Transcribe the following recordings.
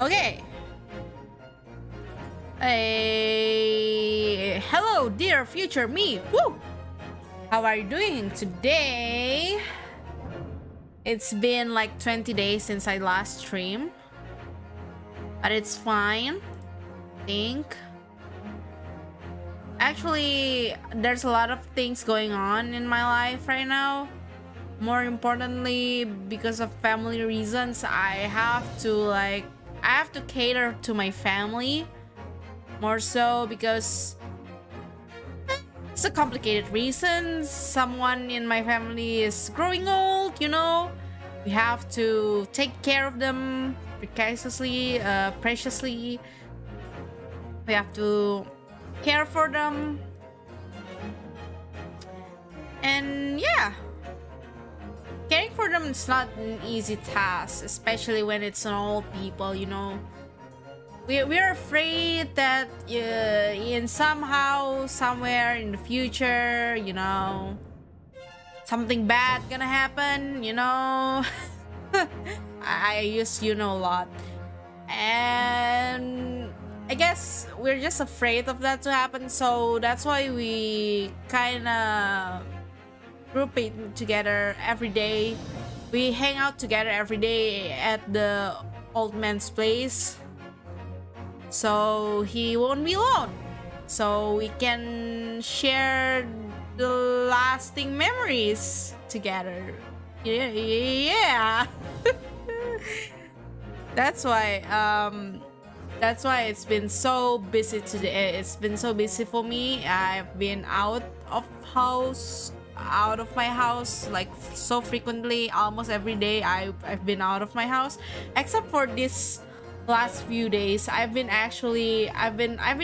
Okay. Hello, dear future me. Woo! How are you doing today? It's been like 20 days since I last streamed. But it's fine, I think. Actually, there's a lot of things going on in my life right now. More importantly, because of family reasons, I have to cater to my family. More so because it's a complicated reason. Someone in my family is growing old, you know. We have to take care of them preciously. We have to care for them. And yeah, caring for them is not an easy task, especially when it's an old people, you know. We're afraid that in somewhere in the future, you know, something bad gonna happen, you know. I use you know a lot, and I guess we're just afraid of that to happen, so that's why we kind of group it together every day. We hang out together every day at the old man's place, so he won't be alone, so we can share the lasting memories together. Yeah. That's why it's been so busy today. It's been so busy for me. I've been out of my house like so frequently. Almost every day I've been out of my house, except for this last few days. I've been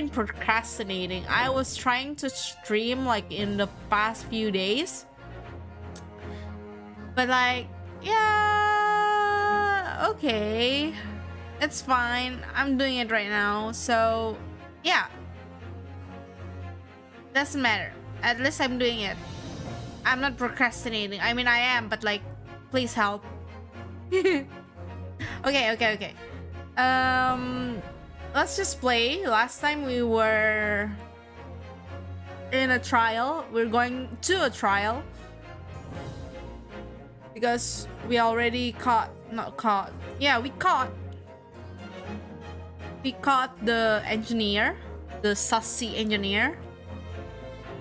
procrastinating. I was trying to stream like in the past few days, but like, yeah, okay, it's fine. I'm doing it right now, so yeah, doesn't matter. At least I'm doing it. I'm not procrastinating. I mean, I am, but like, please help. Okay. Let's just play. Last time we were in a trial. We're going to a trial because we already caught the engineer, the sussy engineer.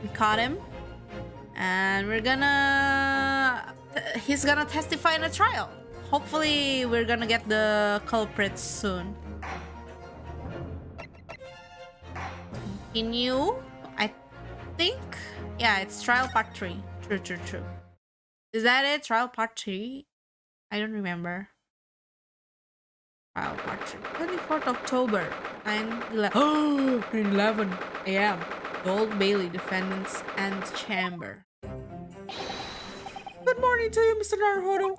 We caught him, and he's gonna testify in a trial. Hopefully we're gonna get the culprit soon. Continue, I think. Yeah, it's trial part 3. True. Is that it? Trial part 3? I don't remember. Trial part 3. 24th October, 9:11 a.m. The Old Bailey Defendants and Chamber. Good morning to you, Mr. Naruhodo.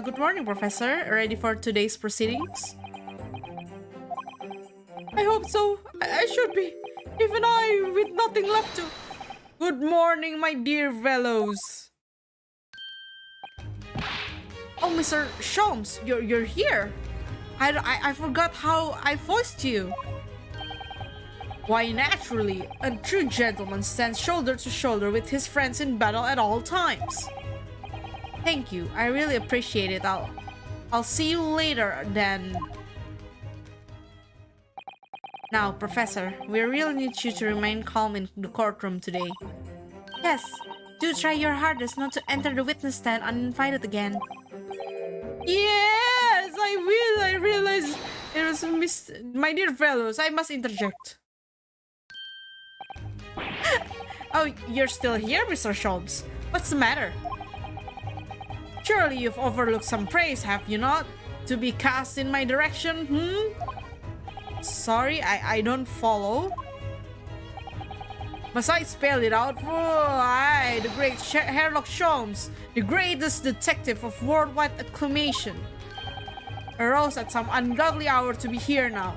Good morning, Professor. Ready for today's proceedings? I hope so. I should be. Even I, with nothing left to. Good morning, my dear fellows. Oh, Mr. Sholmes, you're here. I forgot how I voiced you. Why, naturally, a true gentleman stands shoulder to shoulder with his friends in battle at all times. Thank you. I really appreciate it. I'll see you later then. Now, Professor, we really need you to remain calm in the courtroom today. Yes, do try your hardest not to enter the witness stand uninvited again. Yes, I will. I realize it was a my dear fellows, I must interject. Oh, you're still here, Mr. Sholmes. What's the matter? Surely you've overlooked some praise, have you not? To be cast in my direction, Sorry, I don't follow. Must I spell it out? Oh, I, the great Sherlock Sholmes, the greatest detective of worldwide acclamation, arose at some ungodly hour to be here now.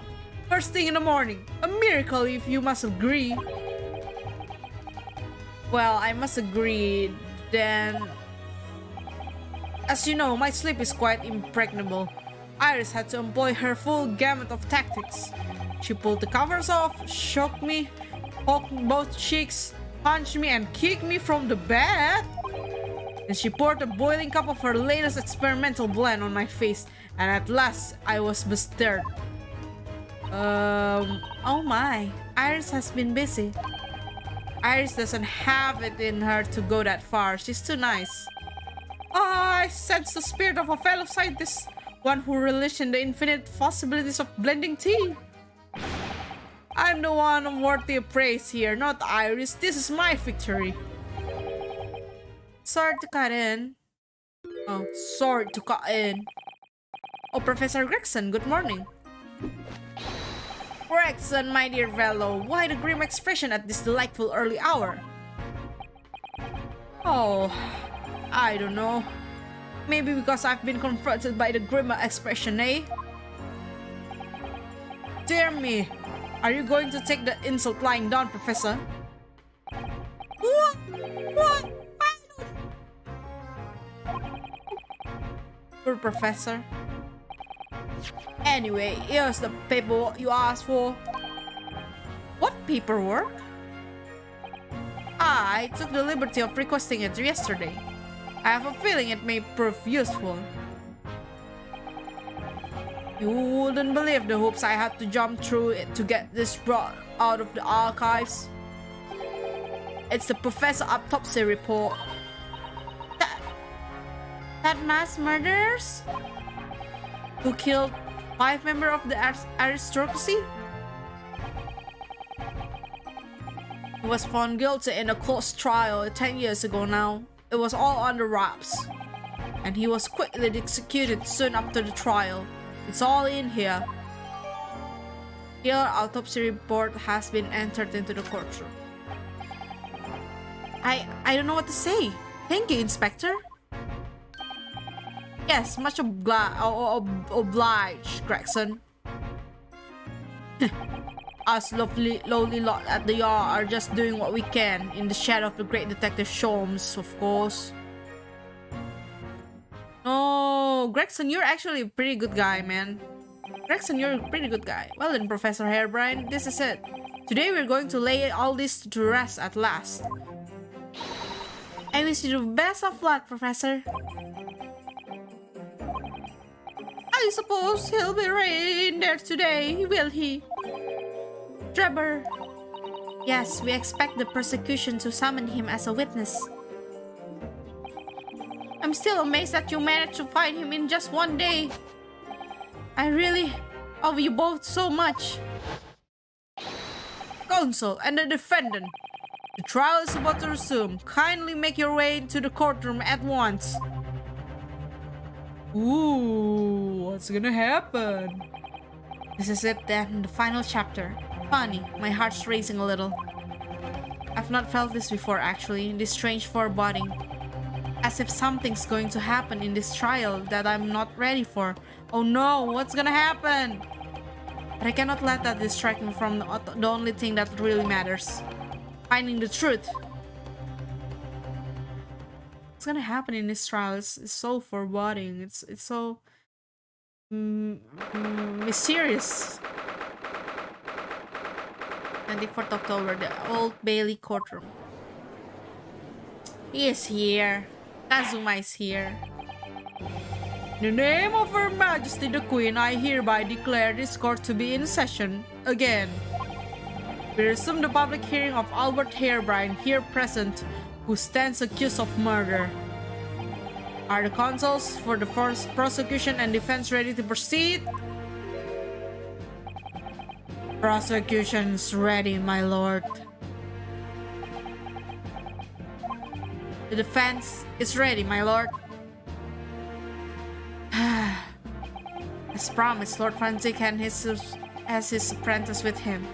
First thing in the morning. A miracle, if you must agree. Well, I must agree, then. As you know, my sleep is quite impregnable. Iris had to employ her full gamut of tactics. She pulled the covers off, shook me, poked both cheeks, punched me, and kicked me from the bed. Then she poured a boiling cup of her latest experimental blend on my face, and at last I was bestirred. Oh my, Iris has been busy. Iris doesn't have it in her to go that far. She's too nice. I sense the spirit of a fellow scientist, one who relishes in the infinite possibilities of blending tea. I'm the one worthy of praise here, not Iris. This is my victory. Sorry to cut in. Oh, sorry to cut in. Oh, Professor Gregson, good morning. Gregson, my dear fellow, why the grim expression at this delightful early hour? Oh, I don't know. Maybe because I've been confronted by the grim expression, eh? Dear me, are you going to take the insult lying down, Professor? What? What? Poor Professor. Anyway, here's the paperwork you asked for. What paperwork? I took the liberty of requesting it yesterday. I have a feeling it may prove useful. You wouldn't believe the hoops I had to jump through it to get this brought out of the archives. It's the professor autopsy report. That mass murderers? Who killed 5 members of the aristocracy? He was found guilty in a close trial 10 years ago now. It was all under wraps. And he was quickly executed soon after the trial. It's all in here. Your autopsy report has been entered into the courtroom. I don't know what to say. Thank you, Inspector. Yes, much obliged, Gregson. Us lowly lot at the yard are just doing what we can in the shadow of the great Detective Sholmes, of course. Oh, Gregson, you're actually a pretty good guy, man. Gregson, you're a pretty good guy. Well then, Professor Harebrine, this is it. Today we're going to lay all this to rest at last. I wish you the best of luck, Professor. I suppose he'll be right in there today, will he? Trevor. Yes, we expect the prosecution to summon him as a witness. I'm still amazed that you managed to find him in just one day. I really owe you both so much. Counsel and the defendant. The trial is about to resume. Kindly make your way to the courtroom at once. Ooh, what's gonna happen? This is it then, the final chapter. Funny, my heart's racing a little. I've not felt this before actually, this strange foreboding. As if something's going to happen in this trial that I'm not ready for. Oh no, what's gonna happen? But I cannot let that distract me from the only thing that really matters. Finding the truth. What's gonna happen in this trial is so foreboding. It's so mysterious. 24th October, the Old Bailey courtroom. He is here. Kazuma is here. In the name of Her Majesty the Queen, I hereby declare this court to be in session again. We resume the public hearing of Albert Harebrine, here present, who stands accused of murder. Are the counsels for the first prosecution and defense ready to proceed? Prosecution's ready, my lord. The defense is ready, my lord. As promised, Lord Frantic has his apprentice with him.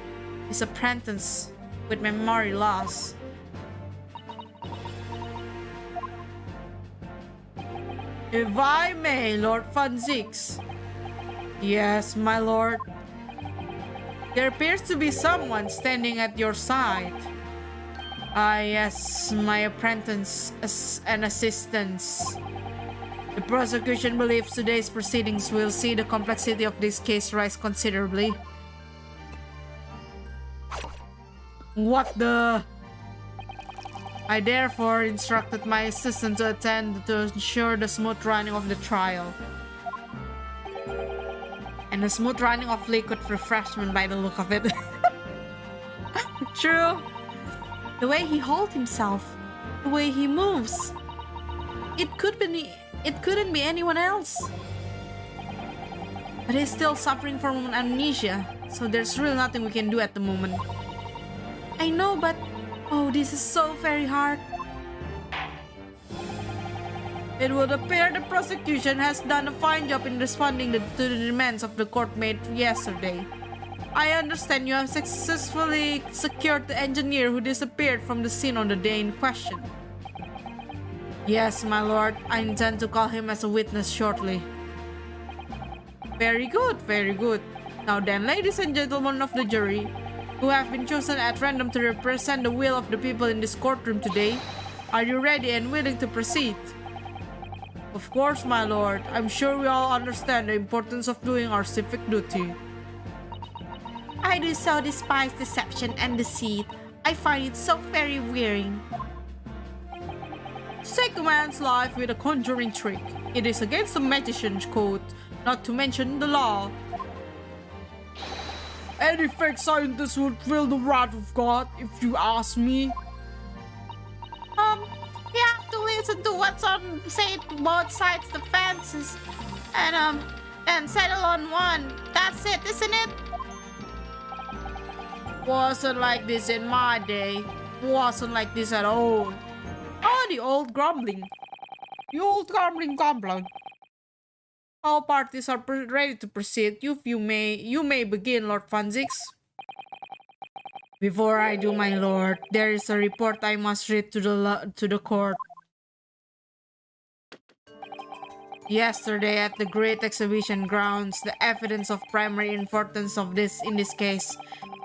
His apprentice with memory loss. If I may, Lord Franzix. Yes, my lord. There appears to be someone standing at your side. Ah, yes, my apprentice and assistants. The prosecution believes today's proceedings will see the complexity of this case rise considerably. What the? I therefore instructed my assistant to attend to ensure the smooth running of the trial. And the smooth running of liquid refreshment by the look of it. True. The way he holds himself, the way he moves. It couldn't be anyone else. But he's still suffering from amnesia, so there's really nothing we can do at the moment. I know, but oh, this is so very hard. It would appear the prosecution has done a fine job in responding to the demands of the court made yesterday. I understand you have successfully secured the engineer who disappeared from the scene on the day in question. Yes, my lord. I intend to call him as a witness shortly. Very good, very good. Now then, ladies and gentlemen of the jury, who have been chosen at random to represent the will of the people in this courtroom today, are you ready and willing to proceed? Of course, my lord. I'm sure we all understand the importance of doing our civic duty. I do so despise deception and deceit. I find it so very wearing. To take a man's life with a conjuring trick, it is against the magician's code, not to mention the law. Any fake scientist would feel the wrath of God, if you ask me. You have to listen to what's on, say, both sides the fences, and settle on one. That's it, isn't it? Wasn't like this in my day. Wasn't like this at all. Oh, the old grumbling. The old grumbling goblin. All parties are ready to proceed. You may begin, Lord Fanzix. Before I do, my lord, there is a report I must read to the court. Yesterday, at the Great Exhibition Grounds, the evidence of primary importance of in this case,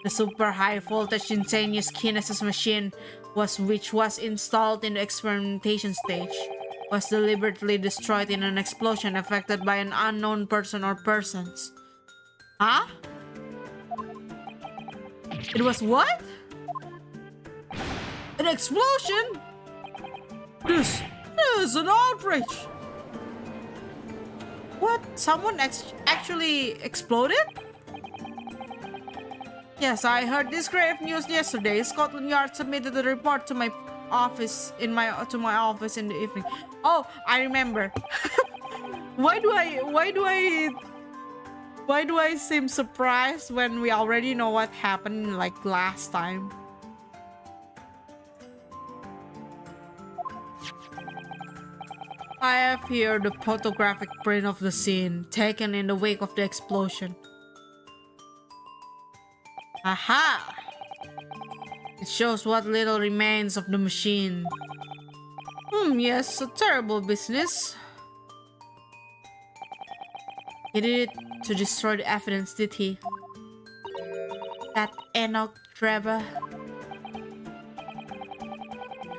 the super high voltage instantaneous kinesis machine, which was installed in the experimentation stage, was deliberately destroyed in an explosion affected by an unknown person or persons. Huh? It was what? An explosion? This is an outrage! What? Someone actually exploded? Yes, I heard this grave news yesterday. Scotland Yard submitted a report to my office in my office in the evening. Oh, I remember. Why do I seem surprised when we already know what happened like last time? I have here the photographic print of the scene taken in the wake of the explosion. Aha! It shows what little remains of the machine. Yes, a terrible business. He did it to destroy the evidence, did he? That Enoch Trevor.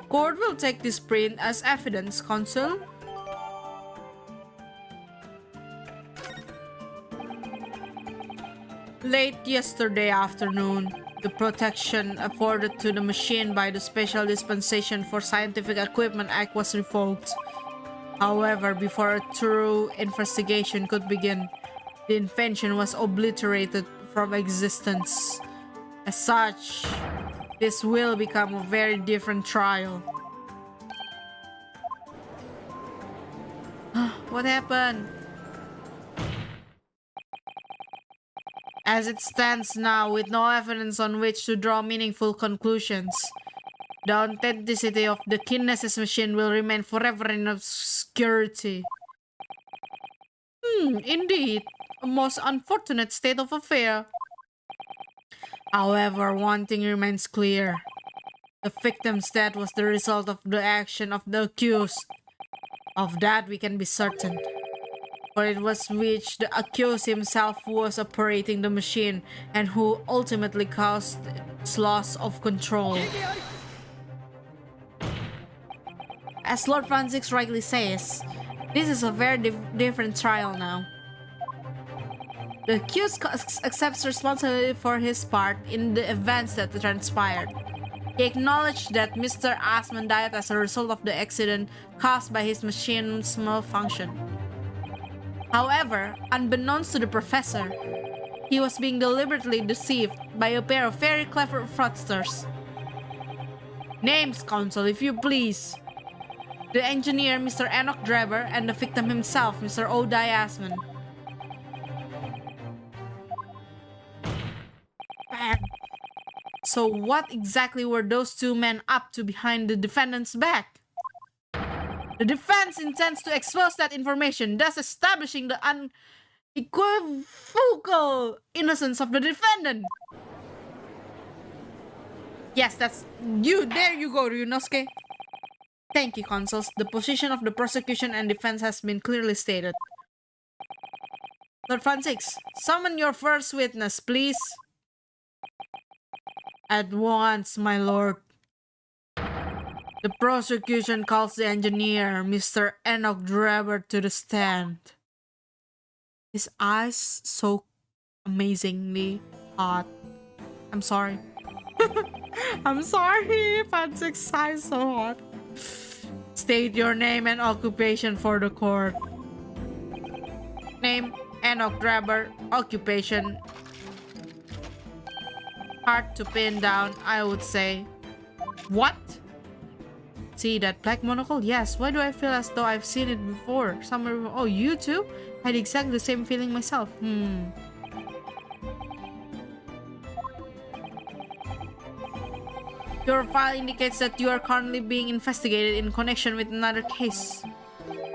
Court will take this print as evidence, Consul. Late yesterday afternoon, the protection afforded to the machine by the Special Dispensation for Scientific Equipment Act was revoked. However, before a thorough investigation could begin, the invention was obliterated from existence. As such, this will become a very different trial. What happened? As it stands now, with no evidence on which to draw meaningful conclusions, the authenticity of the kinesis machine will remain forever in obscurity. Indeed, a most unfortunate state of affair. However, one thing remains clear. The victim's death was the result of the action of the accused. Of that we can be certain. For it was which the accused himself who was operating the machine and who ultimately caused its loss of control. As Lord Francis rightly says, This is a very different trial now. The accused accepts responsibility for his part in the events that transpired. He acknowledged that Mr. Asman died as a result of the accident caused by his machine's malfunction. However, unbeknownst to the professor, he was being deliberately deceived by a pair of very clever fraudsters. Names, counsel, if you please. The engineer, Mr. Enoch Dreber, and the victim himself, Mr. Odai Asman. So what exactly were those two men up to behind the defendant's back? The defense intends to expose that information, thus establishing the unequivocal innocence of the defendant. Yes, that's you. There you go, Ryunosuke. Thank you, consuls. The position of the prosecution and defense has been clearly stated. Lord Francis, summon your first witness, please. At once, my lord. The prosecution calls the engineer, Mr. Enoch Dreber, to the stand. His eyes so amazingly hot. I'm sorry. I'm sorry, Francis' eyes so hot. State your name and occupation for the court. Name, Enoch Dreber. Occupation, hard to pin down, I would say. What? See that black monocle? Yes. Why do I feel as though I've seen it before? Somewhere. Oh, you too? I had exactly the same feeling myself. Your file indicates that you are currently being investigated in connection with another case.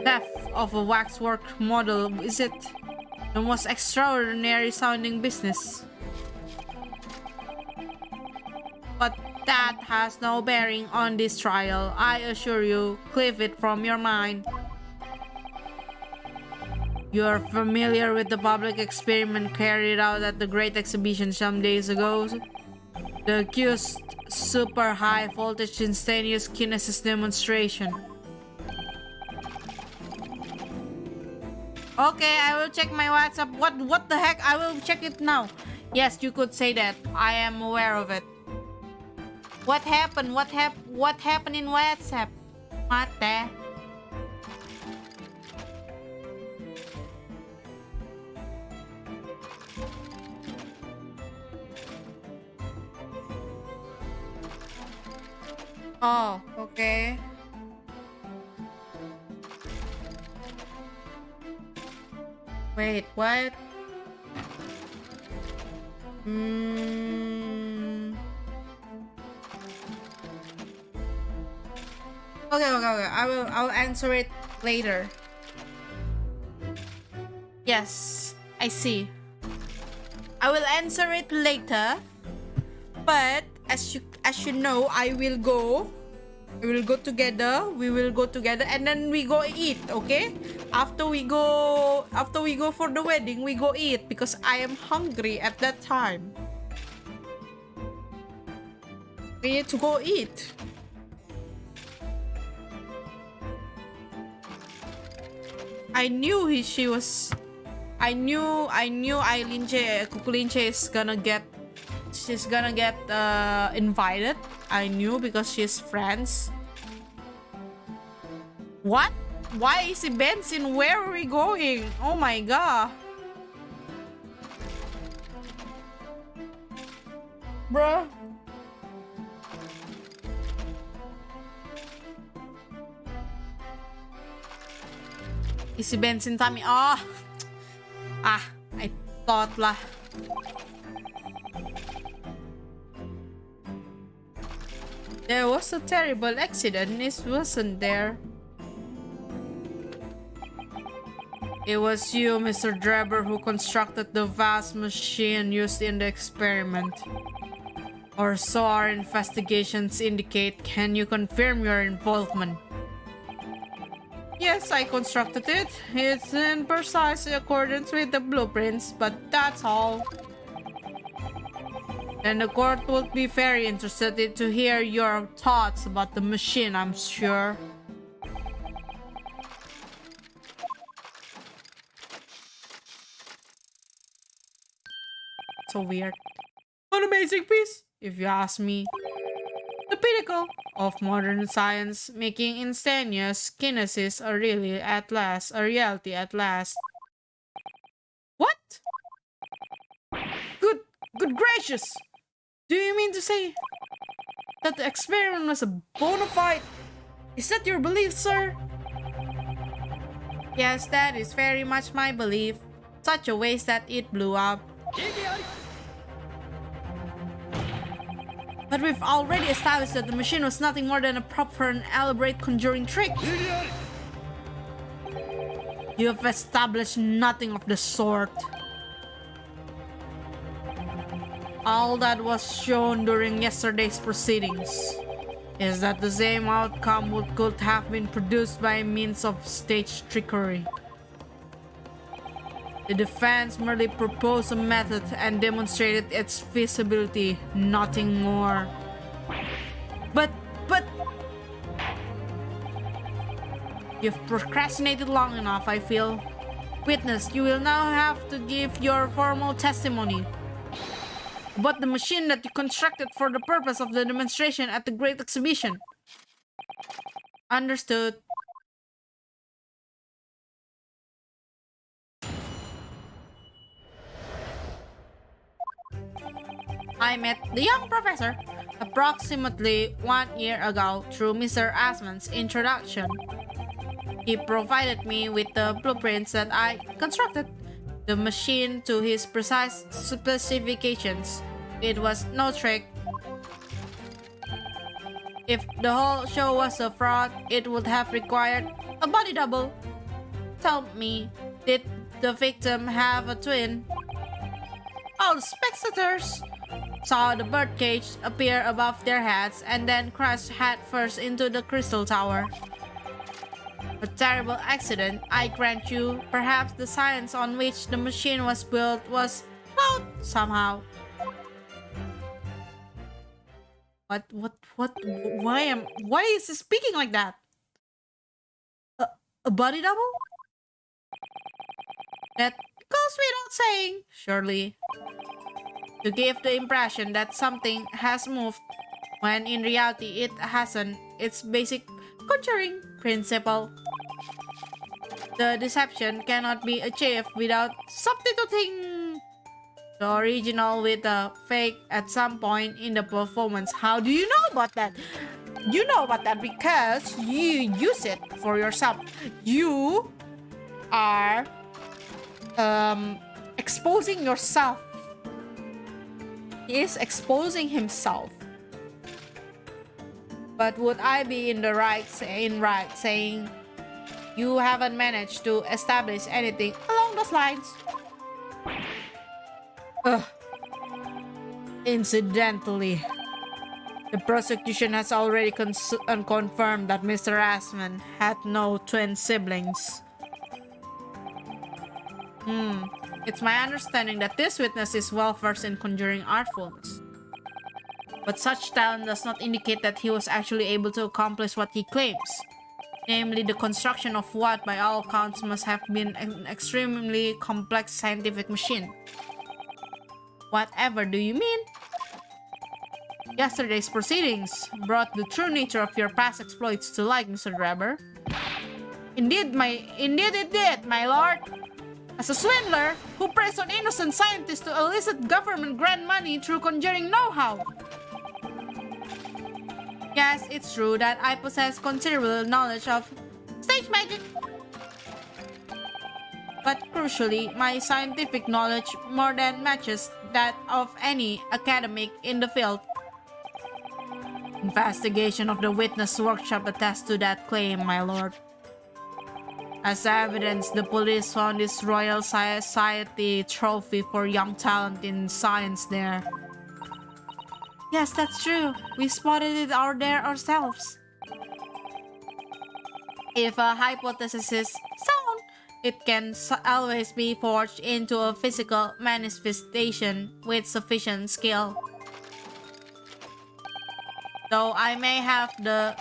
Theft of a waxwork model, is it? The most extraordinary sounding business. But that has no bearing on this trial. I assure you, cleave it from your mind. You're familiar with the public experiment carried out at the Great Exhibition some days ago? The accused super high voltage instantaneous kinesis demonstration. Okay, I will check my WhatsApp. What the heck? I will check it now. Yes, you could say that. I am aware of it. What happened? What happened in WhatsApp? Mate. Oh, okay. Wait, what? Okay. I'll answer it later. Yes, I see. I will answer it later. But as you know, I will go. We will go together. We will go together, and then we go eat. Okay? After we go for the wedding, we go eat because I am hungry at that time. We need to go eat. I knew she was. I knew Kukulinche is gonna get. She's gonna get invited. I knew because she's friends. What? Why is it Benson? Where are we going? Oh my god. Bruh. Isi bensin Tami. Oh. I thought lah. There was a terrible accident. It wasn't there. It was you, Mr. Dreber, who constructed the vast machine used in the experiment. Or so our investigations indicate. Can you confirm your involvement? Yes, I constructed it. It's in precise accordance with the blueprints, but that's all. And the court would be very interested to hear your thoughts about the machine, I'm sure. So weird. An amazing piece, if you ask me. The pinnacle of modern science, making instantaneous kinesis a reality at last. What? Good, good gracious! Do you mean to say that the experiment was a bona fide? Is that your belief, sir? Yes, that is very much my belief. Such a waste that it blew up. But we've already established that the machine was nothing more than a prop for an elaborate conjuring trick. You have established nothing of the sort. All that was shown during yesterday's proceedings is that the same outcome could have been produced by means of staged trickery. The defense merely proposed a method and demonstrated its feasibility, nothing more. But... You've procrastinated long enough, I feel. Witness, you will now have to give your formal testimony. But the machine that you constructed for the purpose of the demonstration at the Great Exhibition. Understood. I met the young professor approximately 1 year ago through Mr. Asman's introduction. He provided me with the blueprints that I constructed the machine to his precise specifications. It was no trick. If the whole show was a fraud, it would have required a body double. Tell me, did the victim have a twin? All the spectators saw the birdcage appear above their heads and then crash headfirst into the crystal tower. A terrible accident, I grant you. Perhaps the science on which the machine was built was flawed somehow. Why is he speaking like that? A body double? That goes without saying, surely. To give the impression that something has moved, when in reality it hasn't. Its basic conjuring principle. The deception cannot be achieved without substituting the original with a fake at some point in the performance. How do you know about that? You know about that because you use it for yourself. You are exposing yourself. He is exposing himself. But would I be in the right saying you haven't managed to establish anything along those lines? Incidentally, the prosecution has already confirmed that Mr. Asman had no twin siblings. It's my understanding that this witness is well versed in conjuring artfulness. But such talent does not indicate that he was actually able to accomplish what he claims. Namely, the construction of what, by all accounts, must have been an extremely complex scientific machine. Whatever do you mean? Yesterday's proceedings brought the true nature of your past exploits to light, Mr. Drebber. Indeed it did, my lord. As a swindler who preys on innocent scientists to elicit government grant money through conjuring know-how. Yes, it's true that I possess considerable knowledge of stage magic. But crucially, my scientific knowledge more than matches that of any academic in the field. Investigation of the witness workshop attests to that claim, my lord. As evidence, the police found this Royal Society trophy for young talent in science there. Yes, that's true. We spotted it out there ourselves. If a hypothesis is sound, it can always be forged into a physical manifestation with sufficient skill. Though I may have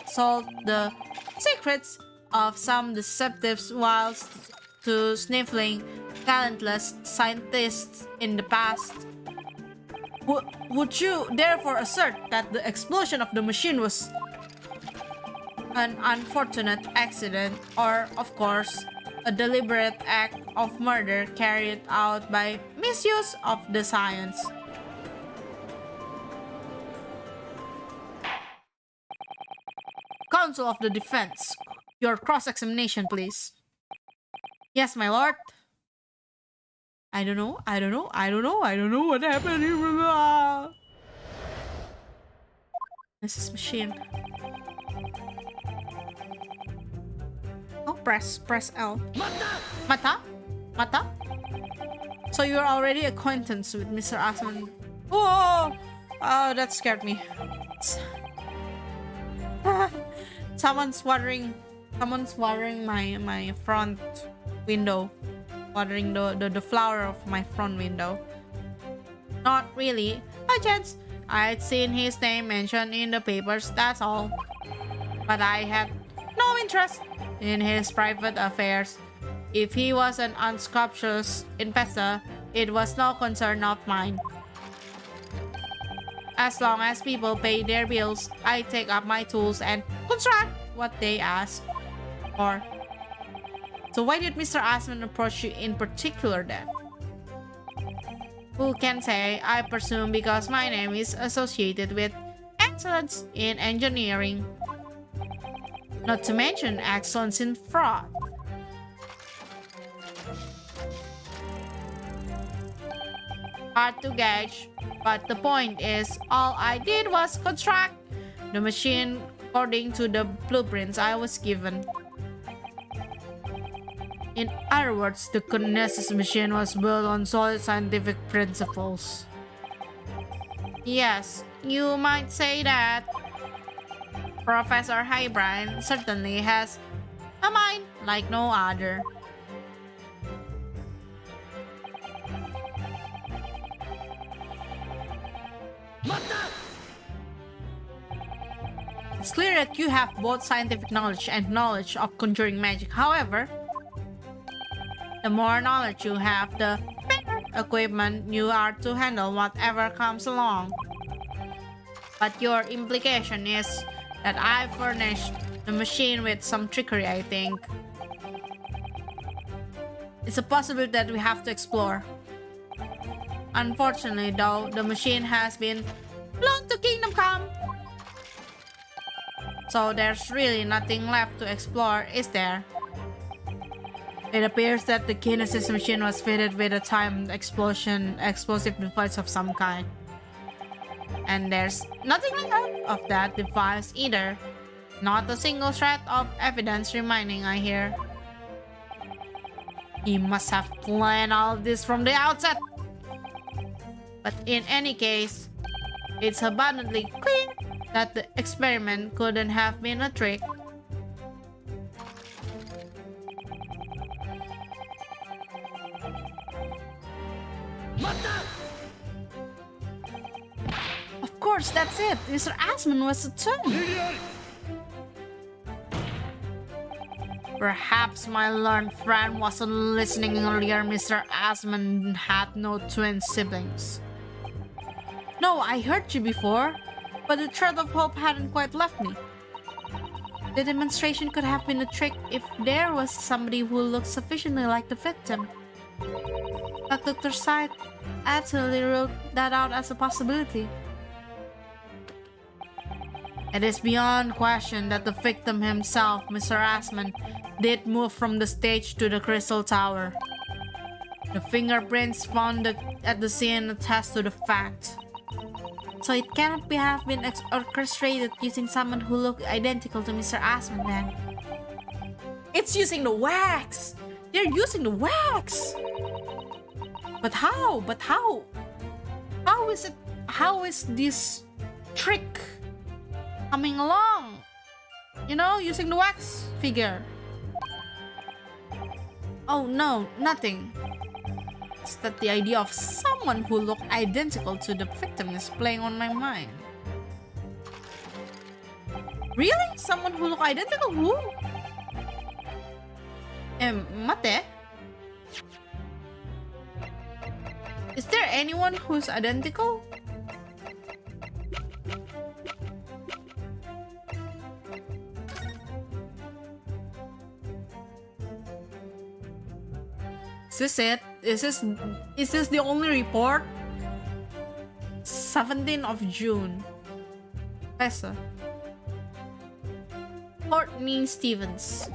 solved the secrets of some deceptives whilst to sniffling talentless scientists in the past, Would you therefore assert that the explosion of the machine was an unfortunate accident or, of course, a deliberate act of murder carried out by misuse of the science? Counsel of the defense, your cross-examination, please. Yes, my lord. I don't know what happened here. This is machine. Oh, press L. Mata? Mata? So you're already acquaintance with Mr. Asman. Oh, that scared me. Someone's watering my front window. Watering the flower of my front window. Not really. By chance, I'd seen his name mentioned in the papers, that's all. But I had no interest in his private affairs. If he was an unscrupulous investor, it was no concern of mine. As long as people pay their bills, I take up my tools and construct what they ask for. So why did Mr. Asman approach you in particular then? Who can say? I presume because my name is associated with excellence in engineering. Not to mention excellence in fraud. Hard to gauge, but the point is, all I did was construct the machine according to the blueprints I was given. In other words, the Kinesis machine was built on solid scientific principles. Yes, you might say that. Professor Hybrine certainly has a mind like no other. It's clear that you have both scientific knowledge and knowledge of conjuring magic. However, the more knowledge you have, the better equipment you are to handle whatever comes along. But your implication is that I furnished the machine with some trickery, I think. It's a possibility that we have to explore. Unfortunately, though, the machine has been blown to Kingdom Come. So there's really nothing left to explore, is there? It appears that the Kinesis machine was fitted with a timed explosive device of some kind. And there's nothing left of that device either. Not a single shred of evidence remaining, I hear. He must have planned all of this from the outset. But in any case, it's abundantly clear that the experiment couldn't have been a trick. Of course, that's it. Mr. Asman was a twin. Perhaps my learned friend wasn't listening earlier. Mr. Asman had no twin siblings. No, I heard you before, but the thread of hope hadn't quite left me. The demonstration could have been a trick if there was somebody who looked sufficiently like the victim. But Dr. Syed absolutely ruled that out as a possibility. It is beyond question that the victim himself, Mr. Asman, did move from the stage to the Crystal Tower. The fingerprints found at the scene attest to the fact. So it cannot have been orchestrated using someone who looked identical to Mr. Asman then. It's using the wax! They're using the wax! But how? How is this trick coming along? You know, using the wax figure. Oh no, nothing. It's that the idea of someone who looked identical to the victim is playing on my mind. Really? Someone who looked identical? Who? Mate? Is there anyone who's identical? Is this it? Is this the only report? 17th of June. Professor. Courtney Stevens.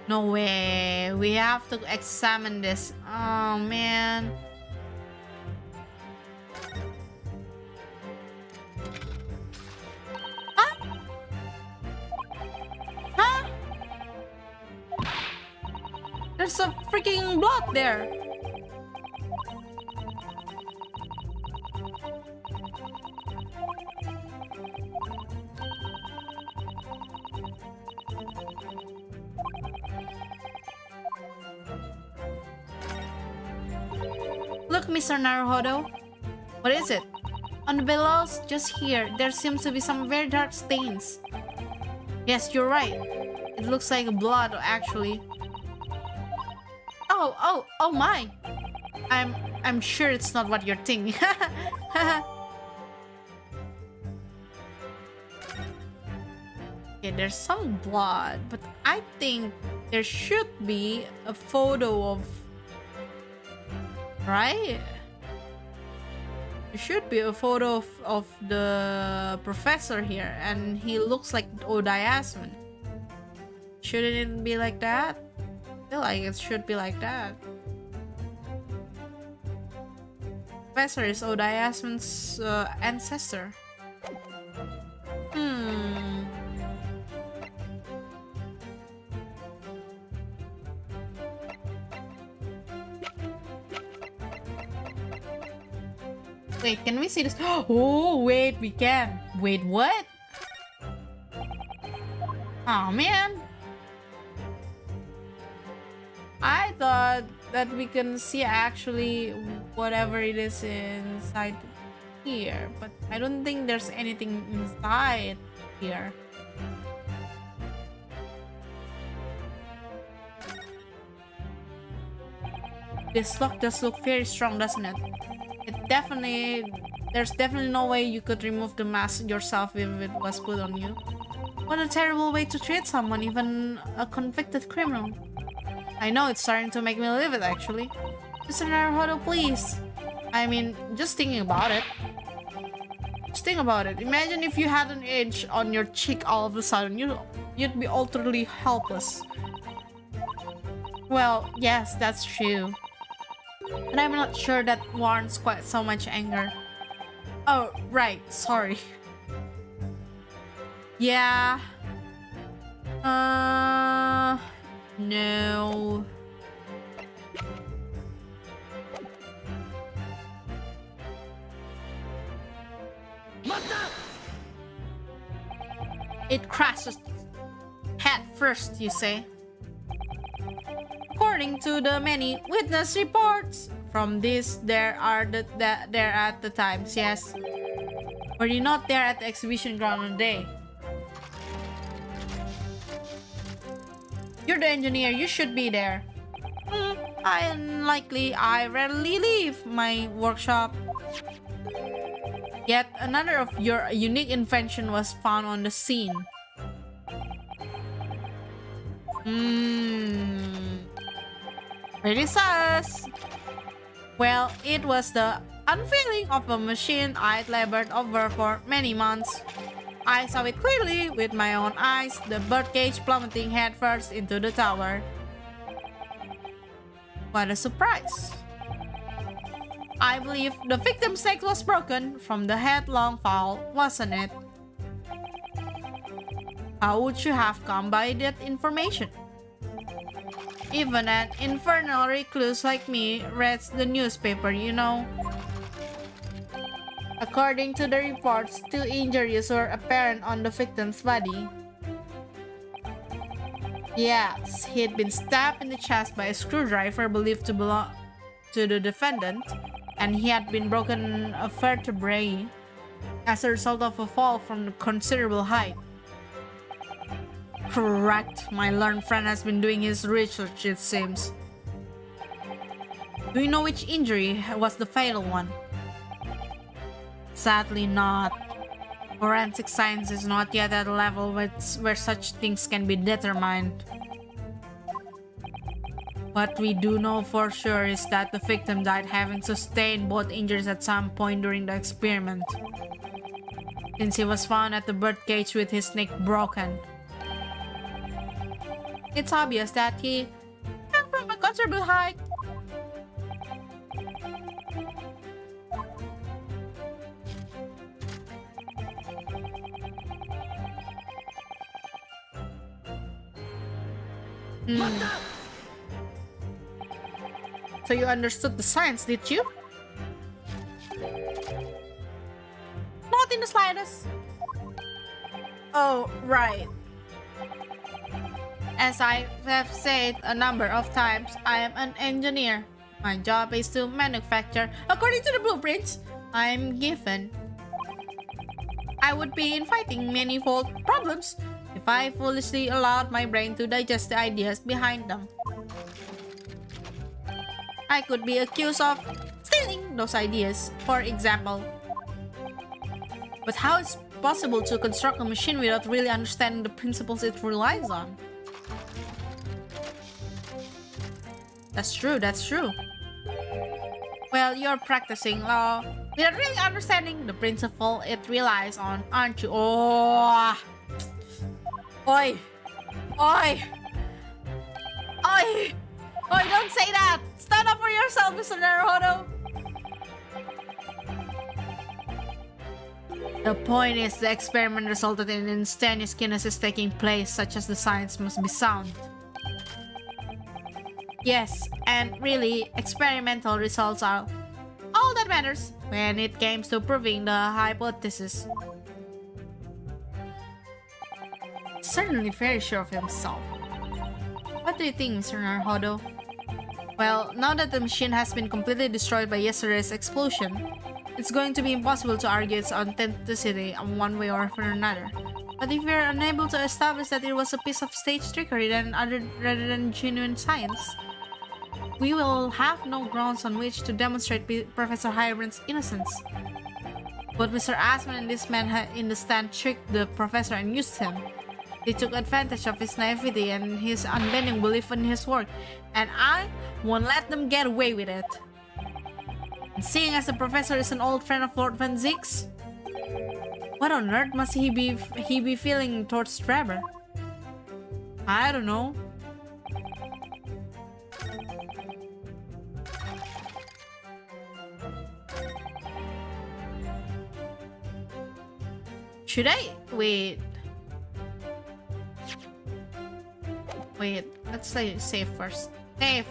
No way. We have to examine this. Oh man. Huh? Huh? There's a freaking blood there. Look, Mr. Naruhodo. What is it? On the billows, just here, there seems to be some very dark stains. Yes, you're right. It looks like blood, actually. Oh my! I'm sure it's not what you're thinking. Okay, there's some blood, but I think there should be a photo of... Right? There should be a photo of the professor here, and he looks like Odayasman. Shouldn't it be like that? I feel like it should be like that. Professor is Odayasman's ancestor. Wait, can we see this? Oh, wait, we can. Wait, what? Oh, man. I thought that we can see actually whatever it is inside here, but I don't think there's anything inside here. This lock does look very strong, doesn't it? There's definitely no way you could remove the mask yourself if it was put on you. What a terrible way to treat someone, even a convicted criminal. I know, it's starting to make me livid, actually. Mr. Naruhodo, please. I mean, just thinking about it. Just think about it. Imagine if you had an itch on your cheek all of a sudden. You'd be utterly helpless. Well, yes, that's true. But I'm not sure that warrants quite so much anger. Oh, right, sorry. Yeah. No. It crashes head first, you say? According to the many witness reports, from this there at the times, yes. Were you not there at the exhibition ground on the day? You're the engineer, you should be there. Unlikely, I rarely leave my workshop. Yet another of your unique invention was found on the scene. Pretty sus. Well, it was the unveiling of a machine I'd labored over for many months. I saw it clearly with my own eyes, the birdcage plummeting headfirst into the tower. What a surprise. I believe the victim's leg was broken from the headlong fall, wasn't it? How would you have come by that information? Even an infernal recluse like me reads the newspaper, you know. According to the reports, 2 injuries were apparent on the victim's body. Yes, he'd been stabbed in the chest by a screwdriver believed to belong to the defendant, and he had been broken a vertebrae as a result of a fall from a considerable height. Correct. My learned friend has been doing his research, it seems. Do you know which injury was the fatal one? Sadly not. Forensic science is not yet at a level where such things can be determined. What we do know for sure is that the victim died having sustained both injuries at some point during the experiment, since he was found at the birdcage with his neck broken. It's obvious that he came from a considerable height. So you understood the science, did you? Not in the slightest. Oh, right. As I have said a number of times, I am an engineer. My job is to manufacture according to the blueprints I'm given. I would be inviting manifold problems if I foolishly allowed my brain to digest the ideas behind them. I could be accused of stealing those ideas, for example. But how is it possible to construct a machine without really understanding the principles it relies on? That's true, that's true. Well, you're practicing law without really understanding the principle it relies on, aren't you? Oh! Oi! Oi! Oi! Oi, don't say that! Stand up for yourself, Mr. Naruhodo! The point is, the experiment resulted in instantaneous kinesis taking place, such as the science must be sound. Yes, and really, experimental results are all that matters when it comes to proving the hypothesis. Certainly very sure of himself. What do you think, Mr. Naruhodo? Well, now that the machine has been completely destroyed by yesterday's explosion, it's going to be impossible to argue its authenticity in one way or another. But if we are unable to establish that it was a piece of stage trickery rather than genuine science, we will have no grounds on which to demonstrate Professor Highbrand's innocence. Both Mr. Asman and this man in the stand tricked the professor and used him. They took advantage of his naivety and his unbending belief in his work, and I won't let them get away with it. And seeing as the professor is an old friend of Lord Van Ziek's, what on earth must he be feeling towards Trevor? I don't know. Should I? Wait, let's say save first. Save!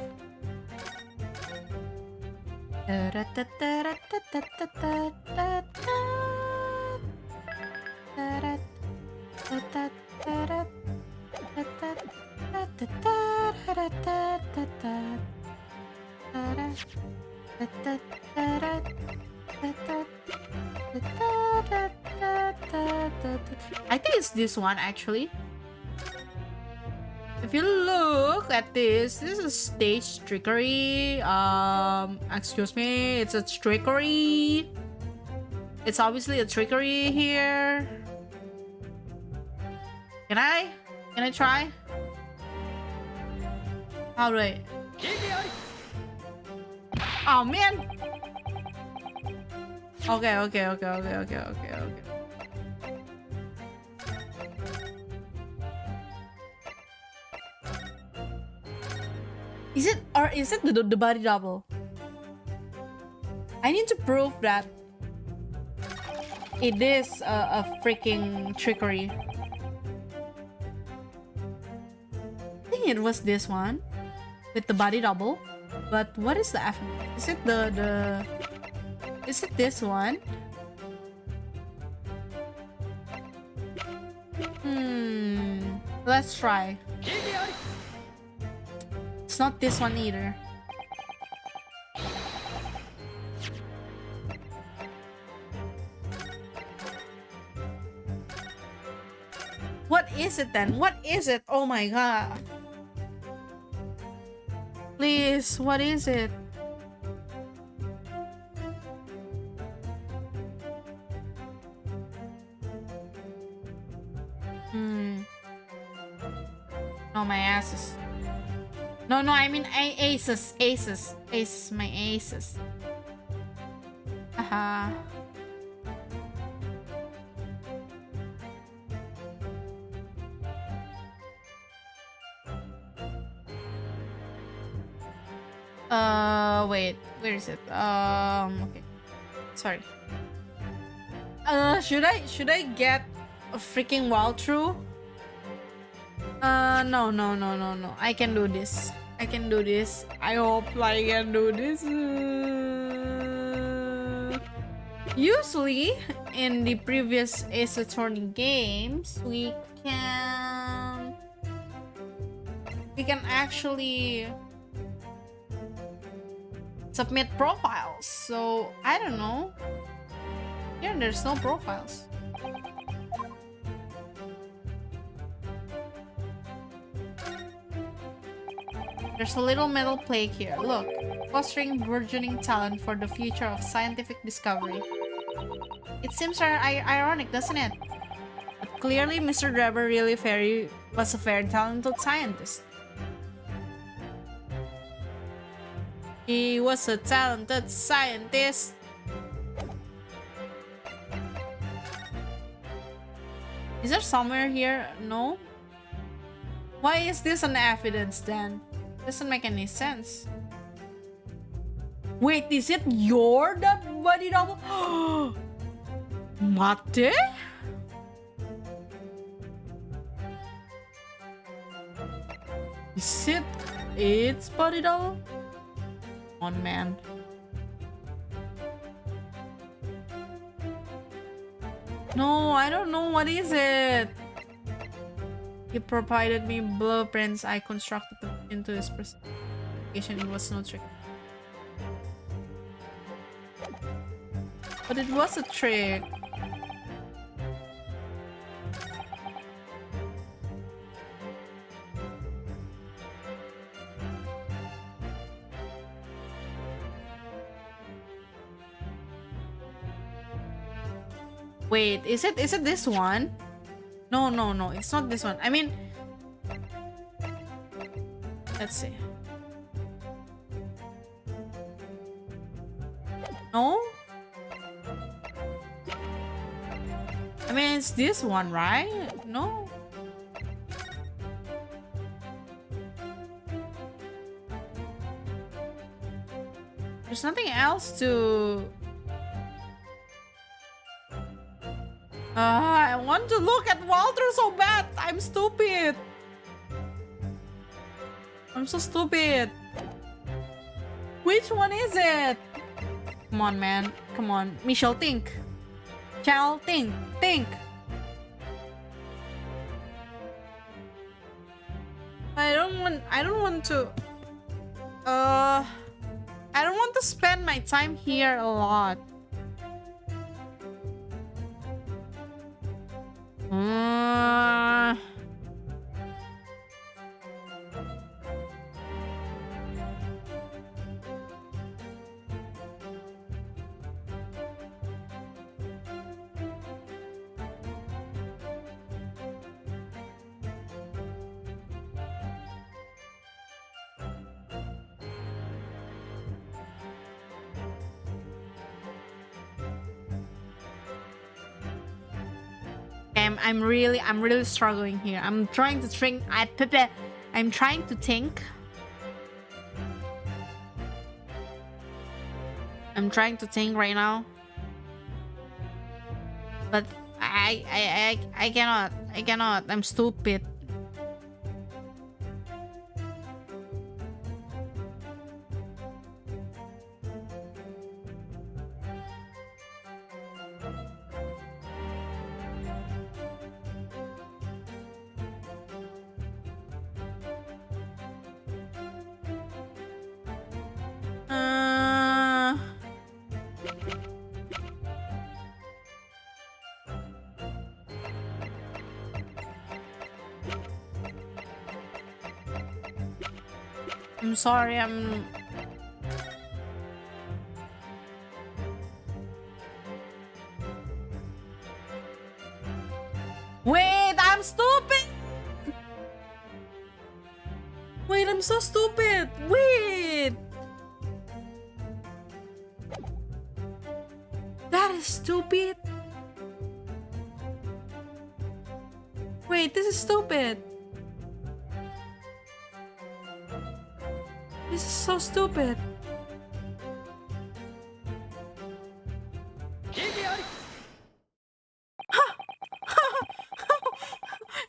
I think it's this one actually. If you look at this is stage trickery. Excuse me, it's a trickery. It's obviously a trickery here. Can I try? How do I? Oh man. Okay. Is it the body double? I need to prove that it is a freaking trickery. I think it was this one with the body double. But what is the F? Is it the is it this one? Let's try. It's not this one either. What is it then? What is it? Oh my god. Please, what is it? Hmm. No, my asses. No, I mean aces. Aces, my aces. Haha. Wait. Where is it? Okay. Sorry. Should I get a freaking walkthrough? No. I can do this. I can do this. I hope I can do this. Usually, in the previous Ace Attorney games, we can actually submit profiles. So I don't know. Here, there's no profiles. There's a little metal plaque here. Look, fostering burgeoning talent for the future of scientific discovery. It seems ironic, doesn't it? But clearly, Mr. Drebber was a very talented scientist. He was a talented scientist. Is there somewhere here? No? Why is this an evidence then? Doesn't make any sense. Wait, is it your body double? Mate? Is it its body double? Come on, man. No, I don't know. What is it? He provided me blueprints. I constructed them into his presentation. It was no trick. But it was a trick. Wait, is it this one? No, it's not this one. I mean, let's see. No? I mean, it's this one, right? No? There's nothing else to... I want to look at Walter so bad. I'm stupid. I'm so stupid. Which one is it? Come on, man. Come on. Michelle, think. Chell, think. I don't want to... I don't want to spend my time here a lot. I'm really struggling here. I'm trying to think. I'm trying to think. I'm trying to think right now. But I cannot. I'm stupid. I'm sorry, Wait, I'm stupid! Wait, I'm so stupid! Wait! That is stupid! Wait, this is stupid! This is so stupid!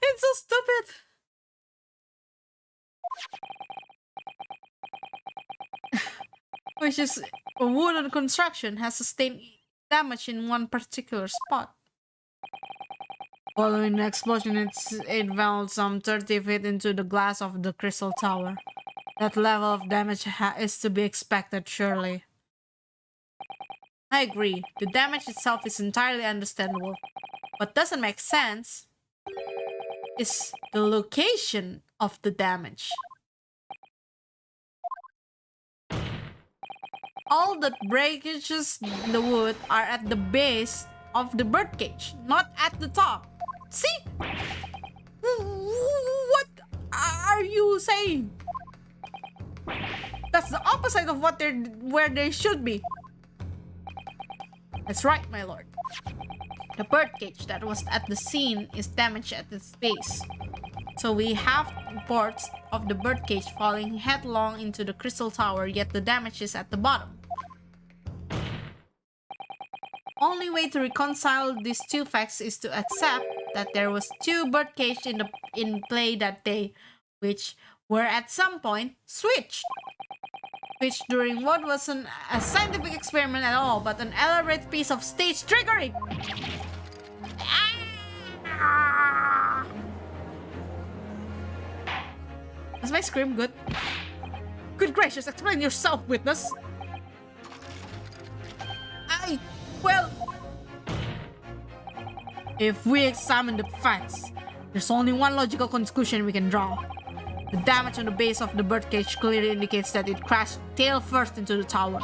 It's so stupid! Which is a wooden construction has sustained damage in one particular spot. Following the explosion, it fell some 30 feet into the glass of the crystal tower. That level of damage is to be expected, surely. I agree. The damage itself is entirely understandable. What doesn't make sense is the location of the damage. All the breakages in the wood are at the base of the birdcage, not at the top. See? What are you saying? That's the opposite of what where they should be. That's right, my lord. The birdcage that was at the scene is damaged at its base. So we have reports of the birdcage falling headlong into the crystal tower, yet the damage is at the bottom. Only way to reconcile these two facts is to accept that there was two birdcages in play that day, which were at some point switched. Which during what wasn't a scientific experiment at all, but an elaborate piece of stage trickery. Is my scream good? Good gracious, explain yourself, witness! Well... If we examine the facts, there's only one logical conclusion we can draw. The damage on the base of the birdcage clearly indicates that it crashed tail first into the tower.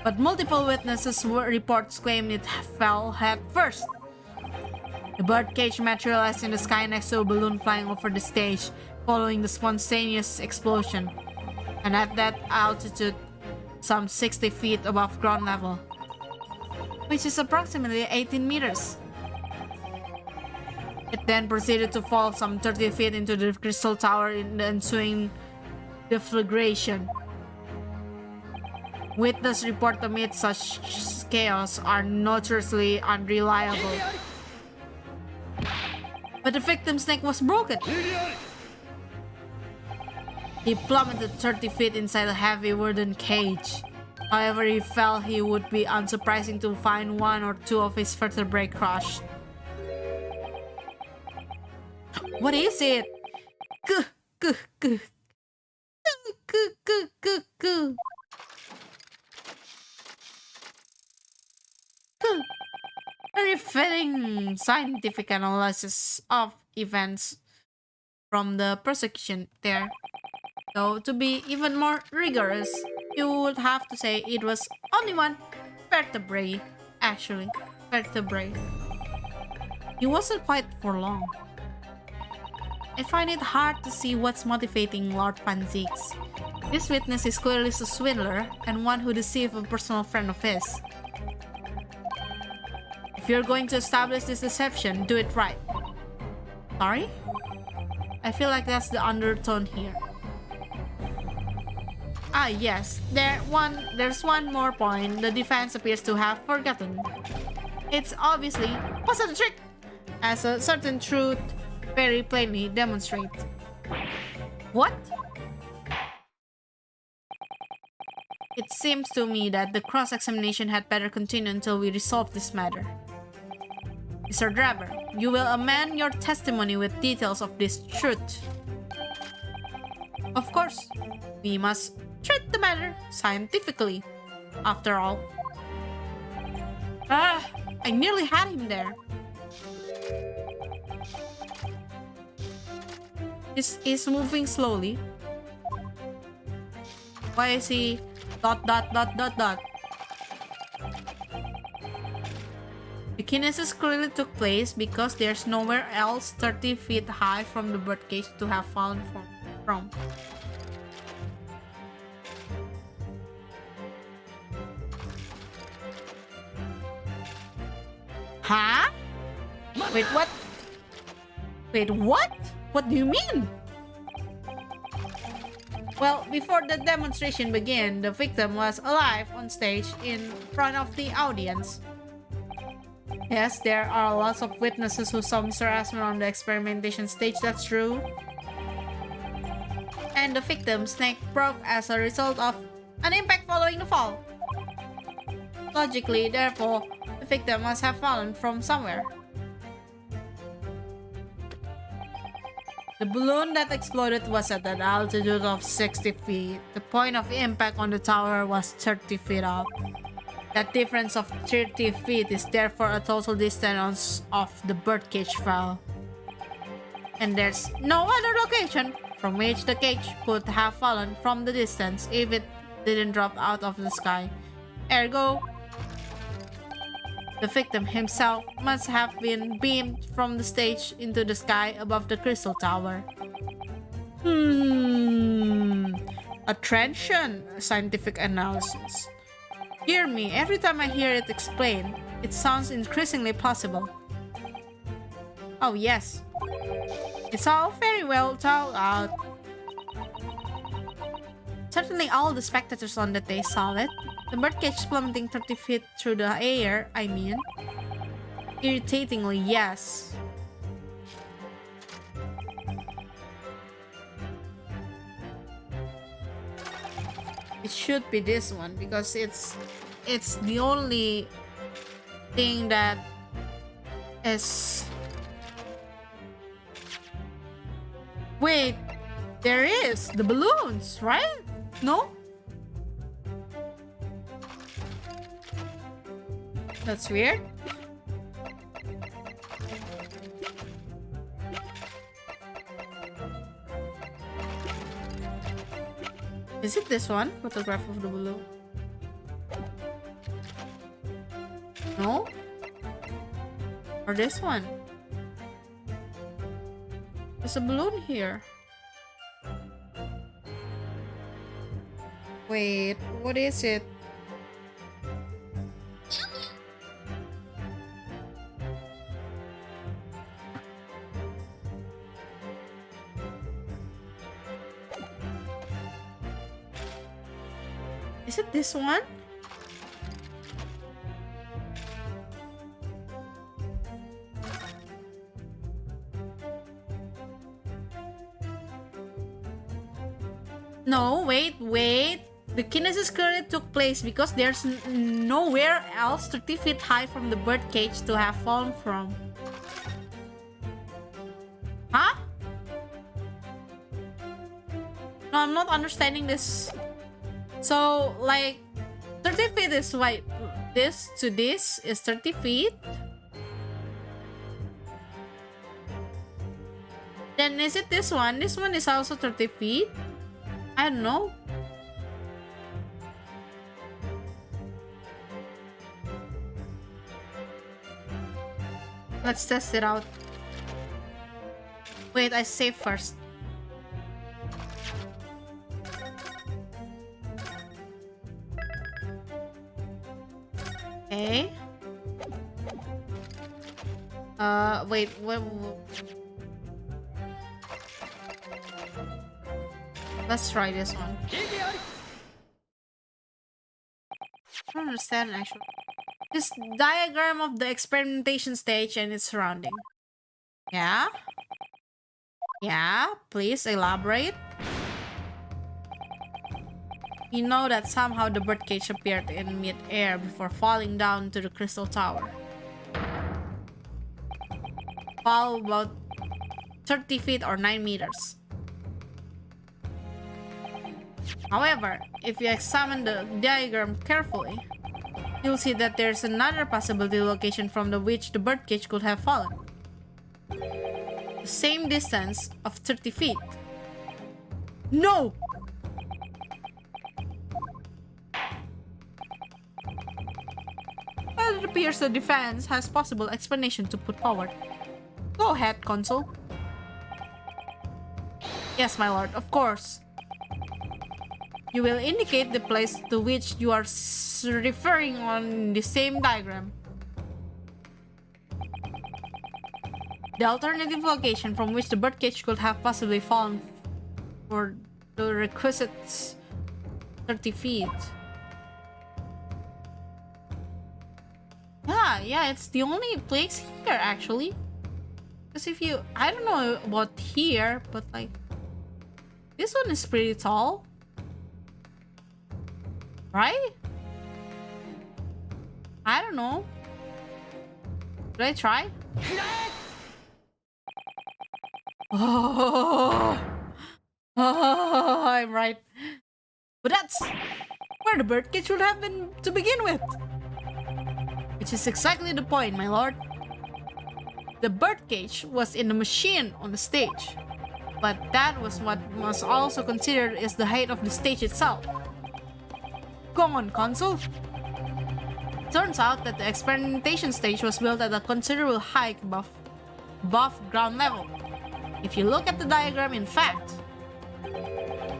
But multiple witnesses' reports claim it fell head first. The birdcage materialized in the sky next to a balloon flying over the stage, following the spontaneous explosion, and at that altitude, some 60 feet above ground level, which is approximately 18 meters. It then proceeded to fall some 30 feet into the crystal tower in the ensuing deflagration. Witness report amid such chaos are notoriously unreliable. But the victim's neck was broken. He plummeted 30 feet inside a heavy wooden cage. However he fell, he would be unsurprising to find one or two of his vertebrae crushed. What is it? Very fitting scientific analysis of events from the persecution there. Though to be even more rigorous, you would have to say it was only one vertebrae, actually. Vertebrae. He wasn't quite for long. I find it hard to see what's motivating Lord Van Zieks. This witness is clearly a swindler and one who deceived a personal friend of his. If you're going to establish this deception, do it right. Sorry? I feel like that's the undertone here. Ah yes, there's one more point the defense appears to have forgotten. It's obviously was it a trick, as a certain truth very plainly demonstrates. What? It seems to me that the cross-examination had better continue until we resolve this matter. Mr. Draber, you will amend your testimony with details of this truth. Of course, we must treat the matter scientifically, after all. I nearly had him there. This is moving slowly. Why is he ... kinesis clearly took place because there's nowhere else 30 feet high from the birdcage to have fallen from. Huh? Wait, what? Wait, what? What do you mean? Well, before the demonstration began, the victim was alive on stage in front of the audience. Yes, there are lots of witnesses who saw Mr. Asman on the experimentation stage, that's true. And the victim's neck broke as a result of an impact following the fall. Logically, therefore, the victim must have fallen from somewhere. The balloon that exploded was at an altitude of 60 feet. The point of impact on the tower was 30 feet up. That difference of 30 feet is therefore a total distance of the birdcage fell. And there's no other location from which the cage could have fallen from the distance if it didn't drop out of the sky. Ergo, the victim himself must have been beamed from the stage into the sky above the crystal tower. A transient scientific analysis. Hear me, every time I hear it explained, it sounds increasingly plausible. Oh yes, it's all very well thought out. Certainly all the spectators on that day saw it. The birdcage plummeting 30 feet through the air, I mean. Irritatingly, yes. It should be this one because it's the only thing that is... Wait, there is the balloons, right? No? That's weird. Is it this one? Photograph of the balloon? No? Or this one? There's a balloon here. Wait, what is it? Is it this one? No, wait. The kinesis clearly took place because there's nowhere else 30 feet high from the birdcage to have fallen from. Huh? No, I'm not understanding this. So, like, 30 feet is like this to this is 30 feet. Then is it this one? This one is also 30 feet? I don't know. Let's test it out. Wait, I save first. Okay. Wait, what? Let's try this one. I don't understand actually. This diagram of the experimentation stage and its surrounding. Yeah? Yeah, please elaborate. You know that somehow the birdcage appeared in mid-air before falling down to the crystal tower. Fall about 30 feet or 9 meters. However, if you examine the diagram carefully, you'll see that there's another possibility location from which the birdcage could have fallen. The same distance of 30 feet. No! Well, it appears the defense has possible explanation to put forward. Go ahead, Consul. Yes, my lord, of course. You will indicate the place to which you are referring on the same diagram. The alternative location from which the birdcage could have possibly fallen for the requisite 30 feet. Yeah, it's the only place here, actually. Because if you... I don't know about here, but like... This one is pretty tall. Right? I don't know. Should I try? Oh, I'm right. But that's where the birdcage should have been to begin with. Which is exactly the point, my lord. The birdcage was in the machine on the stage. But that was what was also considered as the height of the stage itself. Go on, Consul. Turns out that the experimentation stage was built at a considerable height above ground level. If you look at the diagram, in fact,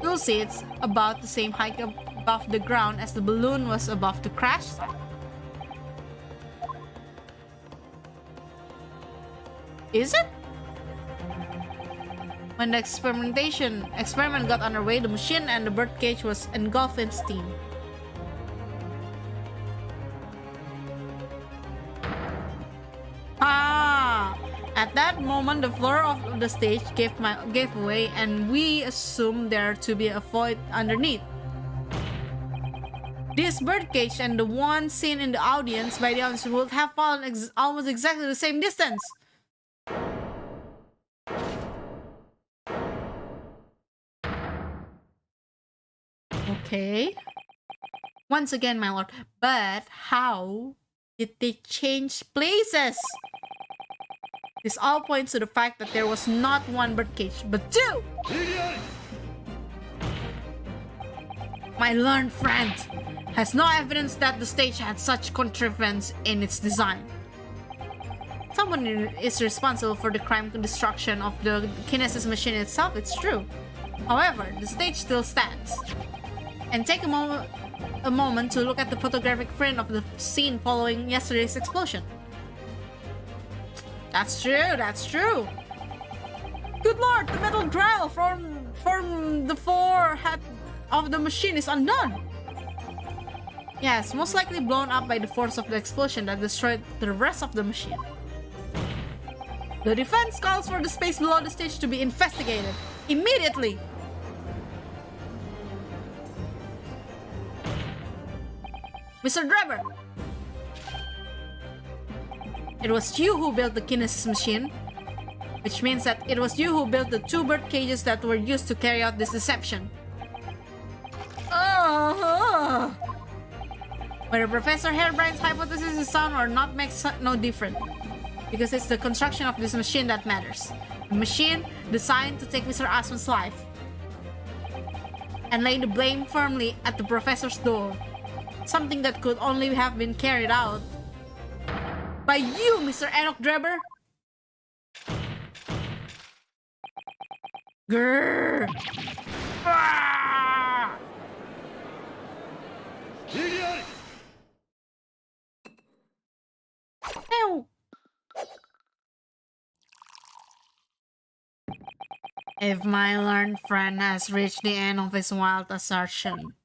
you'll see it's about the same height above the ground as the balloon was above the crash site. Is it? When the experiment got underway, the machine and the birdcage was engulfed in steam. At that moment, the floor of the stage gave way, and we assumed there to be a void underneath. This birdcage and the one seen in the audience by the audience would have fallen almost exactly the same distance. Okay. Once again, my lord, but how did they change places? This all points to the fact that there was not one birdcage, but two! My learned friend has no evidence that the stage had such contrivance in its design. Someone is responsible for the crime and destruction of the kinesis machine itself, it's true. However, the stage still stands. And take a moment to look at the photographic print of the scene following yesterday's explosion. That's true. Good lord, the metal grill from the forehead of the machine is undone. Yes, most likely blown up by the force of the explosion that destroyed the rest of the machine. The defense calls for the space below the stage to be investigated immediately. Mr. Drebber! It was you who built the kinesis machine, which means that it was you who built the two bird cages that were used to carry out this deception. Whether Professor Hairbrine's hypothesis is sound or not makes no difference, because it's the construction of this machine that matters. A machine designed to take Mr. Aspen's life and lay the blame firmly at the professor's door. Something that could only have been carried out by you, Mr. Enoch Drebber. Grrr. Ah! Ew. If my learned friend has reached the end of his wild assertion,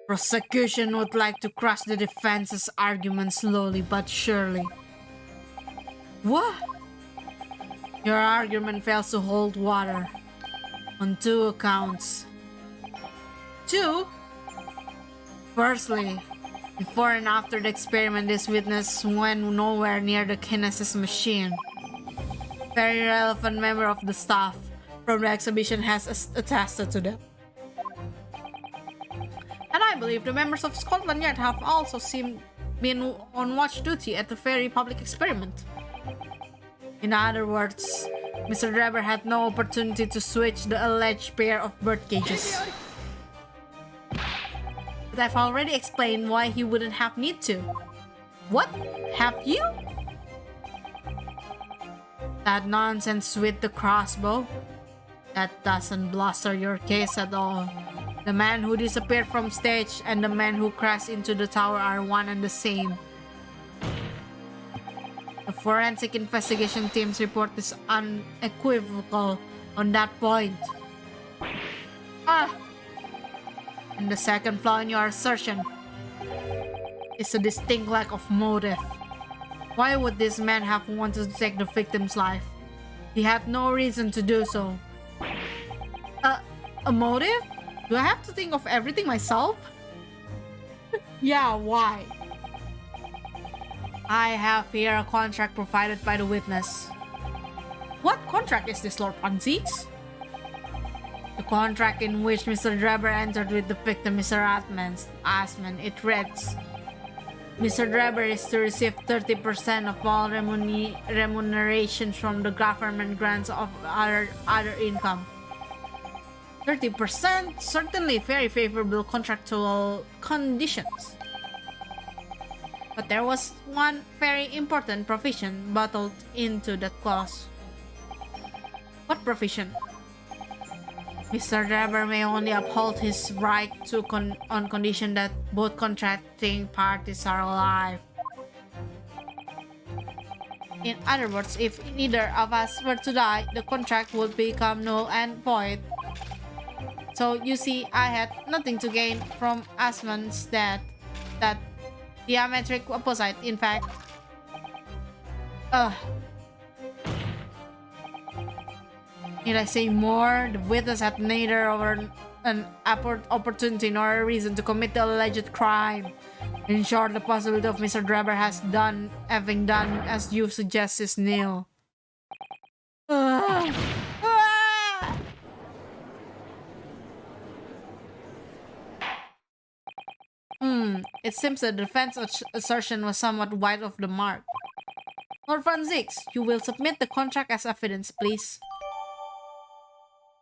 prosecution would like to crush the defense's argument slowly but surely. What? Your argument fails to hold water on two accounts. Two? Firstly, before and after the experiment, this witness went nowhere near the kinesis machine. Very relevant member of the staff from the exhibition has attested to that. And I believe the members of Scotland Yard have also been on watch duty at the very public experiment. In other words, Mr. Drebber had no opportunity to switch the alleged pair of bird cages. but I've already explained why he wouldn't have need to. What? Have you? That nonsense with the crossbow? That doesn't bluster your case at all. The man who disappeared from stage and the man who crashed into the tower are one and the same. The forensic investigation team's report is unequivocal on that point. And the second flaw in your assertion is a distinct lack of motive. Why would this man have wanted to take the victim's life? He had no reason to do so. A motive? Do I have to think of everything myself? Yeah, why? I have here a contract provided by the witness. What contract is this, Lord Francis? The contract in which Mr. Drebber entered with the victim, Mr. Asman. It reads, Mr. Drebber is to receive 30% of all remunerations from the government grants of other income. 30%? Certainly very favorable contractual conditions. But there was one very important provision bottled into that clause. What provision? Mr. Drebber may only uphold his right to on condition that both contracting parties are alive. In other words, if neither of us were to die, the contract would become null and void. So you see, I had nothing to gain from Asman's death. That diametric opposite, in fact. Need I say more? The witness had neither an opportunity nor a reason to commit the alleged crime. In short, the possibility of Mr. Drebber having done as you suggest is nil. It seems the defense assertion was somewhat wide of the mark. Lord Francis, you will submit the contract as evidence, please.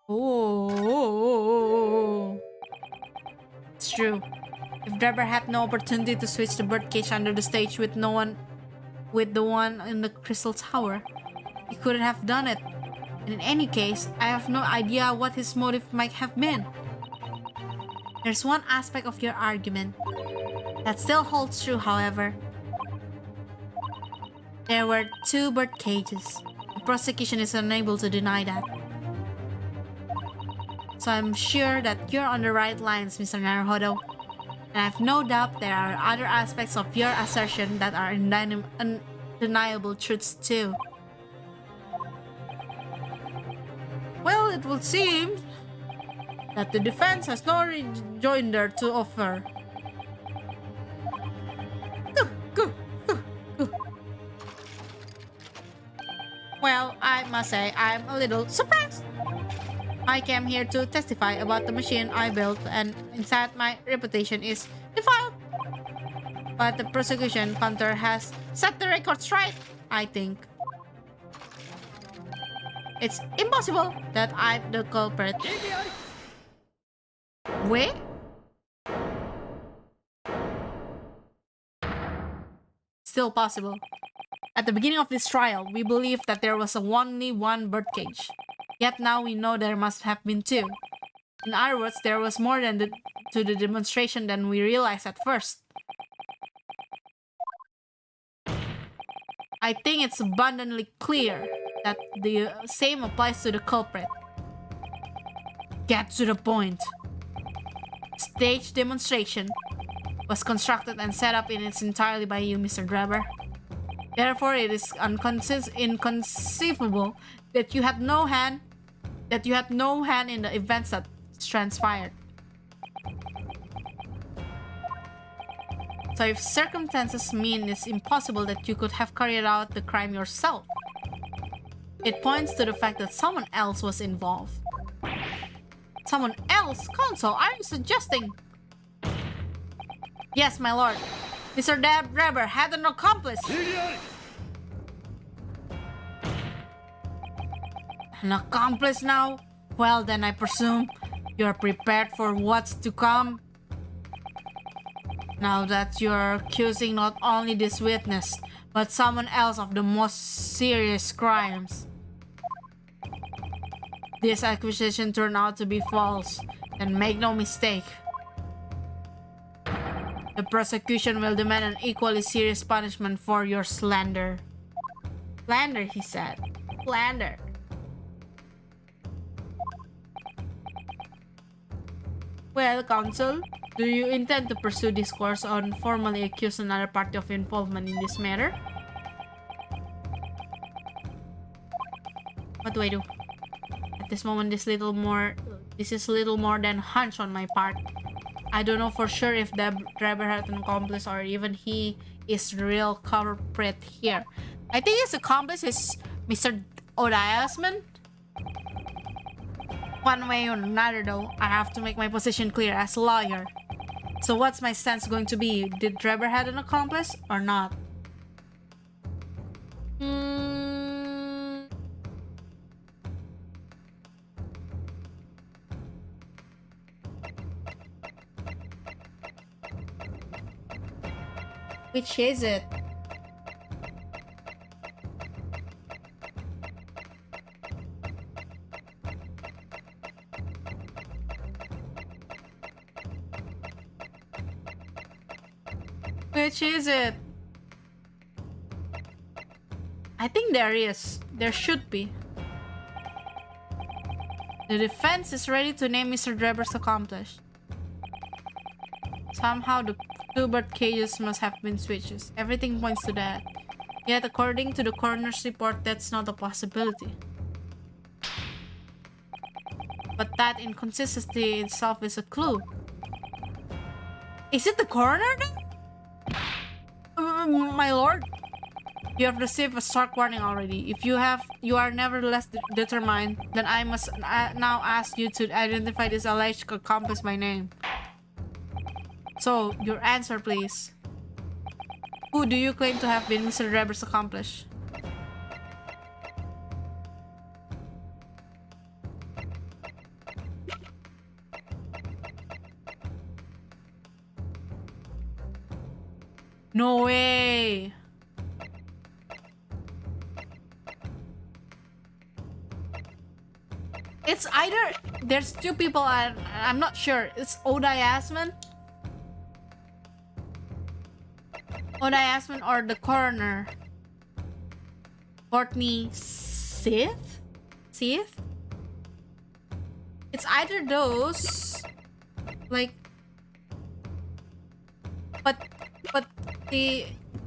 Oh, it's true. If Drebber had no opportunity to switch the birdcage under the stage with the one in the crystal tower, he couldn't have done it. And in any case, I have no idea what his motive might have been. There's one aspect of your argument that still holds true, however. There were 2 bird cages. The prosecution is unable to deny that. So I'm sure that you're on the right lines, Mr. Naruhodo. And I have no doubt there are other aspects of your assertion that are undeniable truths too. Well, it would seem that the defense has no rejoinder to offer. Well, I must say I'm a little surprised. I came here to testify about the machine I built, and instead my reputation is defiled. But the prosecution counter has set the record straight, I think. It's impossible that I'm the culprit. Wait? Still possible. At the beginning of this trial, we believed that there was only one birdcage. Yet now we know there must have been 2. In other words, there was more to the demonstration than we realized at first. I think it's abundantly clear that the same applies to the culprit. Get to the point. Stage demonstration was constructed and set up in its entirety by you, Mr. Drebber. Therefore, it is inconceivable that you had no hand in the events that transpired. So if circumstances mean it's impossible that you could have carried out the crime yourself, it points to the fact that someone else was involved. Someone else? Counsel, are you suggesting? Yes, my lord. Mr. Drebber had an accomplice. An accomplice now? Well, then I presume you're prepared for what's to come. Now that you're accusing not only this witness, but someone else of the most serious crimes. This accusation turned out to be false, and make no mistake. The prosecution will demand an equally serious punishment for your slander. Slander, he said. Slander. Well, counsel, do you intend to pursue this course on formally accuse another party of involvement in this matter? What do I do? At this moment, this is little more than hunch on my part. I don't know for sure if the driver had an accomplice or even he is the real culprit here. I think his accomplice is Mr. Odiasman. One way or another though, I have to make my position clear as a lawyer. So what's my stance going to be? Did Trevor have an accomplice or not? Which is it? Which is it? I think there is. There should be. The defense is ready to name Mr. Drever's accomplice. Somehow the two bird cages must have been switches. Everything points to that. Yet according to the coroner's report, that's not a possibility. But that inconsistency itself is a clue. Is it the coroner then? My lord, you have received a stark warning already. If you are nevertheless determined, then I must now ask you to identify this alleged accomplice by name. So, your answer please. Who do you claim to have been Mr. Drever's accomplice? No way! It's either there's two people I'm not sure. It's Odiasman or the coroner. Courtney Sith? It's either those. Like, but the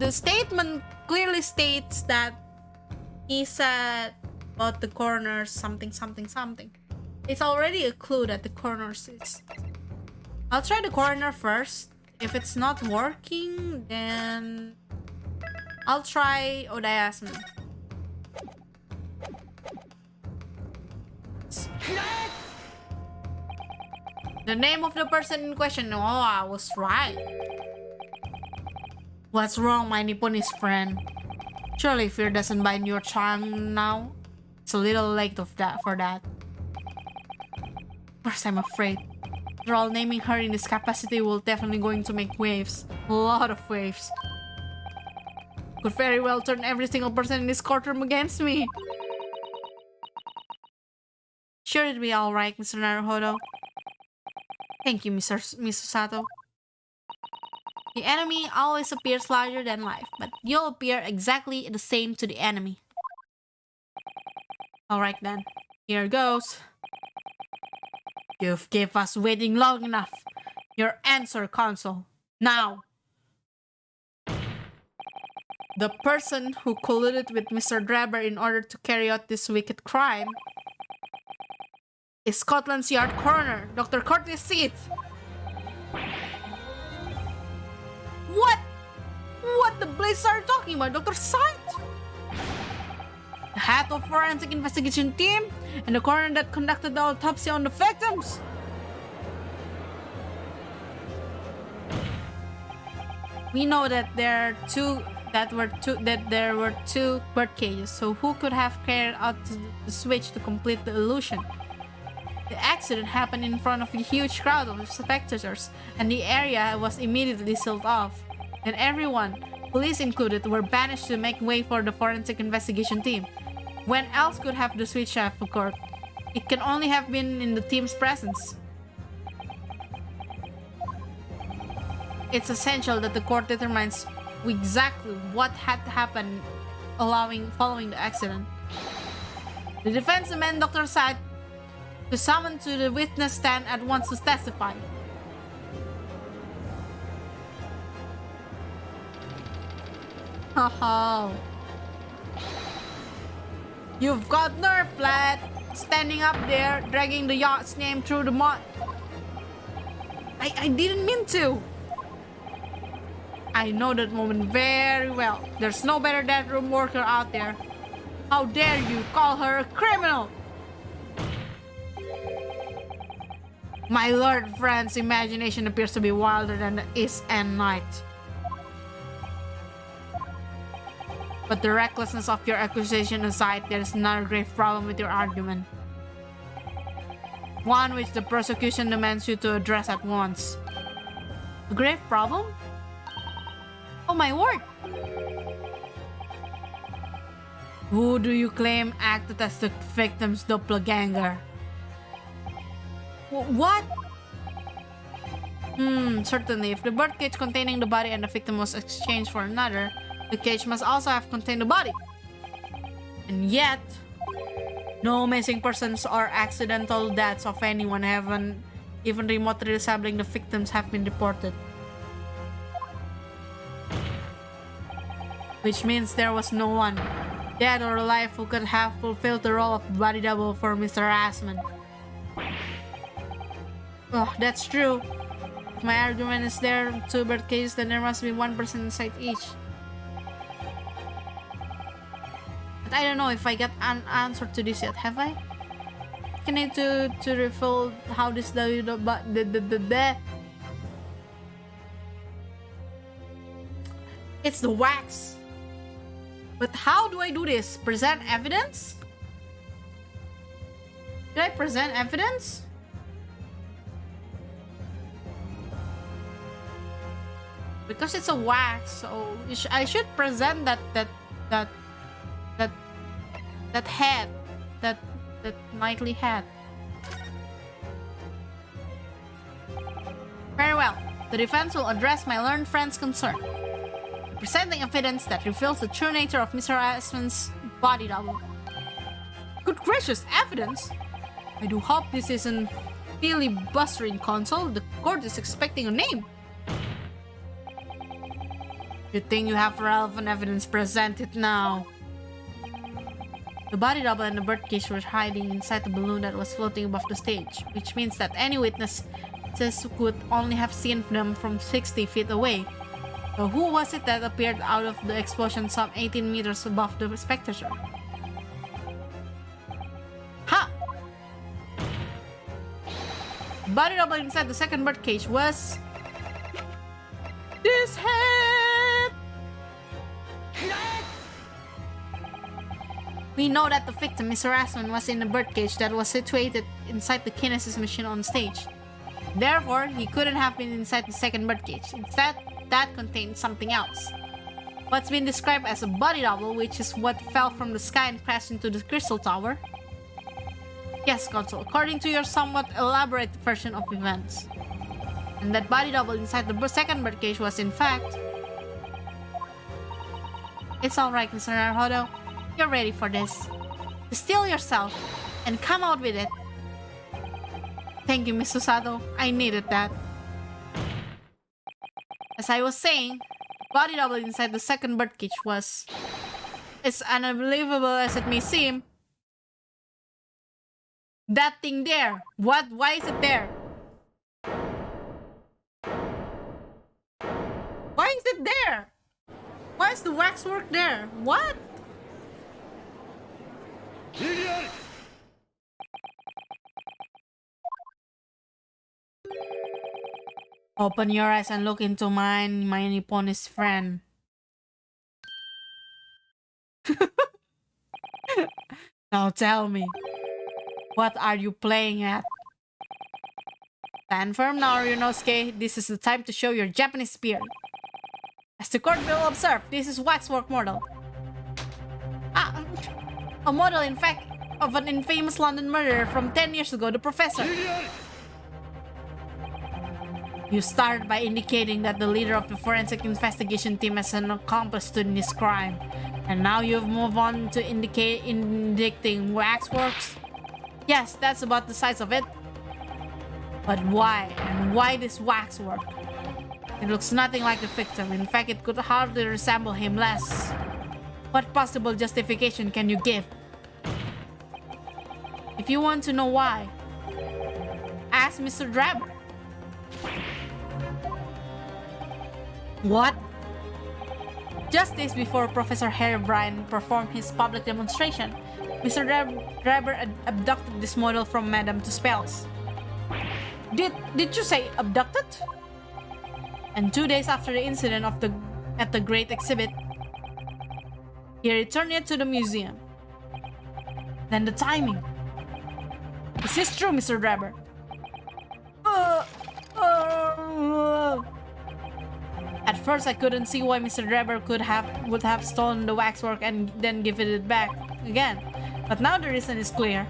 statement clearly states that he said about the coroner something. It's already a clue that the coroner is. I'll try the coroner first. If it's not working, then I'll try Odiasman. The name of the person in question. Oh, I was right. What's wrong, my Nipponese friend? Surely fear doesn't bind your tongue now. It's a little late for that. Of course, I'm afraid. After all, naming her in this capacity will definitely going to make waves. A lot of waves. Could very well turn every single person in this courtroom against me. Sure, it'll be alright, Mr. Naruhodo. Thank you, Mr. Sato. The enemy always appears larger than life, but you'll appear exactly the same to the enemy. Alright then, here goes. You've kept us waiting long enough. Your answer, Consul. Now! The person who colluded with Mr. Drever in order to carry out this wicked crime is Scotland Yard Coroner, Dr. Courtney Sith. What the blazes are you talking about, Dr. Sith? The head of forensic investigation team and the coroner that conducted the autopsy on the victims. We know that there were two bird cages, so who could have carried out the switch to complete the illusion? The accident happened in front of a huge crowd of spectators, and the area was immediately sealed off. And everyone, police included, were banished to make way for the forensic investigation team. When else could have the switch have occurred? It can only have been in the team's presence. It's essential that the court determines exactly what had happened following the accident. The defense amended Dr. Saad to summon to the witness stand at once to testify. Oh, you've got nerve, lad. Standing up there, dragging the yacht's name through the mud. I didn't mean to. I know that moment very well. There's no better dead room worker out there. How dare you call her a criminal? My lord friend's imagination appears to be wilder than the East End night. But the recklessness of your accusation aside, there is another grave problem with your argument. One which the prosecution demands you to address at once. A grave problem? Oh my word! Who do you claim acted as the victim's doppelganger? What? Certainly. If the birdcage containing the body and the victim was exchanged for another, the cage must also have contained the body. And yet, no missing persons or accidental deaths of anyone haven't even remotely resembling the victims have been reported. Which means there was no one, dead or alive, who could have fulfilled the role of body double for Mr. Asman. Oh, that's true. If my argument is there are two birdcages, then there must be one person inside each. But I don't know if I got an answer to this yet, have I? Can I to refill how this it's the wax. But how do I do this? Present evidence? Did I present evidence? Because it's a wax, so I should present that head, that knightly head. Very well. The defense will address my learned friend's concern, presenting evidence that reveals the true nature of Mr. Asman's body double. Good gracious, evidence! I do hope this isn't filibustering console. The court is expecting a name. You think you have relevant evidence? Present it now. The body double and the birdcage were hiding inside the balloon that was floating above the stage, which means that any witness could only have seen them from 60 feet away. So who was it that appeared out of the explosion some 18 meters above the spectator? Ha! The body double inside the second birdcage was this head! We know that the victim, Mr. Asman, was in a birdcage that was situated inside the kinesis machine on stage. Therefore, he couldn't have been inside the second birdcage. Instead, that contained something else. What's been described as a body double, which is what fell from the sky and crashed into the crystal tower. Yes, Consul, according to your somewhat elaborate version of events. And that body double inside the second birdcage was in fact... It's alright, Mr. Naruhodo. You're ready for this. Steel yourself and come out with it. Thank you, Miss Susato. I needed that. As I was saying, the body double inside the second birdcage was... As unbelievable as it may seem. That thing there. What? Why is it there? Why is it there? Why is the waxwork there? What? Open your eyes and look into mine, my Nipponese friend. Now tell me, what are you playing at? Stand firm now, Ryunosuke. This is the time to show your Japanese spirit. As the court will observe, this is waxwork model. Ah, a model, in fact, of an infamous London murderer from 10 years ago, the professor. You started by indicating that the leader of the forensic investigation team has an accomplice in this crime. And now you've moved on to indicting waxworks? Yes, that's about the size of it. But why? And why this waxwork? It looks nothing like the victim. In fact, it could hardly resemble him less. What possible justification can you give? If you want to know why, ask Mr. Drabber. What? Just days before Professor Herobrine performed his public demonstration, Mr. Drabber abducted this model from Madame Tuspel's. Did you say abducted? And 2 days after the incident at the Great Exhibit, he returned it to the museum. Then the timing. Is this true, Mr. Drabber? At first, I couldn't see why Mr. Drabber would have stolen the waxwork and then given it back again. But now the reason is clear.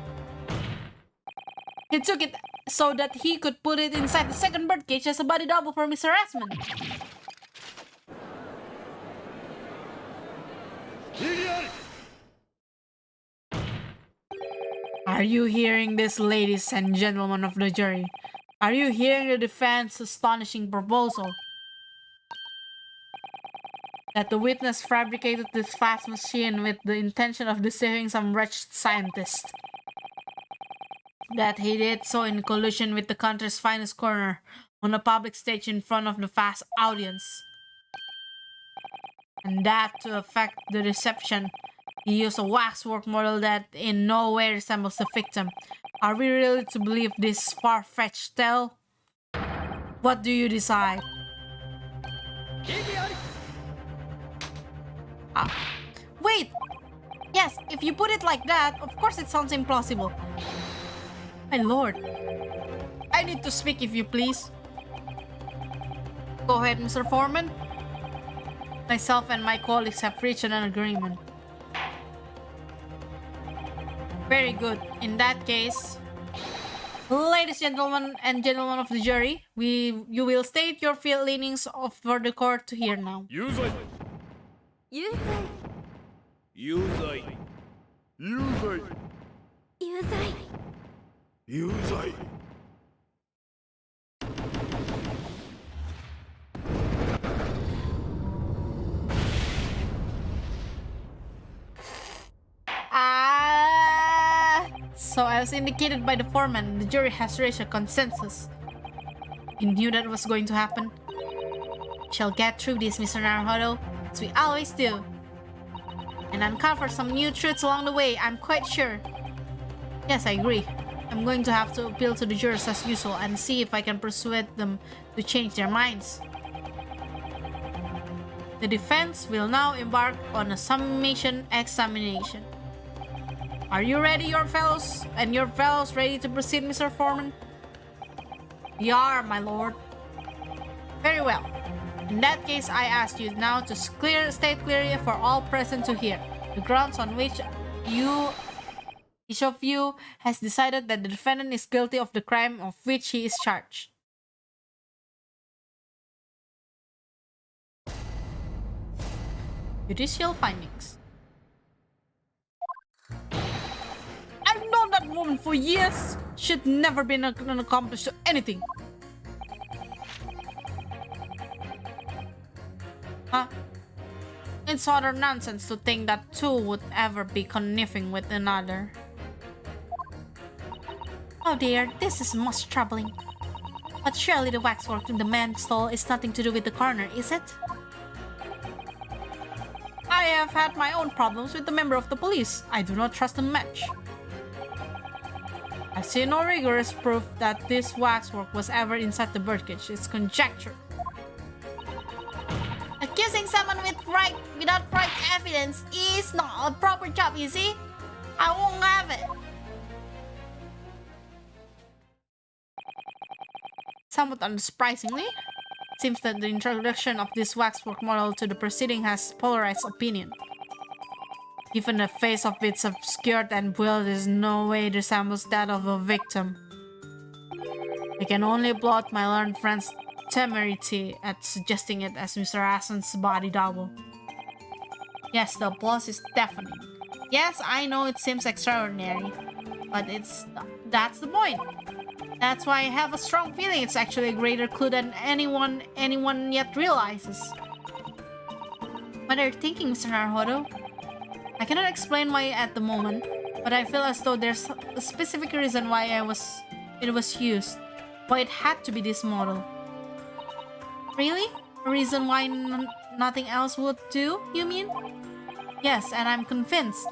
He took it so that he could put it inside the second birdcage as a body double for Mr. Esmond. Are you hearing this, ladies and gentlemen of the jury? Are you hearing the defense's astonishing proposal? That the witness fabricated this fast machine with the intention of deceiving some wretched scientist. That he did so in collusion with the country's finest coroner on a public stage in front of the vast audience. And that to effect the deception, he used a waxwork model that in no way resembles the victim. Are we really to believe this far-fetched tale? What do you decide? Wait! Yes, if you put it like that, of course it sounds implausible. My lord, I need to speak if you please. Go ahead, Mr. Foreman. Myself and my colleagues have reached an agreement. Very good. In that case, ladies and gentlemen of the jury, you will state your feelings for the court to hear now. Yuzai. Yuzai. Yuzai. Yuzai. Yuzai. Yuzai. So as indicated by the foreman, the jury has reached a consensus. He knew that was going to happen. Shall get through this, Mr. Naruhodo, as we always do. And uncover some new truths along the way, I'm quite sure. Yes, I agree. I'm going to have to appeal to the jurors as usual and see if I can persuade them to change their minds. The defense will now embark on a summation examination. Are you ready, your fellows? And your fellows ready to proceed, Mr. Foreman? We are, my lord. Very well. In that case, I ask you now to state clearly for all present to hear the grounds on which each of you has decided that the defendant is guilty of the crime of which he is charged. Judicial findings. I've known that woman for years. She'd never been an accomplice to anything. Huh? It's utter nonsense to think that two would ever be conniving with another. Oh dear, this is most troubling. But surely the waxwork in the man's stall is nothing to do with the coroner, is it? I have had my own problems with the member of the police. I do not trust him much. I see no rigorous proof that this waxwork was ever inside the birdcage. It's conjecture. Accusing someone without right evidence is not a proper job, you see? I won't have it. somewhat unsurprisingly, it seems that the introduction of this waxwork model to the proceeding has polarized opinion. Given the face of its obscured and build is no way resembles that of a victim. I can only applaud my learned friend's temerity at suggesting it as Mr. Aston's body double. Yes, the applause is deafening. Yes, I know it seems extraordinary, but that's the point. That's why I have a strong feeling it's actually a greater clue than anyone yet realizes. What are you thinking, Mr. Naruhodo? I cannot explain why at the moment, but I feel as though there's a specific reason why it was used, why it had to be this model. Really? A reason why nothing else would do, you mean? Yes, and I'm convinced.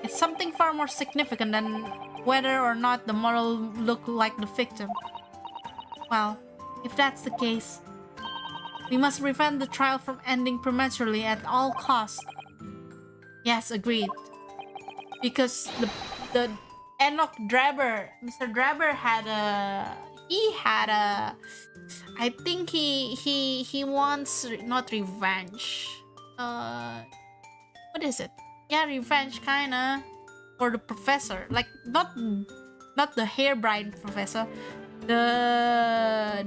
It's something far more significant than whether or not the model looked like the victim. Well, if that's the case, we must prevent the trial from ending prematurely at all costs. Yes, agreed. Because the Enoch Draber, Mr. Draber had a... I think he wants not revenge. What is it? Yeah, revenge kinda for the professor. Like not the hairbride professor. The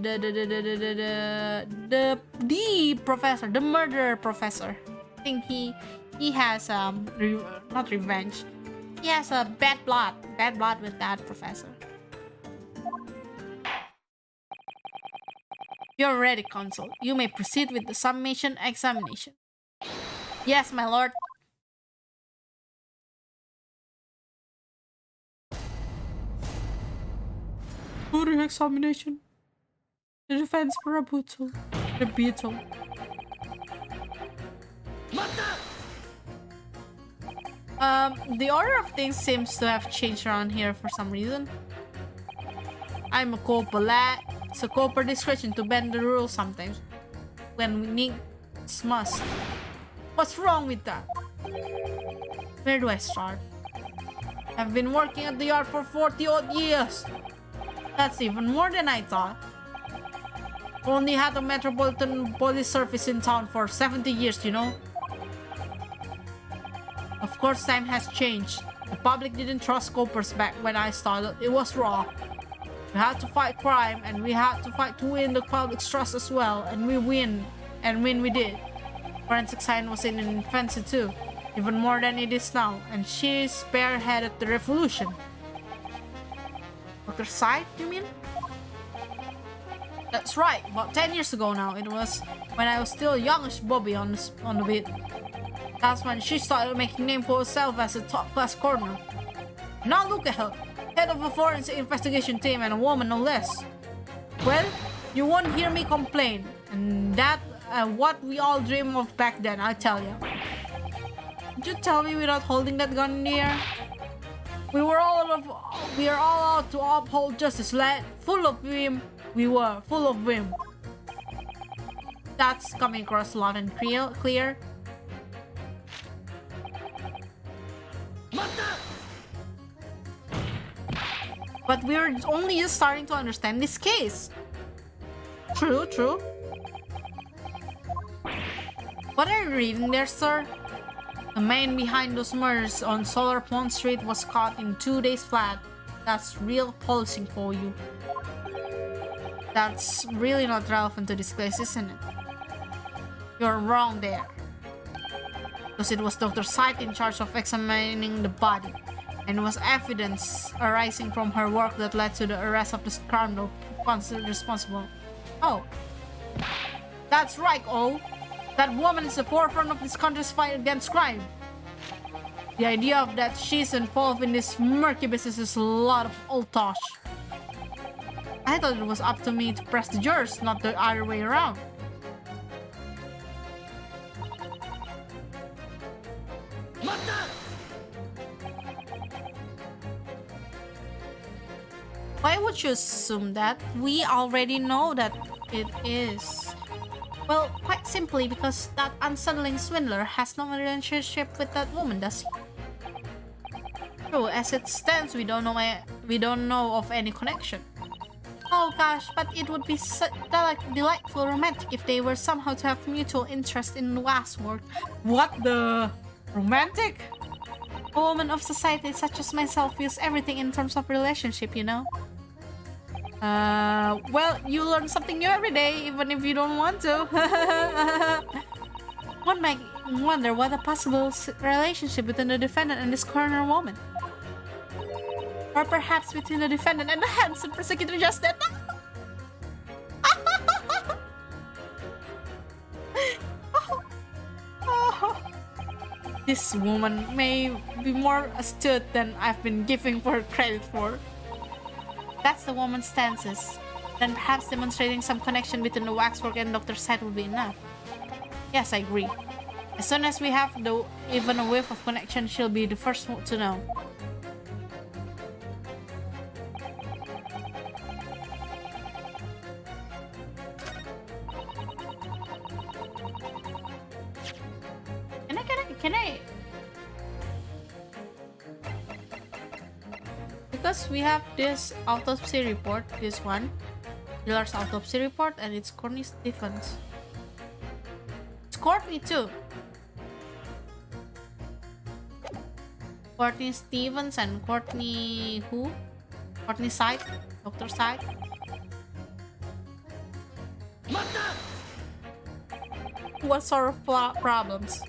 professor, the murderer professor. I think he has not revenge. He has a bad blood with that professor. You're ready, Consul. You may proceed with the summation examination. Yes, my lord. During examination, the defense rebuttal. The order of things seems to have changed around here for some reason. I'm a copper lad. It's a copper discretion to bend the rules sometimes when we need must. What's wrong with that? Where do I start? I've been working at the yard for 40 odd years. That's even more than I thought. Only had a metropolitan police service in town for 70 years, you know. Of course, time has changed. The public didn't trust coppers back when I started. It was raw. We had to fight crime, and we had to fight to win the public's trust as well, and we win we did. Forensic science was in infancy too, even more than it is now, and she spearheaded the revolution. Dr. Side, you mean? That's right, about 10 years ago now. It was when I was still a youngish Bobby on the beat. That's when she started making name for herself as a top-class coroner. Now look at her, head of a forensic investigation team and a woman no less. Well, you won't hear me complain, and that what we all dreamed of back then, I tell you. Did you tell me without holding that gun in the air? We are all out to uphold justice, lad. Full of vim. We were full of vim. That's coming across loud and clear. But we're only just starting to understand this case. True. What are you reading there, sir? The man behind those murders on Solar Pond Street was caught in 2 days flat. That's real policing for you. That's really not relevant to this case, isn't it? You're wrong there. Because it was Dr. Syed in charge of examining the body, and it was evidence arising from her work that led to the arrest of the scoundrel considered responsible. Oh. That's right, oh. That woman is the forefront of this country's fight against crime. The idea of that she's involved in this murky business is a lot of old tosh. I thought it was up to me to press the jurors, not the other way around. Why would you assume that? We already know that it is. Well, quite simply because that unsettling swindler has no relationship with that woman, does he? True, as it stands, we don't know of any connection. Oh gosh, but it would be so delightful romantic if they were somehow to have mutual interest in waxwork. What the? Romantic? A woman of society such as myself views everything in terms of relationship, you know? Well, you learn something new every day, even if you don't want to. One might wonder what a possible relationship between the defendant and this coroner woman. Or perhaps between the defendant and the handsome prosecutor just then. This woman may be more astute than I've been giving her credit for. That's the woman's stances. Then perhaps demonstrating some connection between the waxwork and Dr. Side would be enough. Yes, I agree. As soon as we have even a whiff of connection, she'll be the first to know. Can I? Because we have this autopsy report, this one. Miller's autopsy report, and it's Courtney Stevens. It's Courtney too. Courtney Stevens and Courtney who? Courtney Side? Dr. Side? What sort of problems?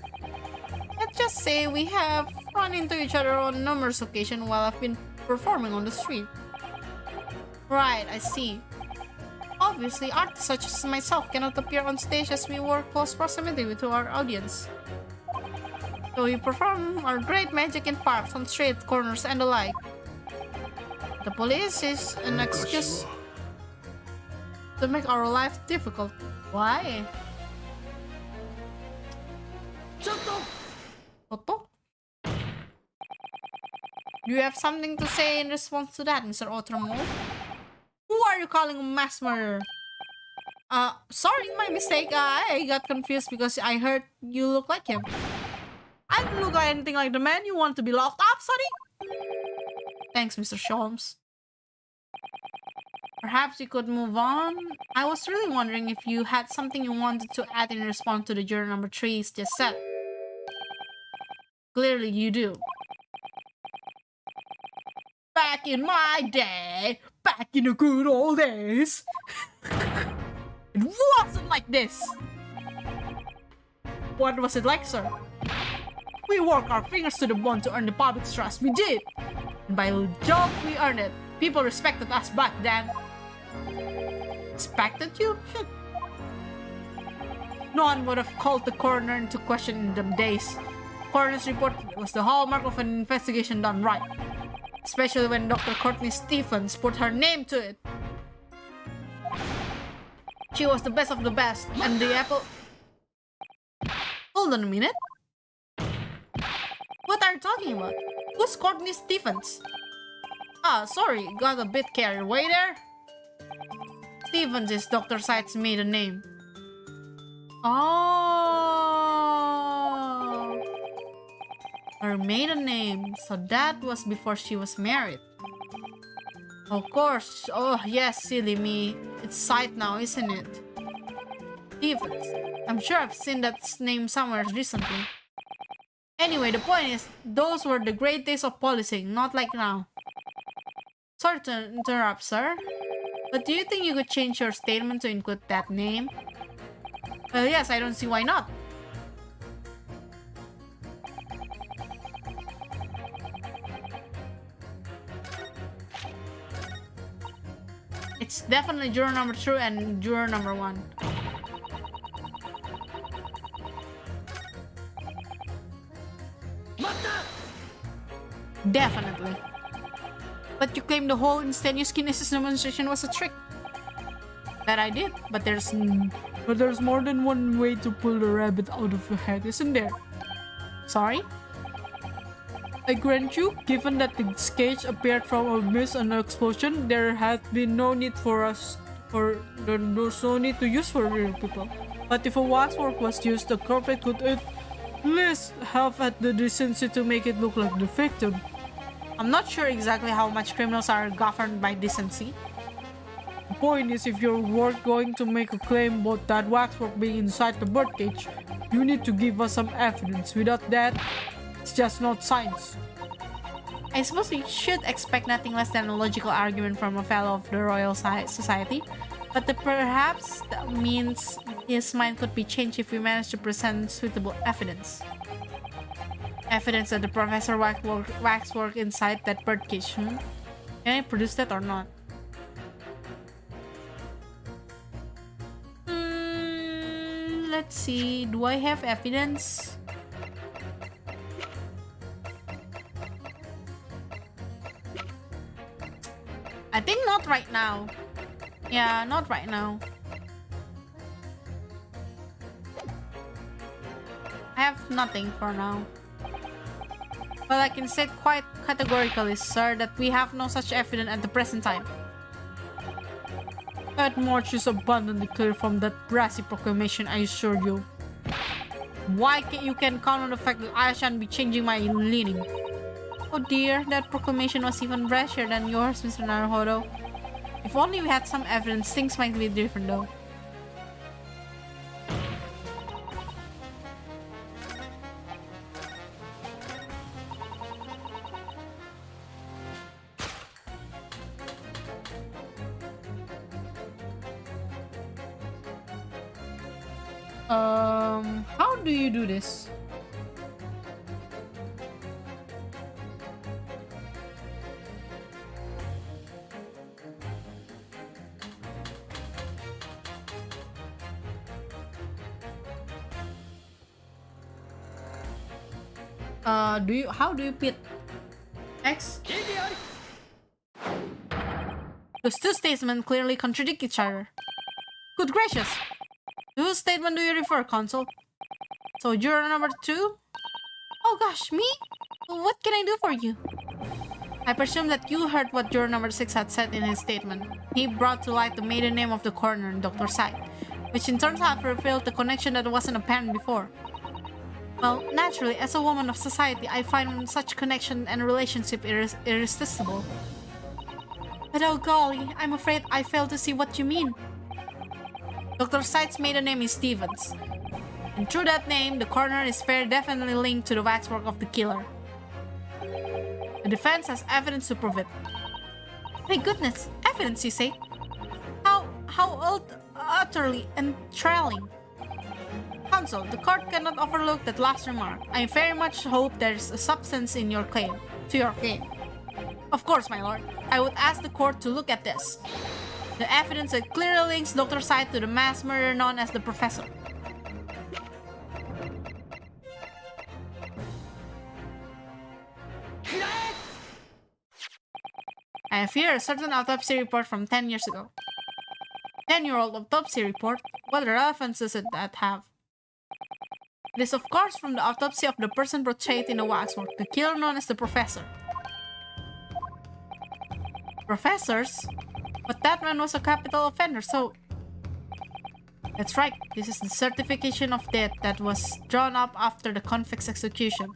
Let's just say we have run into each other on numerous occasions while I've been performing on the street. Right, I see. Obviously, artists such as myself cannot appear on stage as we work close proximity to our audience. So we perform our great magic in parks, on street corners, and the like. The police is an excuse to make our life difficult. Why? Otto? Do you have something to say in response to that, Mr. Ottermore? Who are you calling a mass murderer? Sorry, my mistake. I got confused because I heard you look like him. I don't look like anything like the man you want to be locked up, sonny. Thanks, Mr. Sholmes. Perhaps you could move on? I was really wondering if you had something you wanted to add in response to the juror number 3's just said. Clearly you do. Back in my day, back in the good old days, it wasn't like this. What was it like, sir? We worked our fingers to the bone to earn the public's trust. We did. And by the job we earned it, people respected us back then. Respected you? No one would have called the coroner into question in them days. Coroner's report was the hallmark of an investigation done right. Especially when Dr. Courtney Stevens put her name to it. She was the best of the best, and the apple... Hold on a minute. What are you talking about? Who's Courtney Stevens? Sorry, got a bit carried away there. Stevens is Dr. Side's maiden name. Oh, her maiden name. So that was before she was married. Of course. Oh yes, silly me. It's Side now, isn't it? Stevens. I'm sure I've seen that name somewhere recently. Anyway, the point is, those were the great days of policing, not like now. Sorry to interrupt, sir. But do you think you could change your statement to include that name? Well, yes, I don't see why not. It's definitely juror number 2 and juror number 1. Definitely. But you claim the whole instantaneous kinesis demonstration was a trick. That I did, but there's more than one way to pull the rabbit out of your head, isn't there? Sorry? I grant you, given that the sketch appeared from a mist and an explosion, there had been no need there's no need to use for real people. But if a waxwork was used, the culprit could at least have had the decency to make it look like the victim. I'm not sure exactly how much criminals are governed by decency. The point is, if you're going to make a claim about that waxwork being inside the birdcage, you need to give us some evidence. Without that, it's just not science. I suppose we should expect nothing less than a logical argument from a fellow of the Royal Society, but perhaps that means his mind could be changed if we manage to present suitable evidence. Evidence that the professor waxwork inside that birdcage. Can I produce that or not? Let's see. Do I have evidence? I think not right now. Yeah, not right now. I have nothing for now. But I can say quite categorically, sir, that we have no such evidence at the present time. That much is abundantly clear from that brassy proclamation, I assure you. You can count on the fact that I shan't be changing my leaning. Oh dear, that proclamation was even brasher than yours, Mr. Naruhodo. If only we had some evidence, things might be different though. How do you do this? How do you pit X? Those two statements clearly contradict each other. Good gracious! To whose statement do you refer, Consul? So, juror number 2? Oh gosh, me? What can I do for you? I presume that you heard what juror number 6 had said in his statement. He brought to light the maiden name of the coroner, Dr. Side, which in turn have revealed the connection that wasn't apparent before. Well, naturally, as a woman of society, I find such connection and relationship irresistible. But oh golly, I'm afraid I fail to see what you mean. Dr. Side's maiden name is Stevens. And through that name, the coroner is very definitely linked to the waxwork of the killer. The defense has evidence to prove it. My goodness, evidence you say? How utterly enthralling. Counsel, the court cannot overlook that last remark. I very much hope there's a substance in your claim. Of course, my lord. I would ask the court to look at this. The evidence that clearly links Dr. Side to the mass murderer known as the Professor. I have here a certain autopsy report from 10 years ago. 10-year-old autopsy report? What relevance does that have? It is of course from the autopsy of the person portrayed in the waxwork, the killer known as the Professor. Professors? But that man was a capital offender, so... That's right, this is the certification of death that was drawn up after the convict's execution.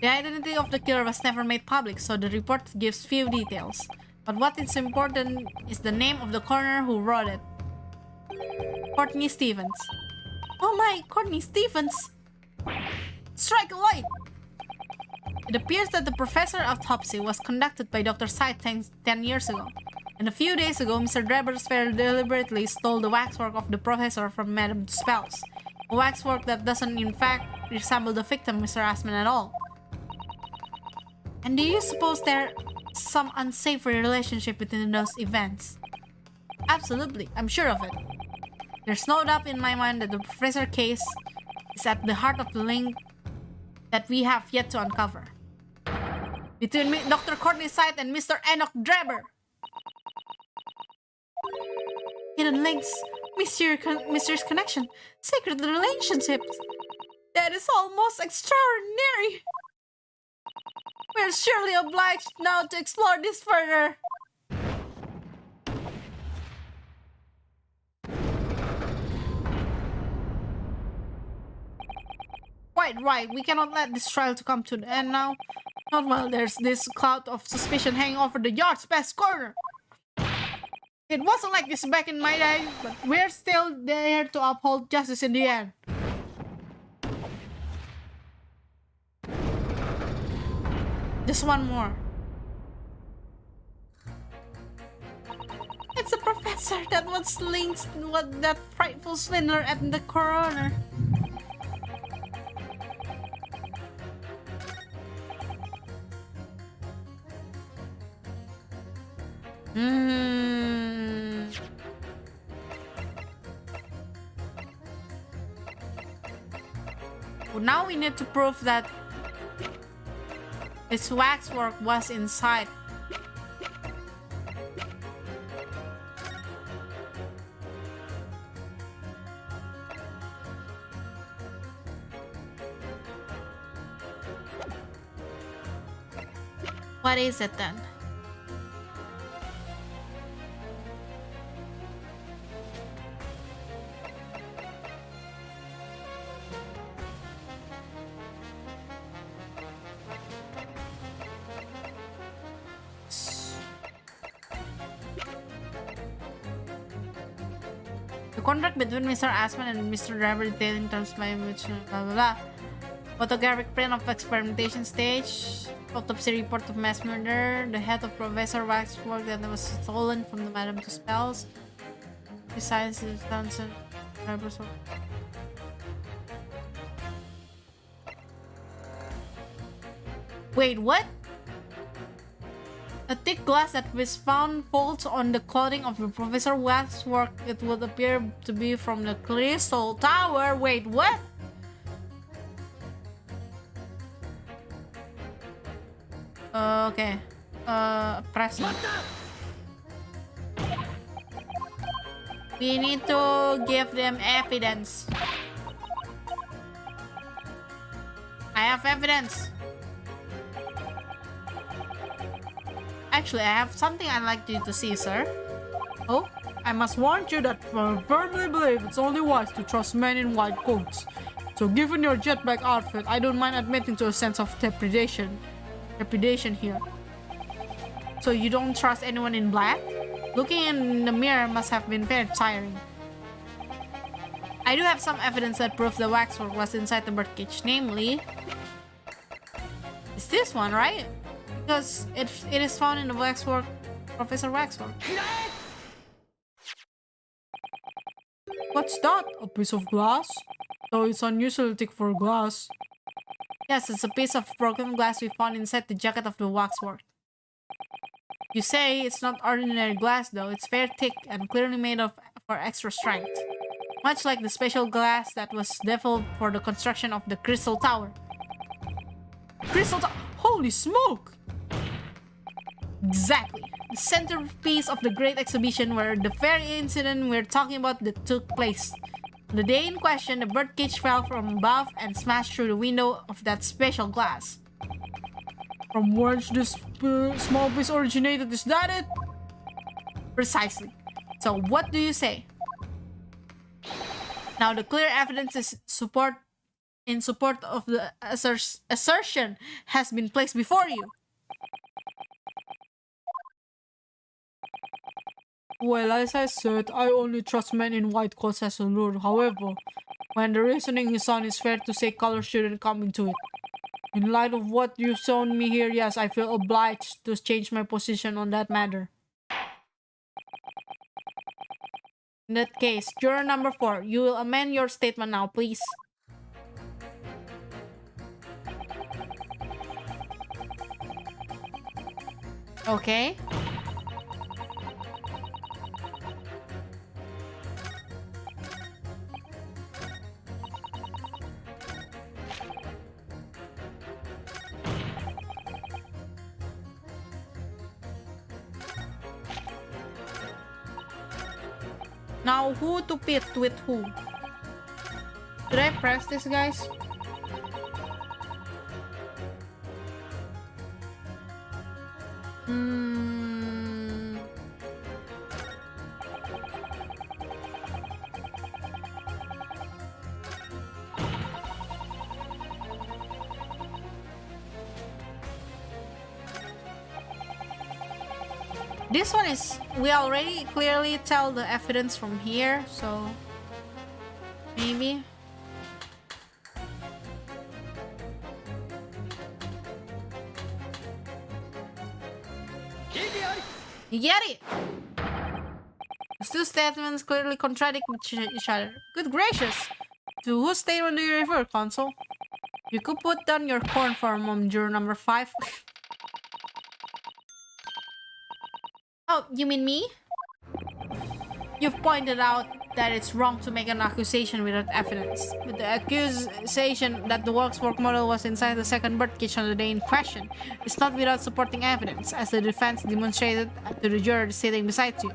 The identity of the killer was never made public, so the report gives few details. But what is important is the name of the coroner who wrote it. Courtney Stevens. Oh my, Courtney Stevens! Strike a light! It appears that the Professor autopsy was conducted by Dr. Side 10 years ago. And a few days ago, Mr. Drebber's fair deliberately stole the waxwork of the Professor from Madame Spells. A waxwork that doesn't in fact resemble the victim, Mr. Asman, at all. And do you suppose there's some unsavory relationship between those events? Absolutely, I'm sure of it. There's no doubt in my mind that the Professor case is at the heart of the link that we have yet to uncover. Between Dr. Courtney Side and Mr. Enoch Drebber. Hidden links, mysterious connection, secret relationships. That is almost extraordinary. We're surely obliged now to explore this further. Quite right, we cannot let this trial to come to the end now. Not while there's this cloud of suspicion hanging over the yard's best corner. It wasn't like this back in my day, but we're still there to uphold justice in the end. Just one more. It's a professor that was linked with that frightful swindler at the corner. Well, now we need to prove that its waxwork was inside. What is it then? The contract between Mr. Asman and Mr. Driver detailing terms by which blah blah blah. Photographic print of experimentation stage. Autopsy report of mass murder. The head of Professor Waxwork that was stolen from the Madame Tuspells. Besides the Johnson drivers. Wait, what? A thick glass that was found folds on the clothing of the Professor Waxwork. It would appear to be from the Crystal Tower. Wait, what? Okay. Press. We need to give them evidence. I have evidence. Actually, I have something I'd like you to see, sir. Oh, I must warn you that I firmly believe it's only wise to trust men in white coats. So given your jetpack outfit, I don't mind admitting to a sense of trepidation here. So you don't trust anyone in black? Looking in the mirror must have been very tiring. I do have some evidence that proves the waxwork was inside the birdcage, namely... It's this one, right? Because it is found in the waxwork, Professor Waxwork. What's that? A piece of glass? So it's unusually thick for glass. Yes, it's a piece of broken glass we found inside the jacket of the waxwork. You say it's not ordinary glass though, it's very thick and clearly made of for extra strength. Much like the special glass that was developed for the construction of the Crystal Tower. Crystal Tower? Holy smoke! Exactly. The centerpiece of the great exhibition where the very incident we're talking about that took place. The day in question, the birdcage fell from above and smashed through the window of that special glass. From whence this small piece originated, is that it? Precisely. So what do you say? Now the clear evidence is in support of the assertion has been placed before you. Well, as I said, I only trust men in white coats as a rule. However, when the reasoning is on, it's fair to say color shouldn't come into it. In light of what you've shown me here, yes, I feel obliged to change my position on that matter. In that case, juror number 4, you will amend your statement now, please. Okay. Now, who to pit with who? Should I press this, guys? This one is... We already clearly tell the evidence from here, so... Maybe... You get it! These two statements clearly contradict each other. Good gracious! To whose statement do you refer, Consul? You could put down your corn for a moment, juror number 5. Oh, you mean me? You've pointed out that it's wrong to make an accusation without evidence. But the accusation that the waxwork model was inside the second birdcage on the day in question is not without supporting evidence, as the defense demonstrated to the juror sitting beside you.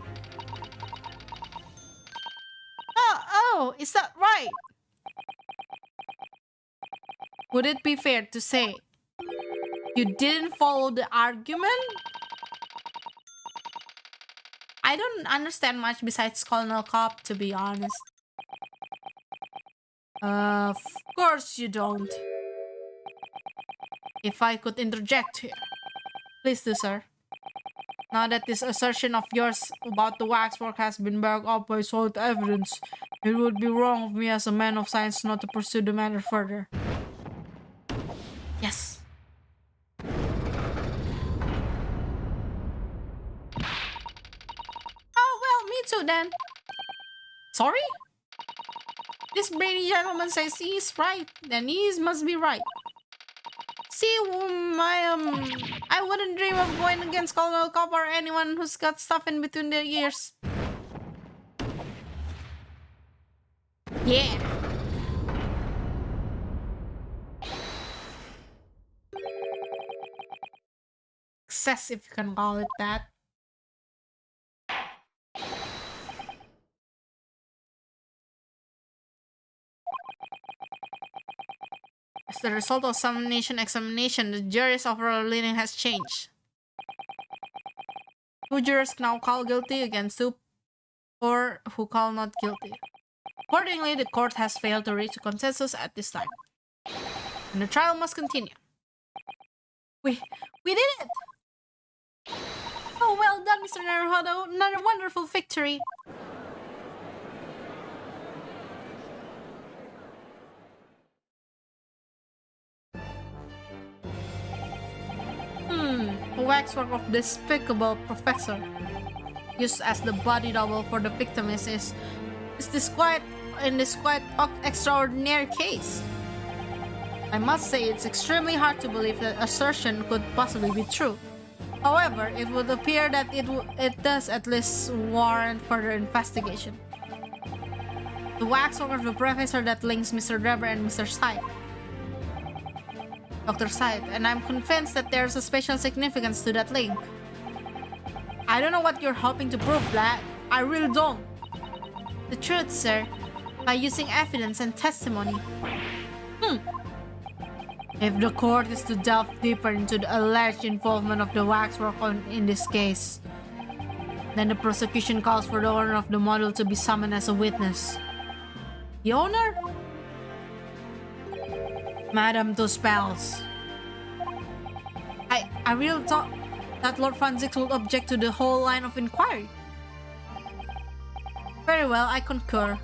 Oh, is that right? Would it be fair to say you didn't follow the argument? I don't understand much besides Colonel Cop, to be honest. Of course you don't. If I could interject here. Please do, sir. Now that this assertion of yours about the waxwork has been backed up by solid evidence, it would be wrong of me as a man of science not to pursue the matter further. Yes. Oh, well, me too then. Sorry? This brainy gentleman says he is right, then he must be right. See, I wouldn't dream of going against Colonel Cop or anyone who's got stuff in between their ears. Yeah. Success, if you can call it that. As the result of examination, the jury's overall leaning has changed. 2 jurors now call guilty against 2 who call not guilty. Accordingly, the court has failed to reach a consensus at this time, and the trial must continue. We did it! Oh, well done, Mr. Naruhodo. Another wonderful victory. The waxwork of despicable professor used as the body double for the victim is this quite extraordinary case. I must say it's extremely hard to believe that assertion could possibly be true. However, it would appear that it does at least warrant further investigation. The waxwork of the professor that links Mr. Drebber and Mr. Syed. Dr. Syed, and I'm convinced that there's a special significance to that link. I don't know what you're hoping to prove, lad. I really don't. The truth, sir, by using evidence and testimony. If the court is to delve deeper into the alleged involvement of the waxwork in this case, then the prosecution calls for the owner of the model to be summoned as a witness. The owner? Madame Tuspels. I really thought that Lord Franzix would object to the whole line of inquiry. Very well, I concur.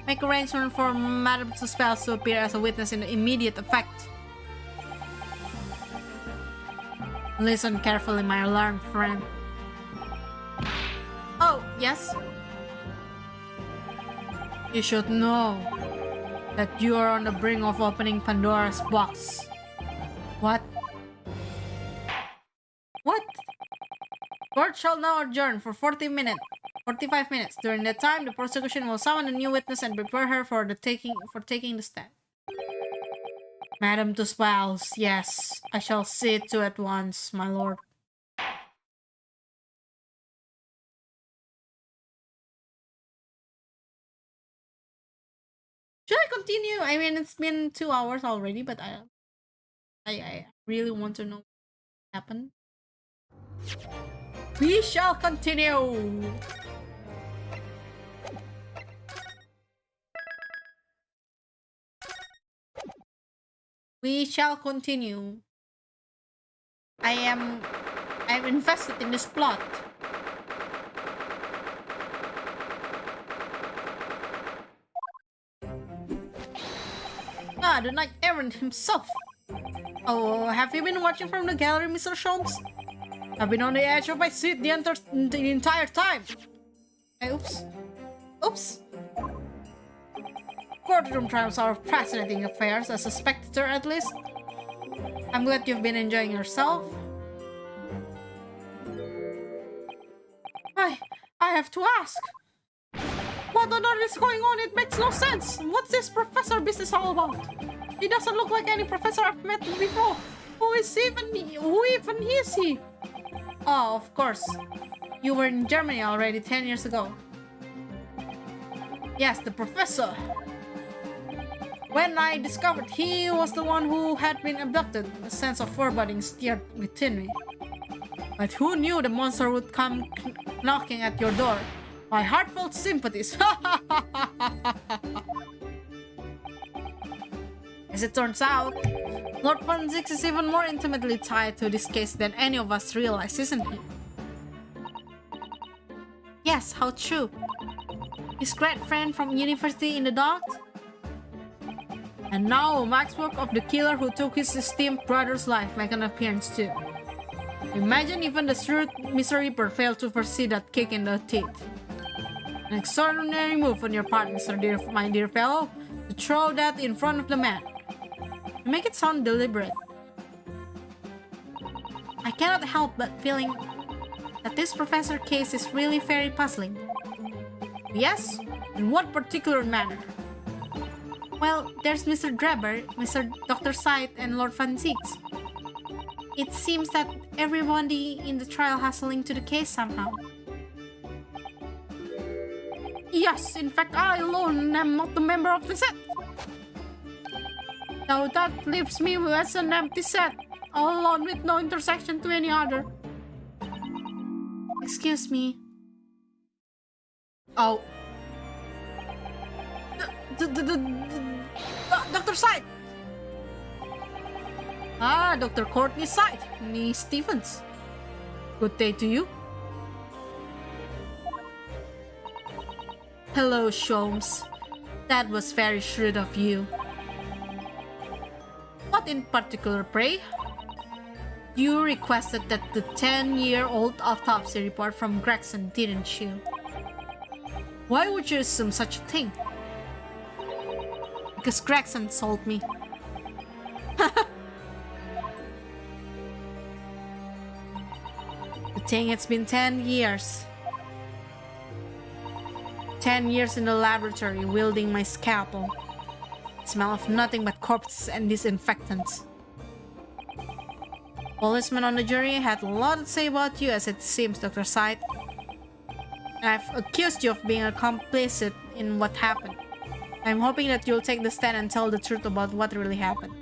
Make arrangement for Madame Tuspels to appear as a witness in immediate effect. Listen carefully, my alarmed friend. Oh, yes? You should know that you are on the brink of opening Pandora's box. What? What? Court shall now adjourn for 45 minutes. During that time, the prosecution will summon a new witness and prepare her for taking the stand. Madame Tuspels, yes, I shall see to it at once, my lord. Should I continue? I mean, it's been 2 hours already, but I really want to know what happened. We shall continue. We shall continue. I'm invested in this plot. Ah, the Knight Errant himself. Oh, have you been watching from the gallery, Mr. Sholmes? I've been on the edge of my seat the entire time. Hey, oops. Oops. Courtroom trials are fascinating affairs, as a spectator at least. I'm glad you've been enjoying yourself. I have to ask. What on earth is going on? It makes no sense. What's this professor business all about? He doesn't look like any professor I've met before. Who even is he? Oh, of course. You were in Germany already 10 years ago. Yes, the professor. When I discovered he was the one who had been abducted, a sense of foreboding stirred within me. But who knew the monster would come knocking at your door? My heartfelt sympathies. As it turns out, Lord Van Zix is even more intimately tied to this case than any of us realize, isn't he? Yes, how true. His great friend from university in the dock? And now Max work of the killer who took his esteemed brother's life make an appearance too. Imagine even the shrewd Mr. Reaper failed to foresee that kick in the teeth. An extraordinary move on your part, my dear fellow, to throw that in front of the man. You make it sound deliberate. I cannot help but feeling that this professor case is really very puzzling. Yes? In what particular manner? Well, there's Mr. Drebber, Mr. Dr. Sight, and Lord Van Zix. It seems that everybody in the trial has a link to the case somehow. Yes, in fact, I alone am not a member of the set. Now that leaves me as an empty set, all alone with no intersection to any other. Excuse me. Oh. Dr. Sight! Ah, Dr. Courtney Sight, me Stephens. Good day to you. Hello, Sholmes. That was very shrewd of you. What in particular, pray? You requested that the 10-year-old autopsy report from Gregson, didn't you? Why would you assume such a thing? Because Gregson sold me. The thing, it's been 10 years. 10 years in the laboratory wielding my scalpel. Smell of nothing but corpses and disinfectants. Policemen on the jury had a lot to say about you, as it seems, Dr. Sight. I've accused you of being a complicit in what happened. I'm hoping that you'll take the stand and tell the truth about what really happened.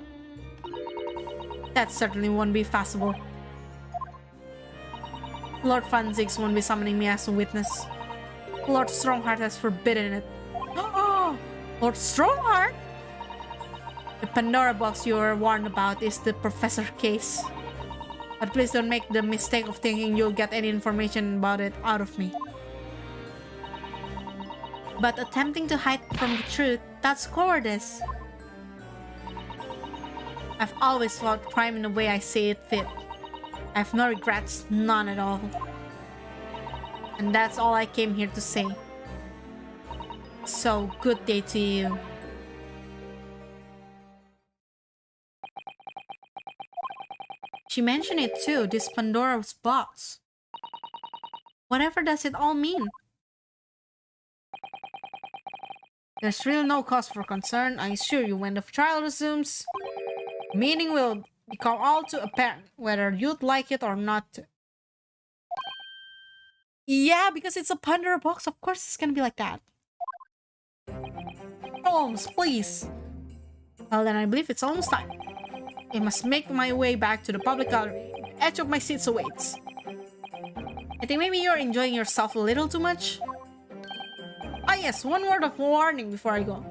That certainly won't be possible. Lord Van Zix won't be summoning me as a witness. Lord Strongheart has forbidden it. Oh, Lord Strongheart? The Pandora box you were warned about is the Professor case. But please don't make the mistake of thinking you'll get any information about it out of me. But attempting to hide from the truth, that's cowardice. I've always fought crime in the way I see it fit. I have no regrets, none at all. And that's all I came here to say. So, good day to you. She mentioned it too, this Pandora's box. Whatever does it all mean? There's really no cause for concern, I assure you. When the trial resumes, meaning will become all too apparent, whether you'd like it or not. Yeah, because it's a Pandora box, of course it's gonna be like that. Holmes, please. Well then, I believe it's almost time. I must make my way back to the public gallery. The edge of my seats awaits. I think maybe you're enjoying yourself a little too much. Ah yes, one word of warning before I go.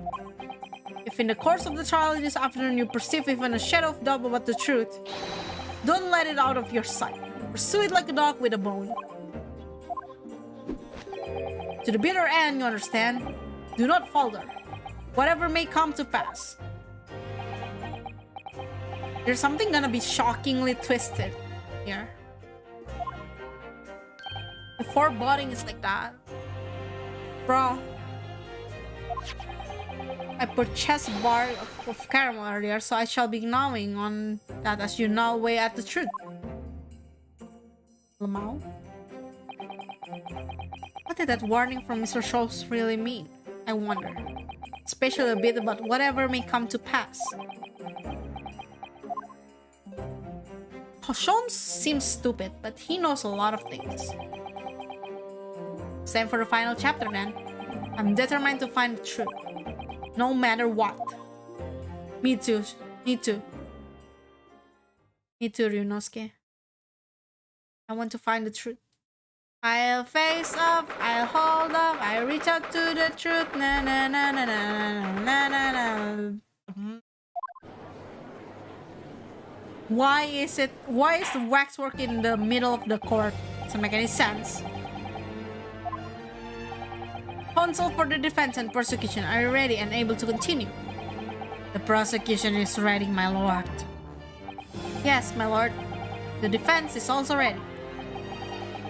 If in the course of the trial this afternoon you perceive even a shadow of doubt about the truth, don't let it out of your sight. Pursue it like a dog with a bone. To the bitter end, you understand? Do not falter, whatever may come to pass. There's something gonna be shockingly twisted here. The foreboding is like that. Bro. I purchased a bar of caramel earlier, so I shall be gnawing on that as you gnaw away at the truth. Lamau? What did that warning from Mr. Schultz really mean? I wonder. Especially a bit about whatever may come to pass. Schultz seems stupid, but he knows a lot of things. It's time for the final chapter then. I'm determined to find the truth. No matter what. Me too. Me too. Me too, Ryunosuke. I want to find the truth. I'll face up, I'll hold up, I'll reach out to the truth. Na na na na na na na na. Why is the waxwork in the middle of the court? Doesn't make any sense. Counsel for the defense and prosecution are ready and able to continue. The prosecution is ready, my lord. Yes, my lord. The defense is also ready.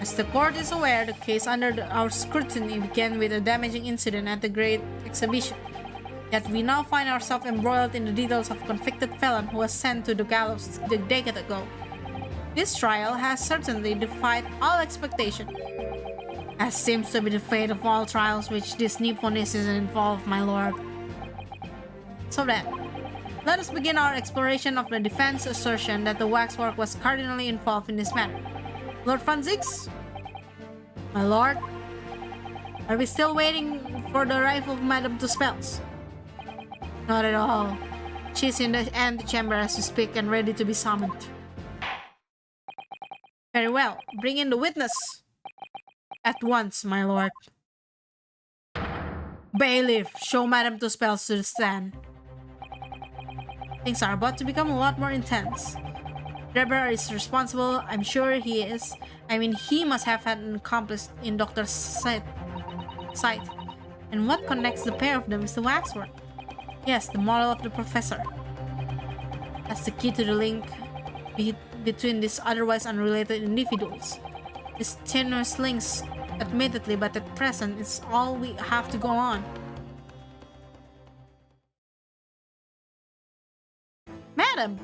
As the court is aware, the case under our scrutiny began with a damaging incident at the Great Exhibition. Yet we now find ourselves embroiled in the details of a convicted felon who was sent to the gallows a decade ago. This trial has certainly defied all expectation. As seems to be the fate of all trials which this Nipponese is involved, my lord. So then, let us begin our exploration of the defense assertion that the waxwork was cardinally involved in this matter. Lord Franzix? My lord? Are we still waiting for the arrival of Madame Tuspels? Not at all. She's in the antechamber as we speak and ready to be summoned. Very well. Bring in the witness. At once, my lord. Bailiff, show Madame Tuspels to the stand. Things are about to become a lot more intense. Drebber is responsible, I'm sure he is. I mean, he must have had an accomplice in Dr. Sight. And what connects the pair of them is the waxwork. Yes, the model of the professor. That's the key to the link between these otherwise unrelated individuals. These tenuous links, admittedly, but at present, it's all we have to go on. Madam!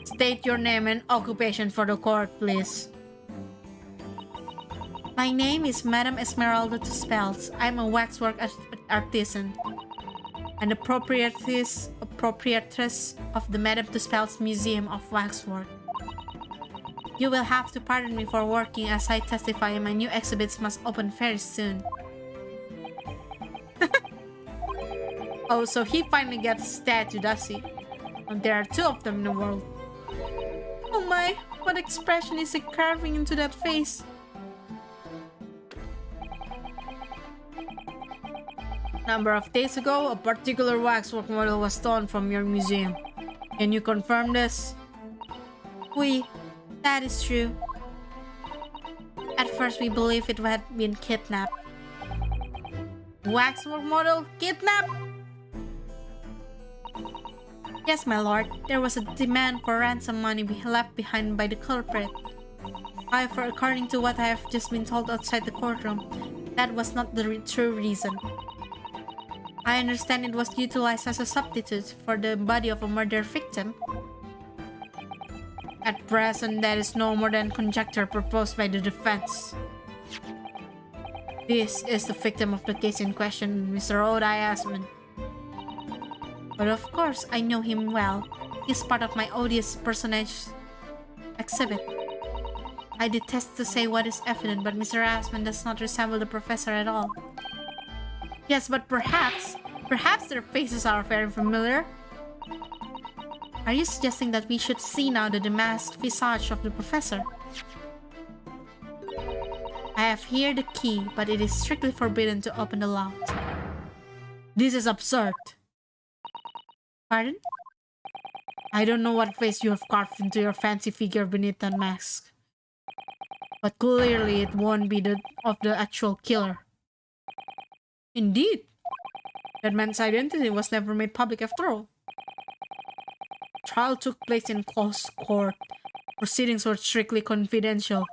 State your name and occupation for the court, please. My name is Madame Esmeralda Tuspels. I'm a waxwork artisan and the proprietress of the Madame Tuspels Museum of Waxwork. You will have to pardon me for working as I testify my new exhibits must open very soon. Oh, so he finally gets a statue, does he? And there are two of them in the world. Oh my, what expression is he carving into that face? Number of days ago, a particular waxwork model was stolen from your museum. Can you confirm this? Oui, that is true. At first we believed it had been kidnapped. Waxwork model kidnapped? Yes, my lord. There was a demand for ransom money left behind by the culprit. However, according to what I have just been told outside the courtroom, that was not the true reason. I understand it was utilized as a substitute for the body of a murder victim. At present, that is no more than conjecture proposed by the defense. This is the victim of the case in question, Mr. Oda Yasmin. But of course, I know him well. He's part of my odious personage exhibit. I detest to say what is evident, but Mr. Asman does not resemble the professor at all. Yes, but perhaps their faces are very familiar. Are you suggesting that we should see now the demasked visage of the professor? I have here the key, but it is strictly forbidden to open the lock. This is absurd. Pardon? I don't know what face you have carved into your fancy figure beneath that mask. But clearly it won't be of the actual killer. Indeed. That man's identity was never made public after all. trial took place in closed court. Proceedings were strictly confidential.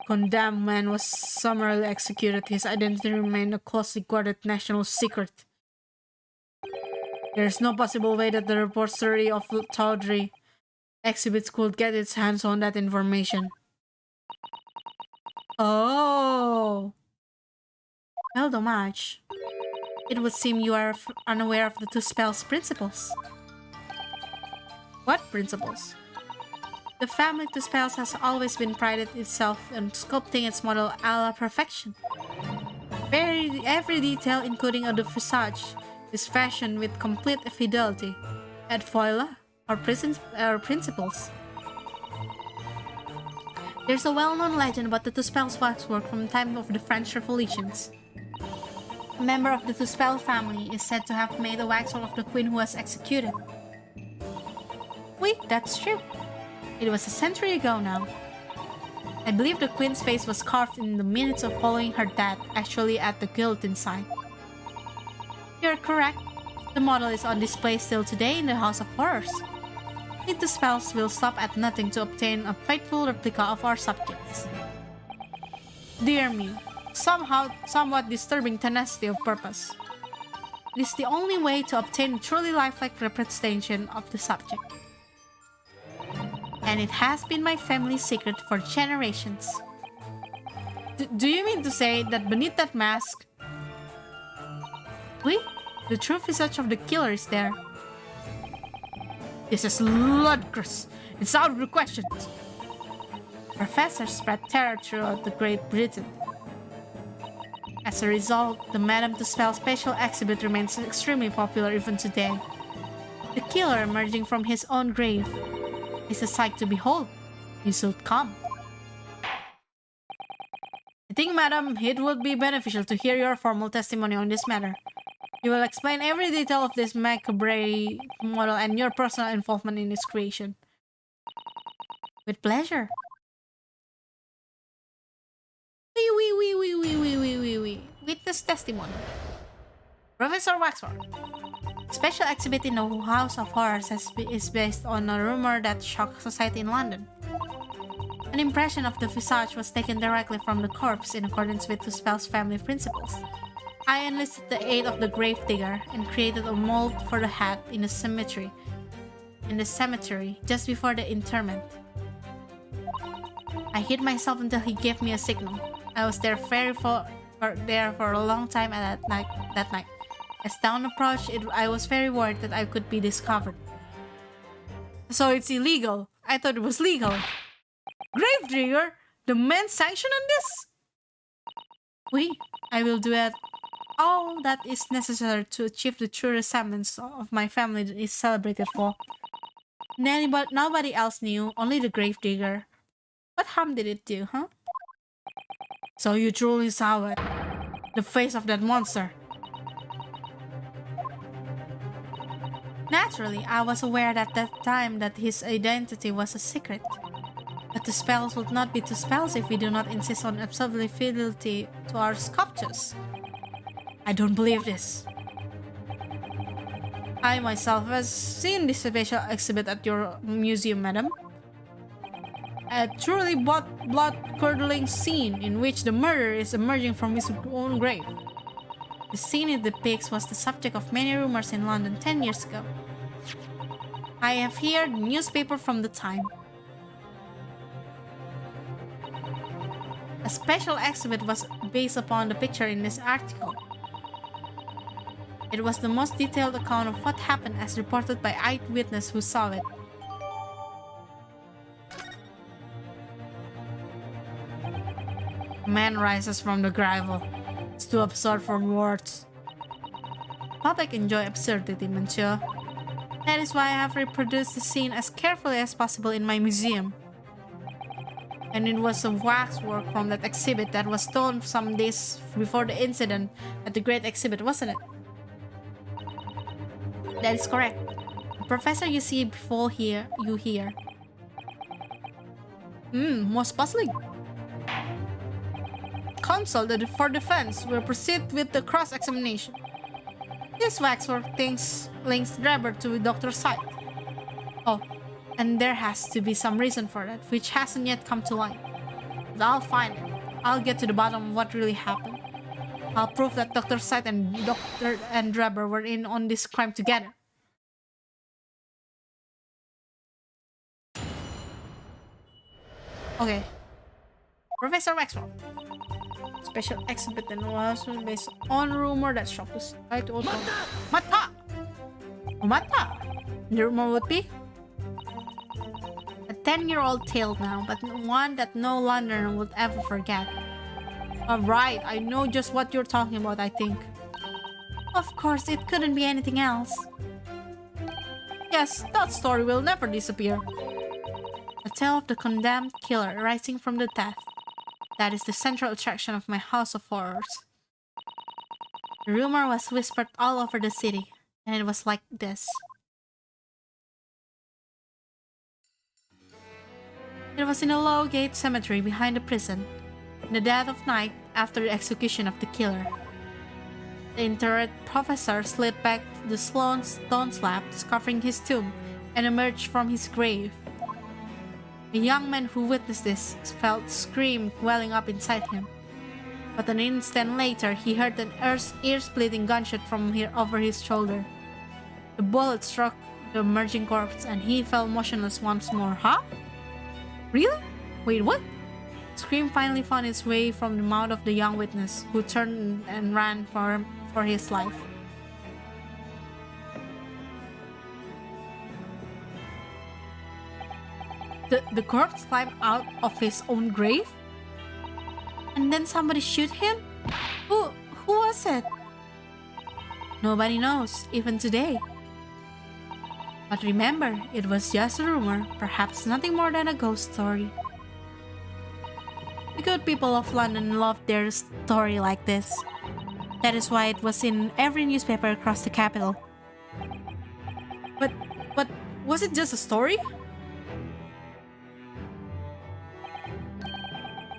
Condemned man was summarily executed. His identity remained a closely guarded national secret. There is no possible way that the repository of Tawdry exhibits could get its hands on that information. Oh. Well, Domage, it would seem you are unaware of the two spells' principles. What principles? The family two spells has always been prided itself on sculpting its model a la perfection. Every detail, including the visage, is fashioned with complete fidelity. At Foila, our principles. There's a well-known legend about the two spells waxwork from the time of the French Revolutions. A member of the two spell family is said to have made the waxwork of the queen who was executed. Wait, that's true. It was a century ago now. I believe the queen's face was carved in the minutes of following her death, actually at the guillotine site. You're correct. The model is on display still today in the House of Horrors. The spells will stop at nothing to obtain a faithful replica of our subjects. Dear me, somewhat disturbing tenacity of purpose. It is the only way to obtain a truly lifelike representation of the subject. And it has been my family's secret for generations. Do you mean to say that beneath that mask, the true visage of the killer is there? This is ludicrous. It's out of the question. Professors spread terror throughout the Great Britain. As a result, the Madame Tussauds special exhibit remains extremely popular even today. The killer emerging from his own grave is a sight to behold. You should come. I think, Madam, it would be beneficial to hear your formal testimony on this matter. You will explain every detail of this macabre model and your personal involvement in its creation. With pleasure. Witness testimony. Professor Waxwork. Special exhibit in the House of Horrors is based on a rumor that shocked society in London. An impression of the visage was taken directly from the corpse in accordance with the spell's family principles. I enlisted the aid of the gravedigger and created a mold for the hat in the cemetery just before the interment. I hid myself until he gave me a signal. I was there for a long time at that night. As dawn approached, I was very worried that I could be discovered. So it's illegal. I thought it was legal. Gravedigger? The man sanctioned on this? I will do it. All that is necessary to achieve the true resemblance of my family is celebrated for. Nobody else knew, only the gravedigger. What harm did it do, huh? So you truly saw it. The face of that monster. Naturally, I was aware at that time that his identity was a secret. But the spells would not be two spells if we do not insist on absolute fidelity to our sculptures. I don't believe this. I myself have seen this special exhibit at your museum, madam. A truly blood-curdling scene in which the murderer is emerging from his own grave. The scene it depicts was the subject of many rumors in London 10 years ago. I have here the newspaper from the time. A special exhibit was based upon the picture in this article. It was the most detailed account of what happened as reported by eyewitnesses who saw it. A man rises from the gravel. It's too absurd for words. Public enjoy absurdity, monsieur. That is why I have reproduced the scene as carefully as possible in my museum. And it was a waxwork from that exhibit that was stolen some days before the incident at the Great Exhibit, wasn't it? That is correct. The professor you see before you here. Most puzzling. Counsel for defense will proceed with the cross-examination. This waxwork links Drebber to Dr. Sight. Oh, and there has to be some reason for that, which hasn't yet come to light. But I'll find it. I'll get to the bottom of what really happened. I'll prove that Dr. Sight and Dr. and Drebber were in on this crime together. Okay. Professor Maxwell. Special exhibit and was based on rumor that shocked us. Right? Mata! Mata! The rumor would be a 10-year-old tale now, but one that no Londoner would ever forget. Alright, I know just what you're talking about, I think. Of course, it couldn't be anything else. Yes, that story will never disappear. A tale of the condemned killer rising from the death. That is the central attraction of my House of Horrors. The rumor was whispered all over the city, and it was like this. It was in a low-gate cemetery behind the prison, in the dead of night after the execution of the killer. The interred professor slid back the stone slabs covering his tomb and emerged from his grave. The young man who witnessed this felt a scream welling up inside him. But an instant later, he heard an ear-splitting gunshot from over his shoulder. The bullet struck the emerging corpse and he fell motionless once more. Huh? Really? Wait, what? The scream finally found its way from the mouth of the young witness, who turned and ran for his life. The corpse climbed out of his own grave? And then somebody shoot him? Who was it? Nobody knows, even today. But remember, it was just a rumor, perhaps nothing more than a ghost story. The good people of London loved their story like this. That is why it was in every newspaper across the capital. But was it just a story?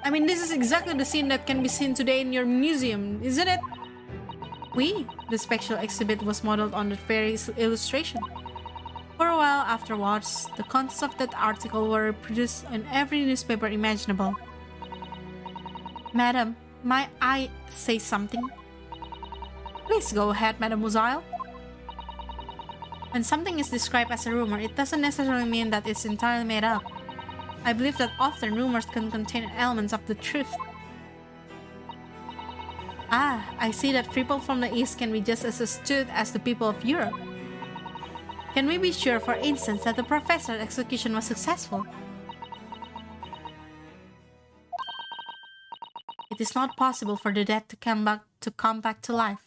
I mean, this is exactly the scene that can be seen today in your museum, isn't it? The special exhibit was modeled on the very illustration. For a while afterwards, the contents of that article were reproduced in every newspaper imaginable. Madam, might I say something? Please go ahead, Mademoiselle. When something is described as a rumor, it doesn't necessarily mean that it's entirely made up. I believe that often rumors can contain elements of the truth. Ah, I see that people from the East can be just as astute as the people of Europe. Can we be sure, for instance, that the professor's execution was successful? It is not possible for the dead to come back to life.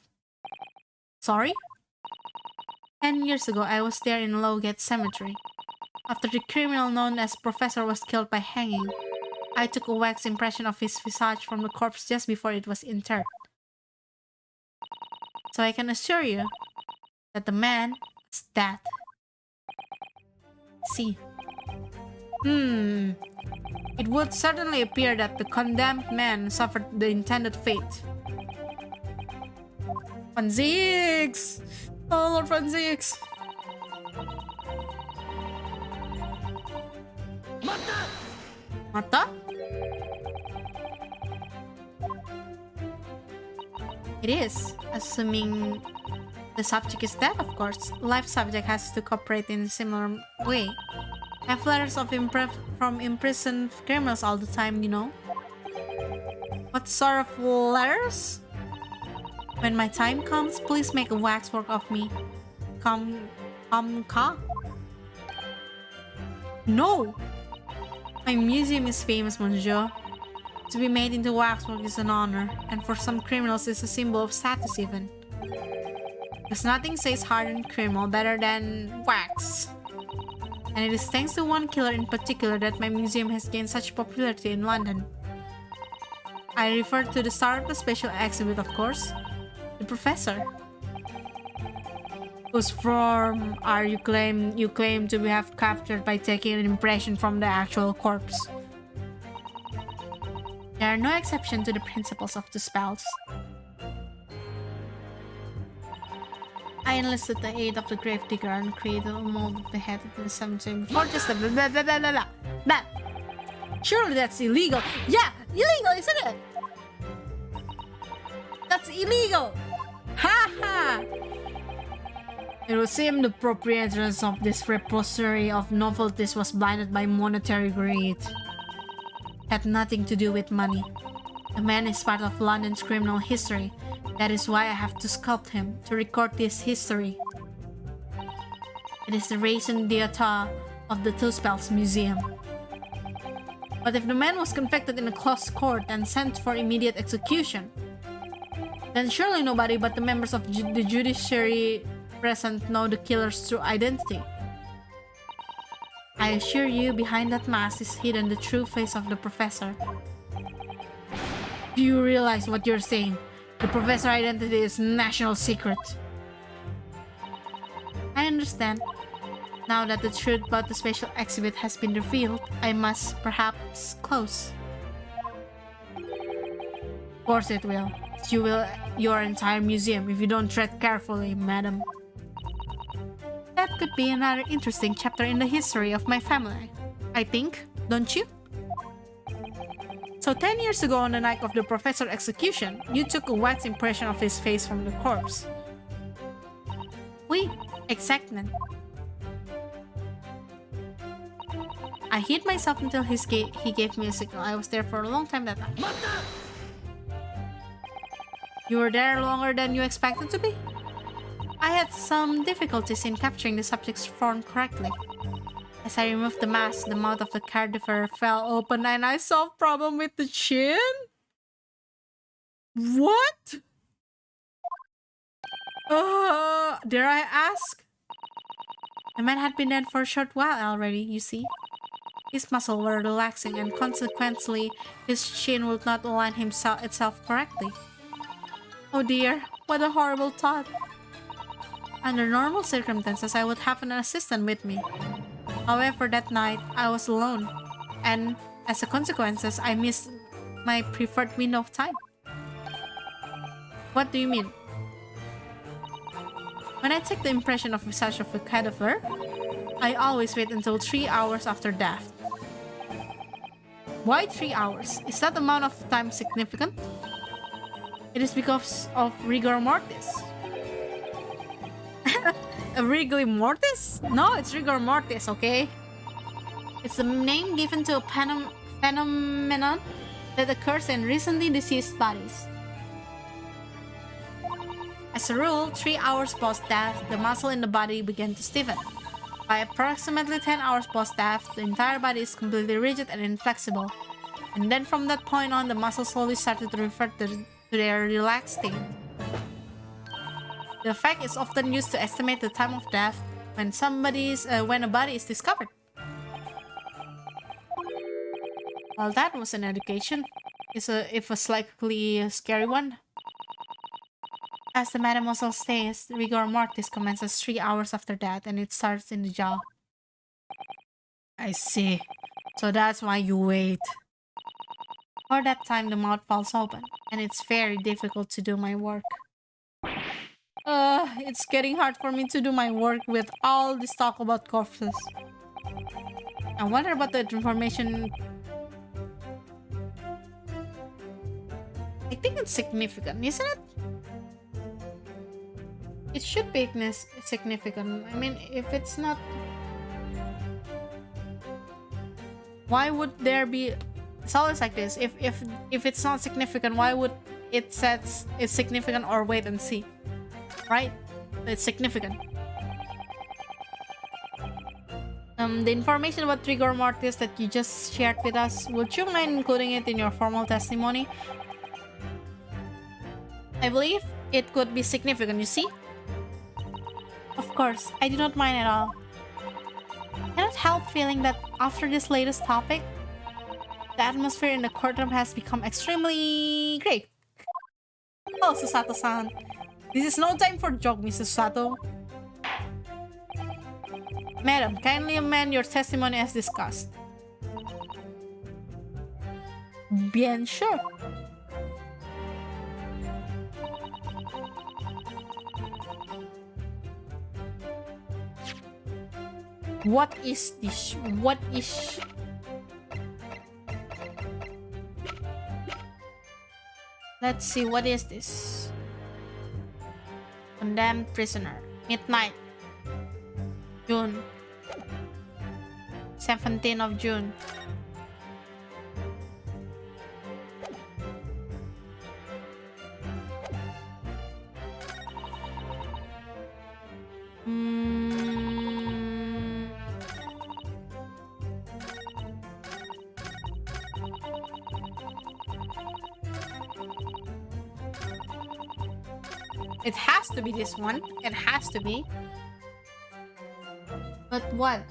Sorry? 10 years ago, I was there in Lowgate Cemetery. After the criminal known as Professor was killed by hanging, I took a wax impression of his visage from the corpse just before it was interred. So I can assure you that the man is dead. See. It would certainly appear that the condemned man suffered the intended fate. Franzix! Oh, Lord Franzix! Mata? It is, assuming the subject is dead, of course. Live subject has to cooperate in a similar way. I have letters of from imprisoned criminals all the time, you know. What sort of letters? When my time comes, please make a waxwork of me. Ka? No! My museum is famous, monsieur. To be made into waxwork is an honor, and for some criminals it's a symbol of status even. Because nothing says hardened criminal better than wax. And it is thanks to one killer in particular that my museum has gained such popularity in London. I refer to the star of the special exhibit, of course, the professor. Whose form are you claim to have captured by taking an impression from the actual corpse? There are no exceptions to the principles of the spells. I enlisted the aid of the gravedigger and created a mold of the head in the cemetery before just a blah blah blah blah blah blah. Blah. Surely that's illegal. Yeah, illegal, isn't it? That's illegal. Ha ha! It would seem the proprietress of this repository of novelties was blinded by monetary greed. Had nothing to do with money. The man is part of London's criminal history. That is why I have to sculpt him, to record this history. It is the raison d'etre of the Two Spells Museum. But if the man was convicted in a closed court and sent for immediate execution, then surely nobody but the members of the judiciary present know the killer's true identity. I assure you, behind that mask is hidden the true face of the professor. Do you realize what you're saying? The professor's identity is national secret. I understand. Now that the truth about the special exhibit has been revealed, I must perhaps close. Of course it will. You will your entire museum if you don't tread carefully, madam. That could be another interesting chapter in the history of my family, I think, don't you? So 10 years ago on the night of the professor's execution, you took a wax impression of his face from the corpse. Oui, exactement. I hid myself until he gave me a signal. I was there for a long time that night. You were there longer than you expected to be? I had some difficulties in capturing the subject's form correctly. As I removed the mask, the mouth of the cadaver fell open and I saw a problem with the chin? What? Dare I ask? The man had been dead for a short while already, you see. His muscles were relaxing and consequently his chin would not align itself correctly. Oh dear, what a horrible thought. Under normal circumstances, I would have an assistant with me. However, that night, I was alone, and as a consequence, I missed my preferred window of time. What do you mean? When I take the impression of visage of a cadaver, I always wait until 3 hours after death. Why 3 hours? Is that amount of time significant? It is because of rigor mortis. Rigor mortis? No, it's rigor mortis, okay? It's the name given to a phenomenon that occurs in recently deceased bodies. As a rule, 3 hours post-death, the muscle in the body began to stiffen. By approximately 10 hours post-death, the entire body is completely rigid and inflexible. And then from that point on, the muscles slowly started to revert to their relaxed state. The fact is often used to estimate the time of death when a body is discovered. Well, that was an education. If a slightly scary one. As the mademoiselle says, rigor mortis commences 3 hours after death and it starts in the jaw. I see. So that's why you wait. For that time, the mouth falls open, and it's very difficult to do my work. It's getting hard for me to do my work with all this talk about corpses. I wonder about the information. I think it's significant, isn't it? It should be significant. I mean, if it's not... Why would there be... It's always like this. If it's not significant, why would it says it's significant or wait and see? Right? It's significant. The information about rigor mortis that you just shared with us, would you mind including it in your formal testimony? I believe it could be significant, you see? Of course, I do not mind at all. I cannot help feeling that after this latest topic, the atmosphere in the courtroom has become extremely great. Oh, Susato-san. This is no time for joke, Mrs. Susato. Madam, kindly amend your testimony as discussed. Bien sure. What is this? What is... Let's see, what is this? Condemned prisoner. Midnight. June. 17th of June. It has to be this one. It has to be. But what?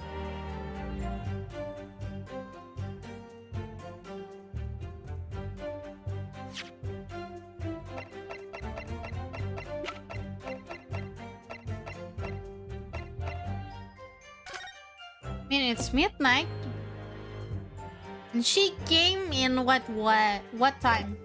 I mean, it's midnight. And she came in what time?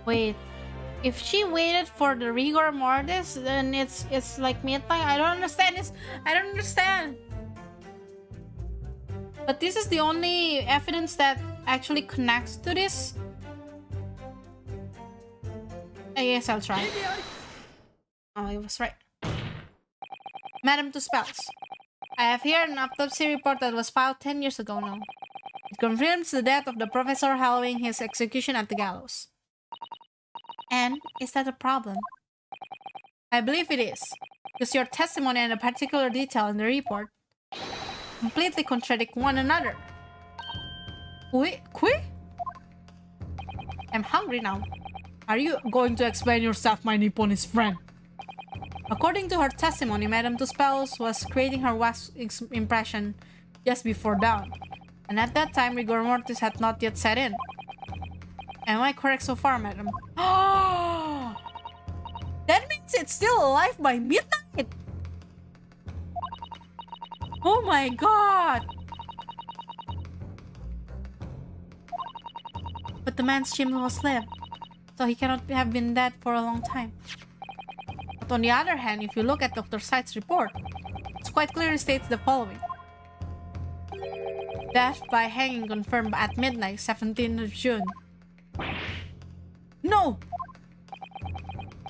Wait, if she waited for the rigor mortis, then it's like midnight. I don't understand this. I don't understand. But this is the only evidence that actually connects to this. I guess I'll try. Oh, I was right. Madam Tuspels, I have here an autopsy report that was filed 10 years ago now. It confirms the death of the professor following his execution at the gallows. And is that a problem? I believe it is, because your testimony and a particular detail in the report completely contradict one another. Wait, I'm hungry now. Are you going to explain yourself, my Nipponese friend? According to her testimony, Madame Tuspels was creating her wax impression just before dawn, and at that time rigor mortis had not yet set in. Am I correct so far, madam? Oh, that means it's still alive by midnight! Oh my god! But the man's chimney was lit, so he cannot have been dead for a long time. But on the other hand, if you look at Dr. Sight's report, it quite clearly states the following. Death by hanging confirmed at midnight, 17th of June. No!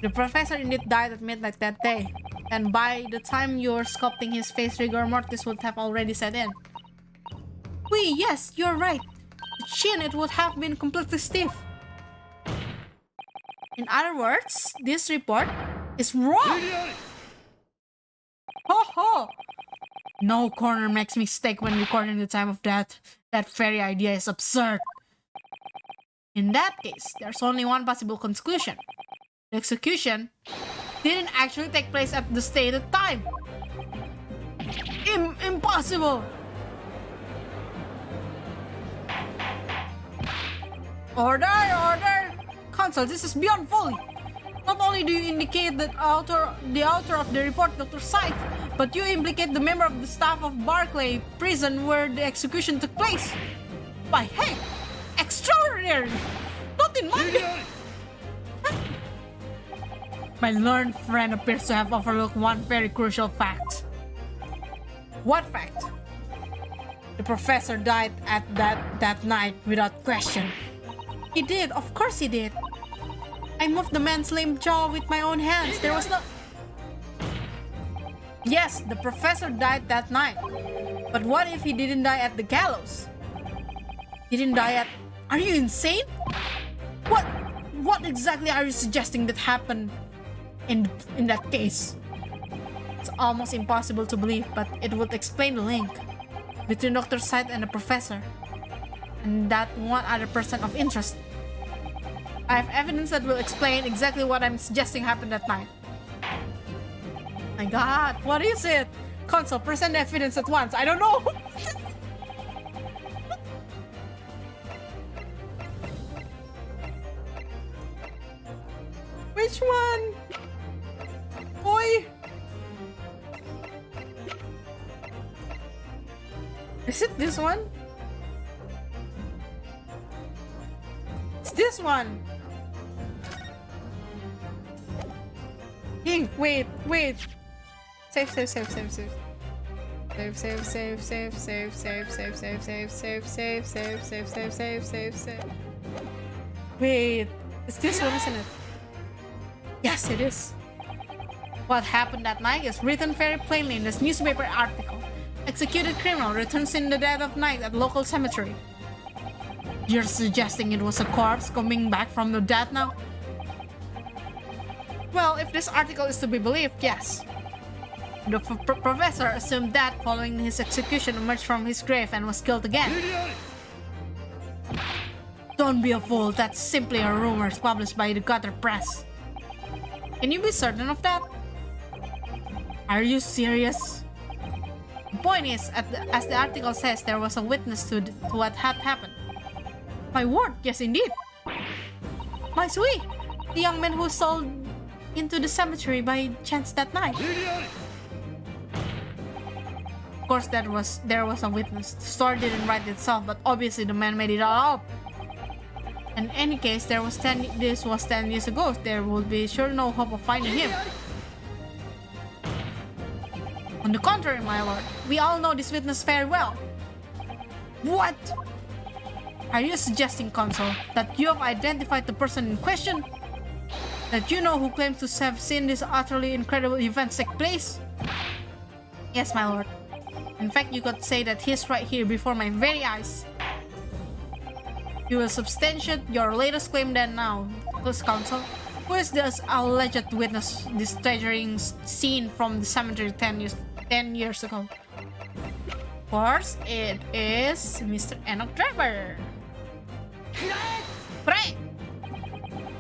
The professor indeed died at midnight that day, and by the time you were sculpting his face, rigor mortis would have already set in. Wait, yes, you're right. The chin, it would have been completely stiff. In other words, this report is wrong! Ho ho! No coroner makes mistake when recording the time of death. That very idea is absurd. In that case, there's only one possible conclusion. The execution didn't actually take place at the stated time. Impossible! Order! Order! Counsel, this is beyond folly. Not only do you indicate the author of the report, Dr. Sight, but you implicate the member of the staff of Barclay prison where the execution took place. By heck! Extraordinary! Not in my... My learned friend appears to have overlooked one very crucial fact. What fact? The professor died at that night without question. He did, of course he did. I moved the man's lame jaw with my own hands. There was no... Yes, the professor died that night. But what if he didn't die at the gallows? He didn't die at... Are you insane? What exactly are you suggesting that happened in that case? It's almost impossible to believe, but it would explain the link between Dr. Sight and the professor, and that one other person of interest. I have evidence that will explain exactly what I'm suggesting happened that night. My god, what is it? Consul, present the evidence at once. I don't know. Which one? Boy. Is it this one? this one? Hey, wait. Save. Save. Wait, it's this one, isn't it? Yes, it is. What happened that night is written very plainly in this newspaper article. Executed criminal returns in the dead of night at local cemetery. You're suggesting it was a corpse coming back from the dead now? Well, if this article is to be believed, yes. The professor assumed that following his execution emerged from his grave and was killed again. Don't be a fool, that's simply a rumor published by the gutter press. Can you be certain of that? Are you serious? The point is, as the article says, there was a witness to what had happened. My word, yes indeed. My sweet, the young man who stole into the cemetery by chance that night. Of course, there was a witness. The story didn't write itself, but obviously the man made it all up. In any case, this was 10 years ago. There would be sure no hope of finding him. On the contrary, my lord, we all know this witness very well. What? Are you suggesting, Consul, that you have identified the person in question? That you know who claims to have seen these utterly incredible events take place? Yes, my lord. In fact, you could say that he's right here before my very eyes. You will substantiate your latest claim then now, Plus Counsel. Who is this alleged witness, this treasuring scene from the cemetery 10 years ago? Of course, it is Mr. Enoch Driver. Right!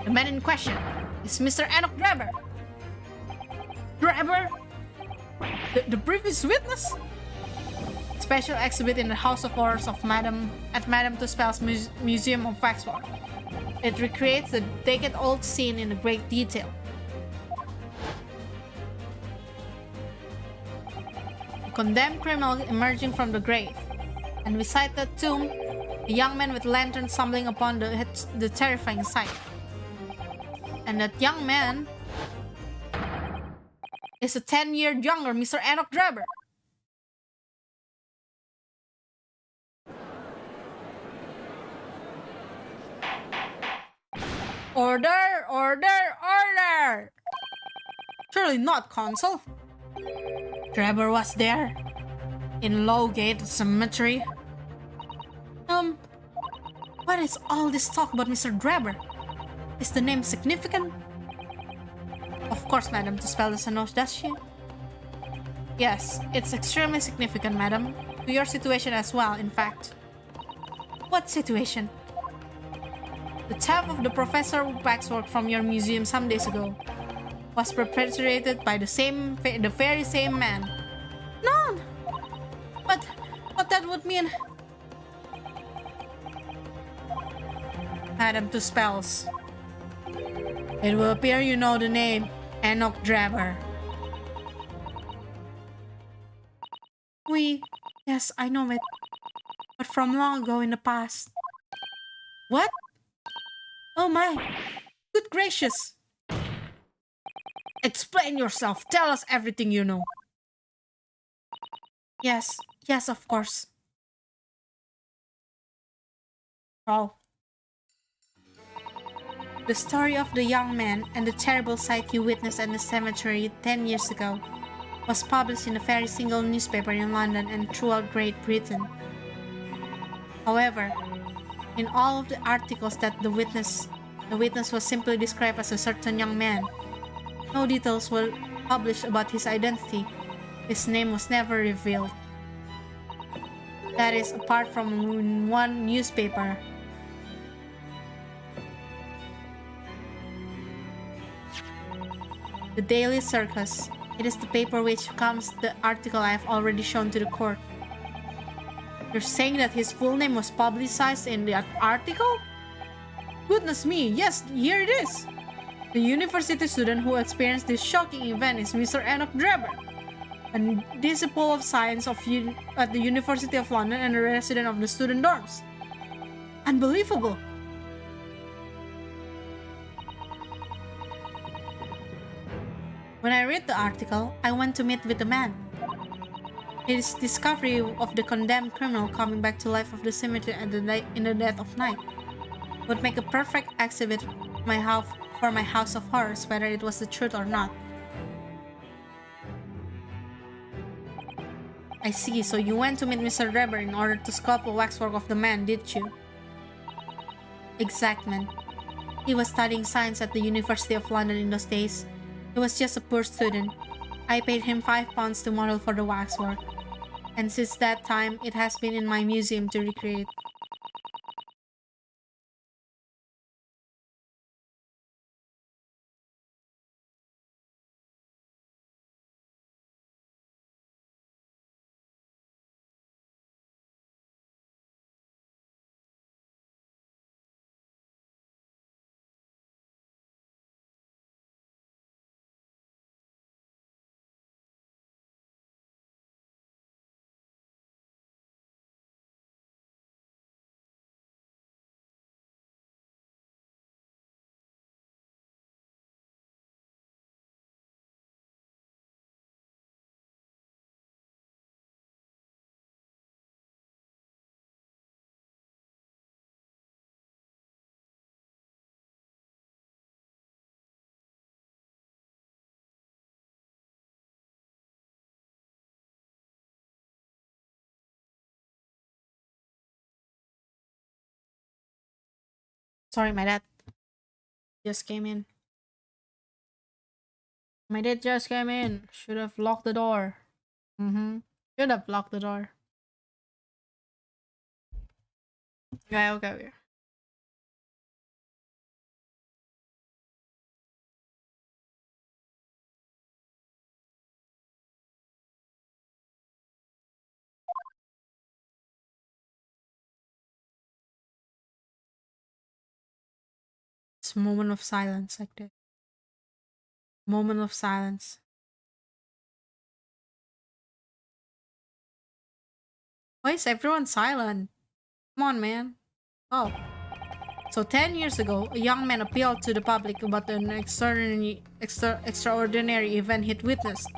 The man in question is Mr. Enoch Driver. Driver? The previous witness? Special exhibit in the House of Horrors of Madame Tuspel's Museum of Waxwork. It recreates the decade-old scene in great detail. A condemned criminal emerging from the grave, and beside the tomb, a young man with lantern stumbling upon the terrifying sight. And that young man is a 10-year younger Mr. Enoch Driver. Order! Order! Order! Surely not, Consul. Trevor was there. In Lowgate Cemetery. What is all this talk about Mr. Trevor? Is the name significant? Of course, Madam Tuspel doesn't know, does she? Yes, it's extremely significant, Madam. To your situation as well, in fact. What situation? The theft of the Professor waxwork from your museum some days ago was perpetrated by the very same man. No! But what that would mean... Madam Tuspels. It will appear you know the name Enoch Driver. Yes, I know it. But from long ago in the past. What? Oh my! Good gracious! Explain yourself. Tell us everything you know. Yes, of course. Oh. The story of the young man and the terrible sight he witnessed in the cemetery 10 years ago was published in a very single newspaper in London and throughout Great Britain. However, in all of the articles that the witness was simply described as a certain young man. No details were published about his identity. His name was never revealed. That is, apart from one newspaper. The Daily Circus. It is the paper which comes the article I have already shown to the court. You're saying that his full name was publicized in the article? Goodness me, yes, here it is! The university student who experienced this shocking event is Mr. Enoch Driver, a disciple of science at the University of London and a resident of the student dorms. Unbelievable! When I read the article, I went to meet with the man. His discovery of the condemned criminal coming back to life of the cemetery in the dead of night would make a perfect exhibit for my house of horrors, whether it was the truth or not. I see, so you went to meet Mr. Reber in order to sculpt a waxwork of the man, did you? Exactly. He was studying science at the University of London in those days. He was just a poor student. I paid him £5 to model for the waxwork, and since that time, it has been in my museum to recreate. Sorry, my dad just came in. My dad just came in. Should have locked the door. Should have locked the door. Yeah, okay. It's a moment of silence like this. Moment of silence. Why is everyone silent? Come on, man. Oh. So 10 years ago, a young man appealed to the public about an extraordinary event he'd witnessed.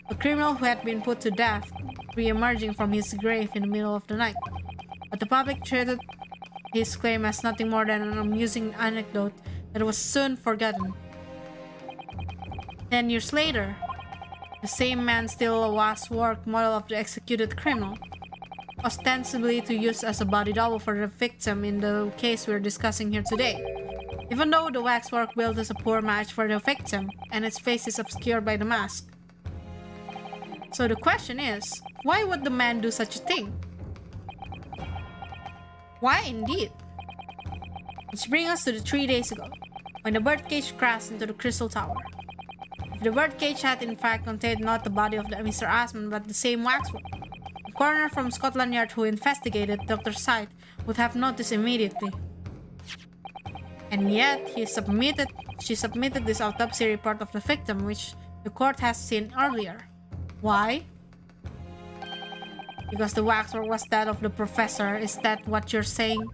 A criminal who had been put to death, re-emerging from his grave in the middle of the night. But the public treated his claim as nothing more than an amusing anecdote that was soon forgotten. 10 years later, the same man still a waxwork model of the executed criminal, ostensibly to use as a body double for the victim in the case we're discussing here today. Even though the waxwork build is a poor match for the victim, and its face is obscured by the mask. So the question is, why would the man do such a thing? Why indeed? Which brings us to the 3 days ago, when the birdcage crashed into the Crystal Tower. If the birdcage had in fact contained not the body of Mr. Asman but the same waxwork, the coroner from Scotland Yard who investigated Dr. Syed would have noticed immediately. And yet, she submitted this autopsy report of the victim, which the court has seen earlier. Why? Because the waxwork was that of the professor. Is that what you're saying?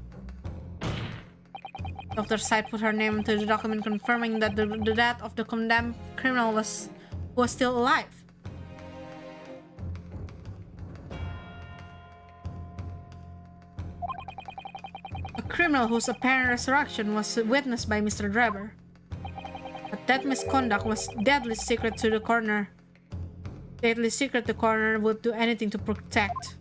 Dr. Syed put her name into the document confirming that the death of the condemned criminal was still alive. A criminal whose apparent resurrection was witnessed by Mr. Drever. But that misconduct was deadly secret to the coroner. Deadly secret the coroner would do anything to protect.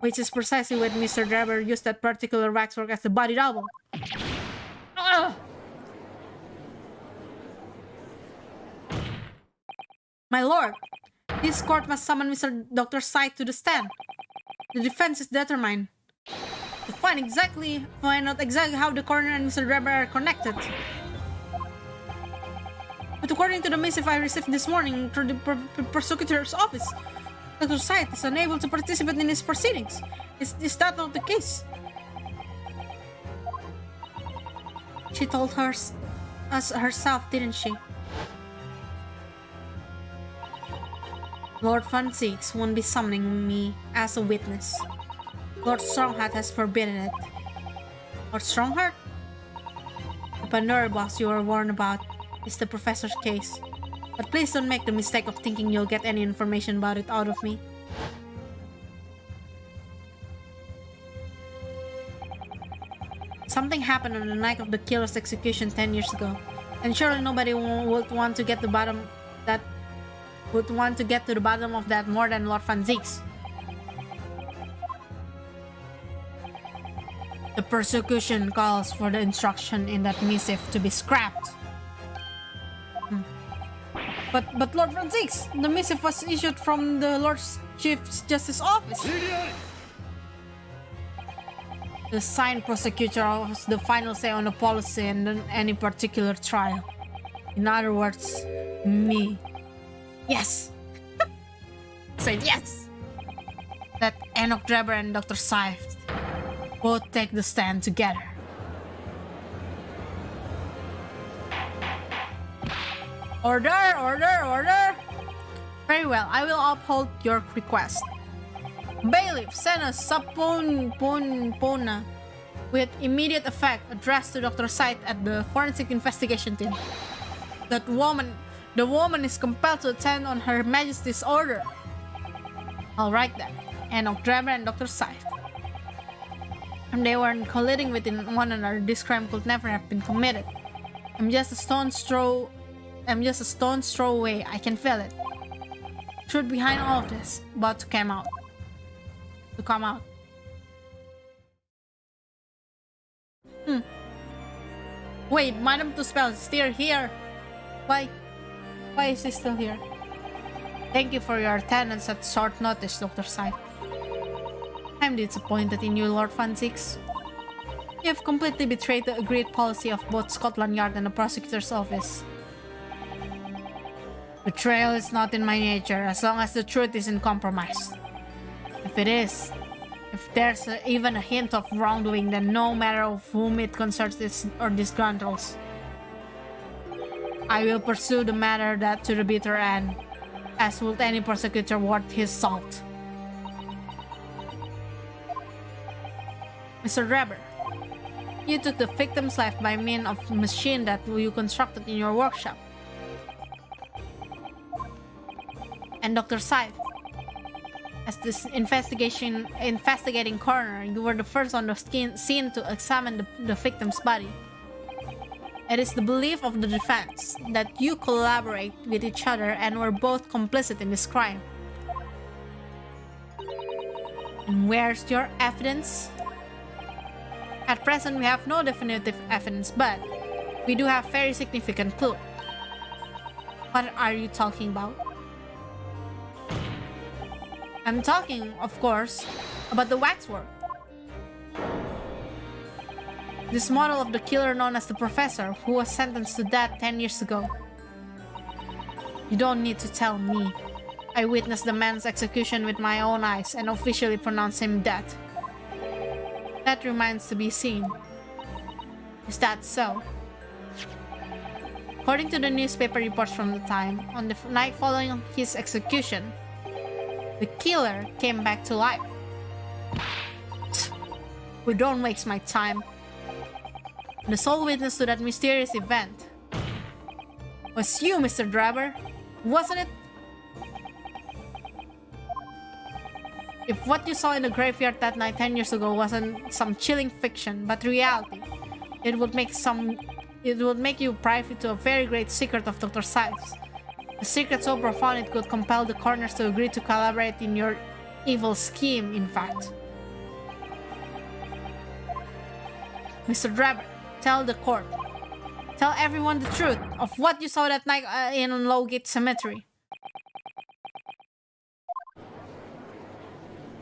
Which is precisely when Mr. Drever used that particular waxwork as the body double. My lord, this court must summon Dr. Syed to the stand. The defense is determined to find out exactly how the coroner and Mr. Drever are connected. But according to the missive I received this morning through the prosecutor's office, Dr. Syed is unable to participate in his proceedings. Is that not the case? She told us herself, didn't she? Lord Van Six won't be summoning me as a witness. Lord Strongheart has forbidden it. Lord Strongheart? The Pandora box you were warned about is the professor's case. But please don't make the mistake of thinking you'll get any information about it out of me. Something happened on the night of the killer's execution 10 years ago, and surely nobody would want to get to the bottom of that more than Lord Van Zieks. The persecution calls for the instruction in that missive to be scrapped. But Lord Van Zieks, the missive was issued from the Lord Chief Justice's office. The signed prosecutor has the final say on the policy and on any particular trial. In other words, me. Yes! Said yes! That Enoch Drebber and Dr. Scythe both take the stand together. Order! Order! Order! Very well, I will uphold your request. Bailiff, send a subpoena with immediate effect addressed to Dr. Scythe at the forensic investigation team. The woman is compelled to attend on Her Majesty's order. Alright then, Enoch Drebber and Dr. Scythe. And they weren't colliding with one another, this crime could never have been committed. I'm just a stone's throw away, I can feel it. Truth behind all of this, about to come out. Wait, Madame Tuspel is still here. Why is he still here? Thank you for your attendance at short notice, Dr. Scythe. I'm disappointed in you, Lord Van Zieks. You have completely betrayed the agreed policy of both Scotland Yard and the prosecutor's office. Betrayal is not in my nature, as long as the truth isn't compromised. If it is, if there's even a hint of wrongdoing, then no matter of whom it concerns or disgruntles, I will pursue the matter to the bitter end, as would any prosecutor worth his salt. Mr. Drebber, you took the victim's life by means of a machine that you constructed in your workshop. And Dr. Scythe, as this investigating coroner, you were the first on the scene to examine the victim's body. It is the belief of the defense that you collaborate with each other and were both complicit in this crime. And where's your evidence? At present, we have no definitive evidence, but we do have very significant clue. What are you talking about? I'm talking, of course, about the waxwork. This model of the killer known as the Professor, who was sentenced to death 10 years ago. You don't need to tell me. I witnessed the man's execution with my own eyes and officially pronounced him dead. That remains to be seen. Is that so? According to the newspaper reports from the time, on the night following his execution, the killer came back to life. We don't waste my time. The sole witness to that mysterious event was you, Mr. Drebber, wasn't it? If what you saw in the graveyard that night 10 years ago wasn't some chilling fiction, but reality, it would make you privy to a very great secret of Dr. Scythe's. A secret so profound it could compel the coroners to agree to collaborate in your evil scheme, in fact. Mr. Drebber, tell the court. Tell everyone the truth of what you saw that night in Lowgate Cemetery.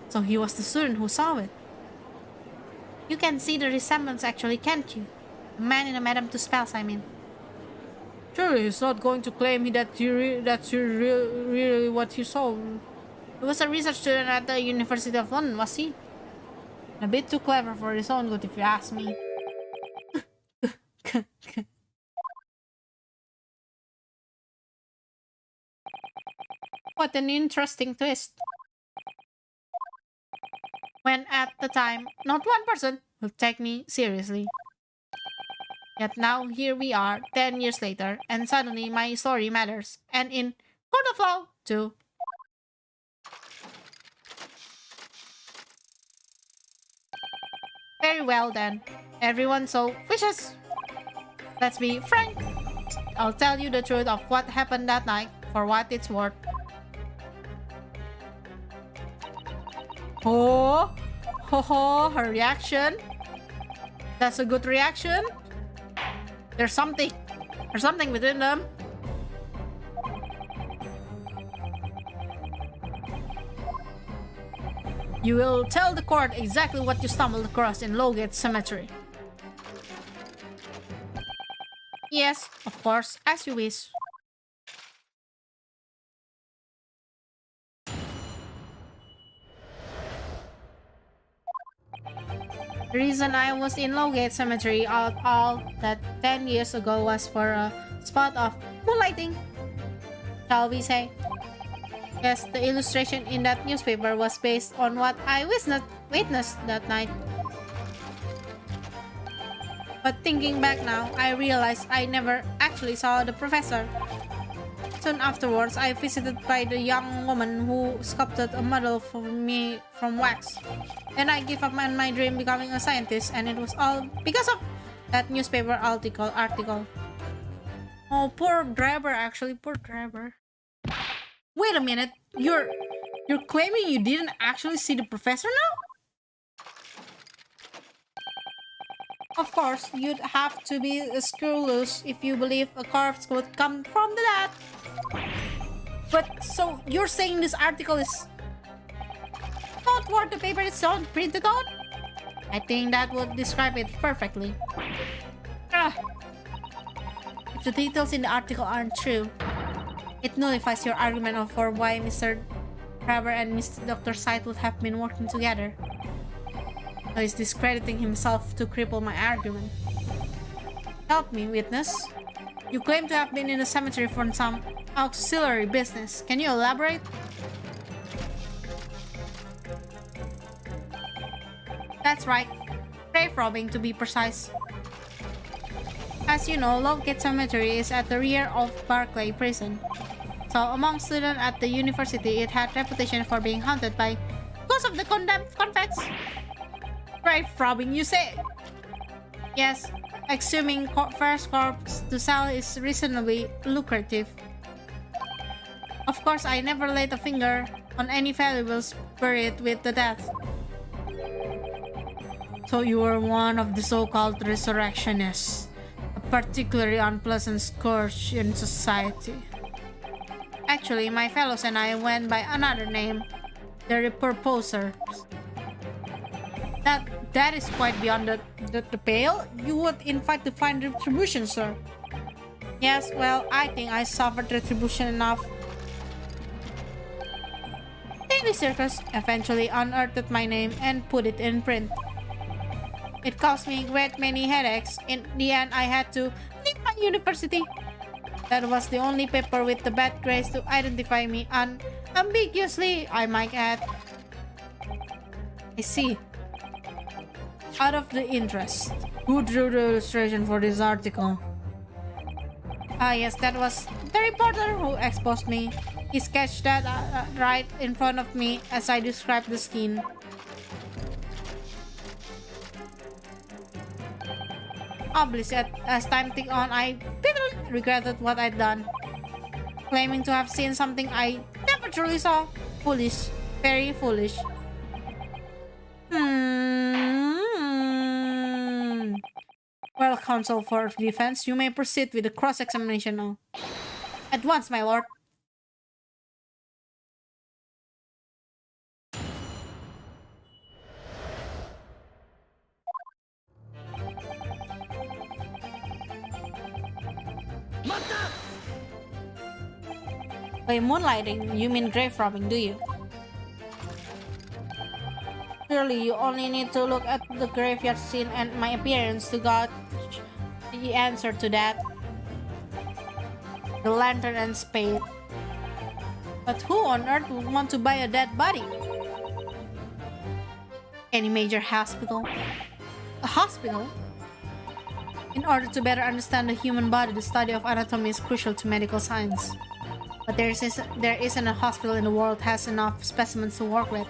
So he was the student who saw it. You can see the resemblance actually, can't you? The man in the Madame Tuspels, I mean. Surely he's not going to claim that's really what he saw. He was a research student at the University of London, was he? A bit too clever for his own good, if you ask me. What an interesting twist. When at the time, not one person will take me seriously. Yet now here we are, 10 years later, and suddenly my story matters. And in court of law, too. Very well then. Everyone so wishes. Let's be frank. I'll tell you the truth of what happened that night, for what it's worth. Oh, ho ho, her reaction. That's a good reaction. There's something between them. You will tell the court exactly what you stumbled across in Lowgate Cemetery. Yes, of course, as you wish. The reason I was in Lowgate Cemetery all that 10 years ago was for a spot of moonlighting, shall we say. Yes, the illustration in that newspaper was based on what I witnessed that night. But thinking back now, I realized I never actually saw the professor. Soon afterwards, I visited by the young woman who sculpted a model for me from wax. Then I gave up on my dream becoming a scientist, and it was all because of that newspaper article. Oh, poor driver, actually, poor driver. Wait a minute, you're claiming you didn't actually see the professor now? Of course, you'd have to be scrupulous if you believe a corpse could come from the dead. But so you're saying this article is not what the paper is printed on? I think that would describe it perfectly. Ah. If the details in the article aren't true, it nullifies your argument for why Mr. Trevor and Mr. Dr. Sight would have been working together. So he's discrediting himself to cripple my argument. Help me, witness. You claim to have been in the cemetery for some auxiliary business. Can you elaborate? That's right. Grave robbing, to be precise. As you know, Lowgate Cemetery is at the rear of Barclay Prison. So among students at the university, it had reputation for being haunted by ghosts of the condemned convicts. Grave robbing, you say? Yes, exhuming first corpse to sell is reasonably lucrative. Of course, I never laid a finger on any valuables buried with the dead. So you were one of the so-called resurrectionists, a particularly unpleasant scourge in society. Actually, my fellows and I went by another name, the Repurposers. That is quite beyond the pale. You would invite to find retribution, sir. Yes, well, I think I suffered retribution enough. Daily Circus eventually unearthed my name and put it in print. It caused me great many headaches. In the end, I had to leave my university. That was the only paper with the bad grades to identify me unambiguously, I might add. I see. Out of the interest, who drew the illustration for this article? Ah yes, that was the reporter who exposed me. He sketched that right in front of me as I described the skin. Obviously, as time ticked on, I bitterly regretted what I'd done. Claiming to have seen something I never truly saw. Foolish. Very foolish. Well, counsel for defense, you may proceed with the cross-examination now. At once, my lord. By moonlighting, you mean grave robbing, do you? Surely you only need to look at the graveyard scene and my appearance to gauge the answer to that. The lantern and spade. But who on earth would want to buy a dead body? Any major hospital? A hospital? In order to better understand the human body, the study of anatomy is crucial to medical science. But there isn't a hospital in the world has enough specimens to work with.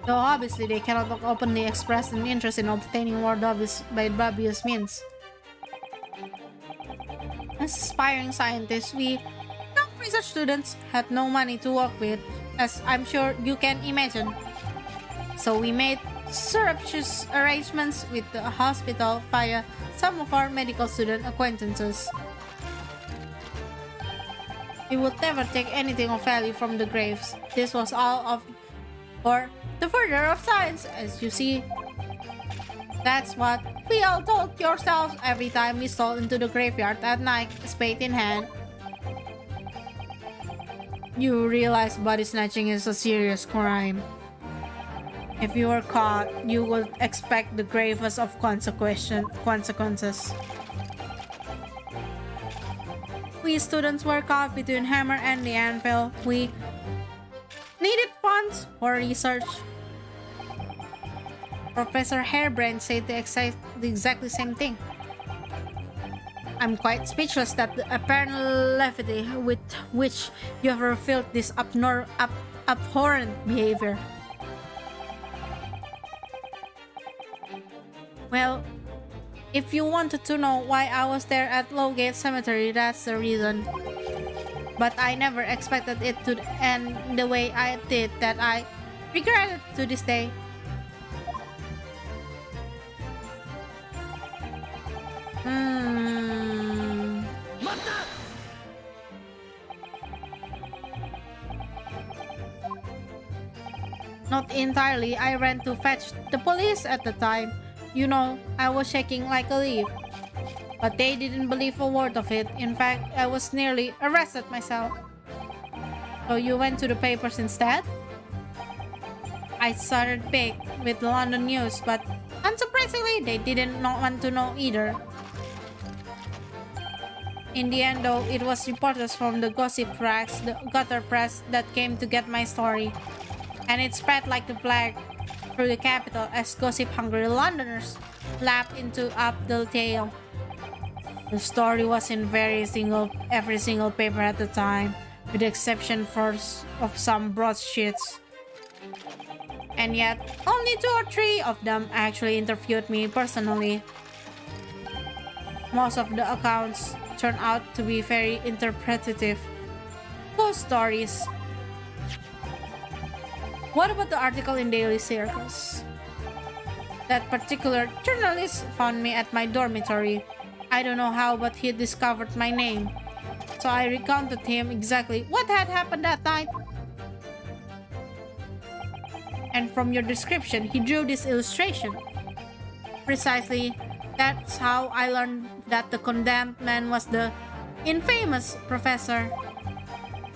Though obviously they cannot openly express an interest in obtaining more by obvious means. As aspiring scientists, we, young research students, had no money to work with, as I'm sure you can imagine. So we made surreptitious arrangements with the hospital via some of our medical student acquaintances. We would never take anything of value from the graves. This was all for the further of science, as you see. That's what we all told yourselves every time we stole into the graveyard at night, spade in hand. You realize body snatching is a serious crime. If you were caught, you would expect the gravest of consequences. We students were caught between hammer and the anvil. We needed funds for research. Professor Harebrand said the exactly same thing. I'm quite speechless that the apparent levity with which you have revealed this abhorrent behavior. Well, if you wanted to know why I was there at Lowgate Cemetery, that's the reason. But I never expected it to end the way I did, that I regret it to this day. Not entirely. I ran to fetch the police at the time. You know, I was shaking like a leaf. But they didn't believe a word of it. In fact, I was nearly arrested myself. So you went to the papers instead? I started big with the London news, but unsurprisingly, they didn't want to know either. In the end, though, it was reporters from the gossip racks, the gutter press, that came to get my story. And it spread like the plague through the capital as gossip-hungry Londoners lapped up the tale. The story was in every single paper at the time, with the exception of some broadsheets. And yet, only 2 or 3 of them actually interviewed me personally. Most of the accounts turned out to be very interpretative ghost stories. What about the article in Daily Circus? That particular journalist found me at my dormitory. I don't know how, but he discovered my name. So I recounted him exactly what had happened that night. And from your description, he drew this illustration. Precisely, that's how I learned that the condemned man was the infamous professor.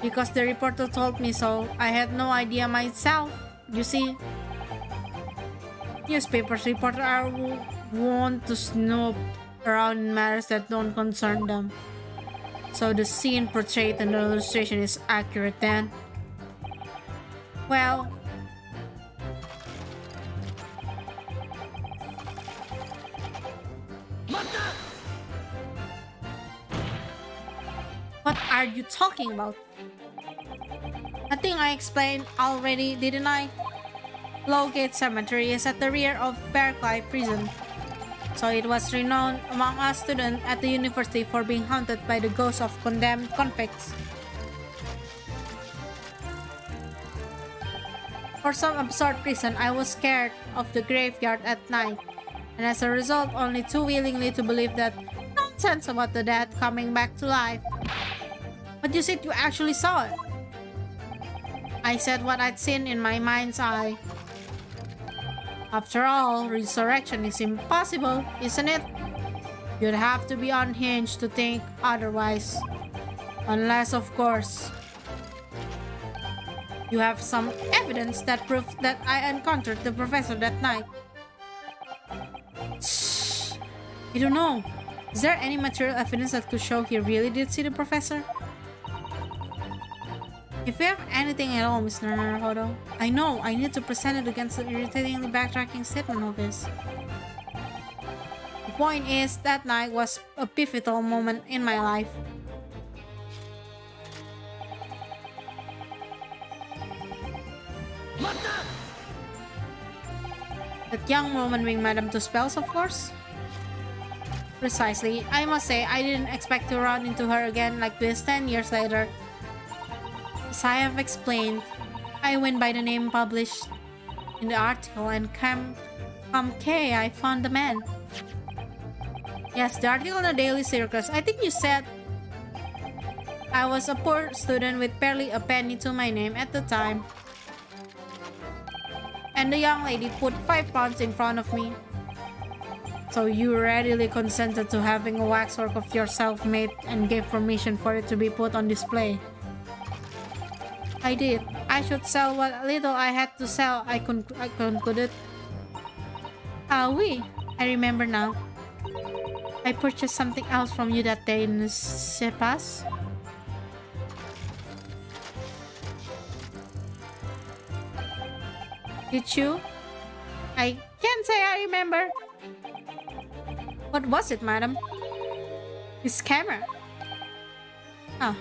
Because the reporter told me so, I had no idea myself. You see, newspapers reporters are wont to snoop around in matters that don't concern them. So the scene portrayed in the illustration is accurate then. Well, what are you talking about? I think I explained already, didn't I? Lowgate Cemetery is at the rear of Berkeley Prison, so it was renowned among us students at the university for being haunted by the ghosts of condemned convicts. For some absurd reason, I was scared of the graveyard at night, and as a result, only too willingly to believe that nonsense about the dead coming back to life. But you said you actually saw it. I said what I'd seen in my mind's eye. After all, resurrection is impossible, isn't it? You'd have to be unhinged to think otherwise. Unless, of course, you have some evidence that proves that I encountered the professor that night. Shh! I don't know. Is there any material evidence that could show he really did see the professor? If you have anything at all, Mr. Naruhodo, I know I need to present it against the irritatingly backtracking statement of his. The point is, that night was a pivotal moment in my life. That young woman being Madame Tuspels, of course. Precisely. I must say, I didn't expect to run into her again like this 10 years later. As I have explained, I went by the name published in the article, and come K, I found the man. Yes, the article in the Daily Circus. I think you said I was a poor student with barely a penny to my name at the time. And the young lady put £5 in front of me. So you readily consented to having a waxwork of yourself made and gave permission for it to be put on display. I did. I should sell what little I had to sell, I concluded. Ah, oui. I remember now. I purchased something else from you that day in Sepas. Did you? I can't say I remember. What was it, madam? His camera. Ah.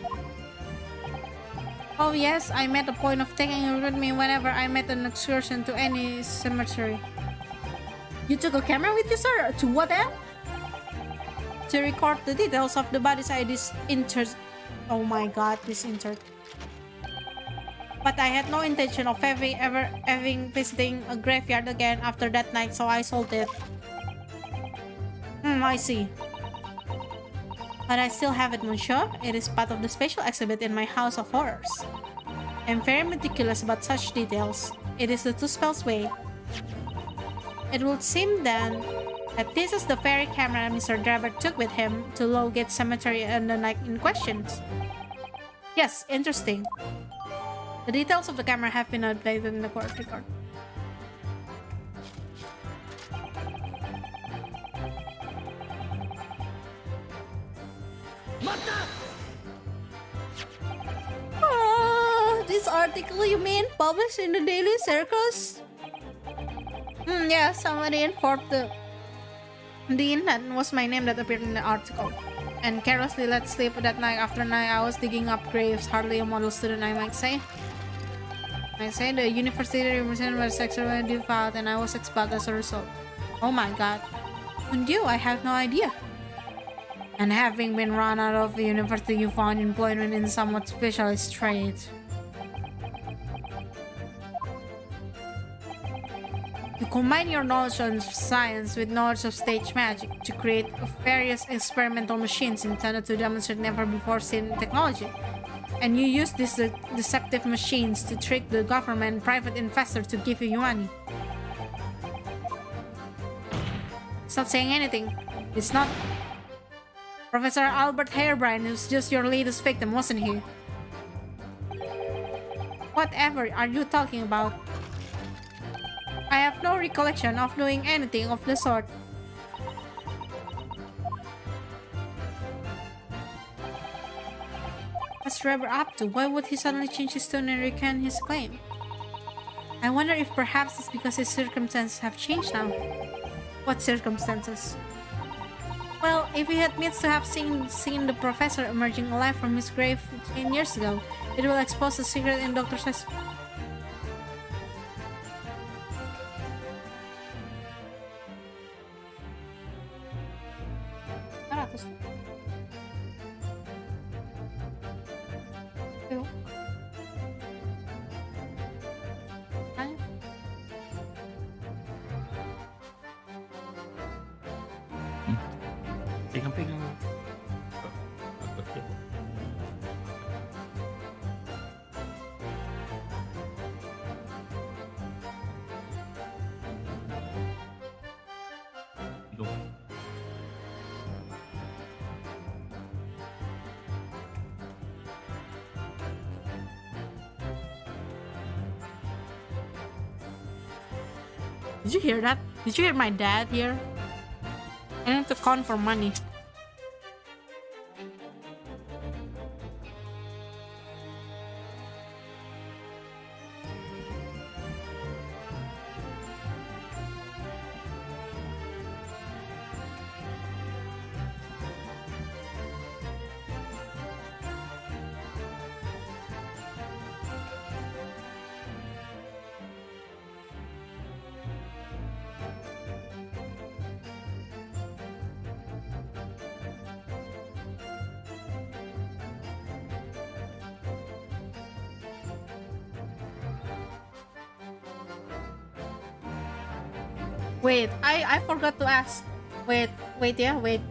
Oh yes, I made a point of taking it with me whenever I made an excursion to any cemetery. You took a camera with you, sir? To what end? To record the details of the bodies I disinterred. Oh my god, disinterred. But I had no intention of ever visiting a graveyard again after that night, so I sold it. I see. But I still have it, monsieur. It is part of the special exhibit in my house of horrors. I'm very meticulous about such details. It is the Tuspels way. It would seem then that this is the very camera Mr. Drebber took with him to Lowgate Cemetery on the night in question. Yes, interesting. The details of the camera have been updated in the court record. This article you mean published in the Daily Circus? Yeah, somebody informed the inlet was my name that appeared in the article. And carelessly let slip that night after night I was digging up graves, hardly a model student I might say. The university represented was sexually defiled and I was expelled as a result. Oh my god. And you, I have no idea. And having been run out of the university, you found employment in somewhat specialized trade. You combine your knowledge of science with knowledge of stage magic to create various experimental machines intended to demonstrate never before seen technology. And you use these deceptive machines to trick the government and private investors to give you money. Stop saying anything. It's not Professor Albert Harebrine, who's just your latest victim, wasn't he? Whatever are you talking about? I have no recollection of doing anything of the sort. What's Trevor up to? Why would he suddenly change his tone and recant his claim? I wonder if perhaps it's because his circumstances have changed now. What circumstances? Well, if he admits to have seen the professor emerging alive from his grave 10 years ago, it will expose the secret in Dr. Sess. Pegang-pegang. Did you hear that? Did you hear my dad here? I need to con for money. Wait, I forgot to ask. Wait, yeah, wait.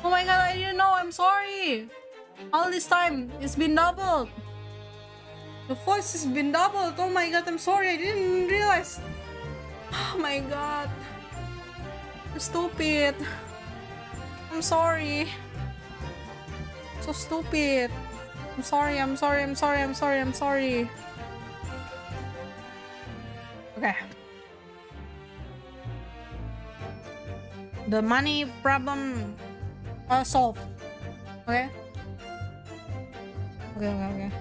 Oh my god, I didn't know. I'm sorry. All this time, it's been doubled. The voice has been doubled. Oh my god, I'm sorry. I didn't realize. Oh my god. I'm stupid. I'm sorry. So stupid. I'm sorry, I'm sorry, I'm sorry, I'm sorry, I'm sorry. Okay. The money problem solved. Okay? Okay.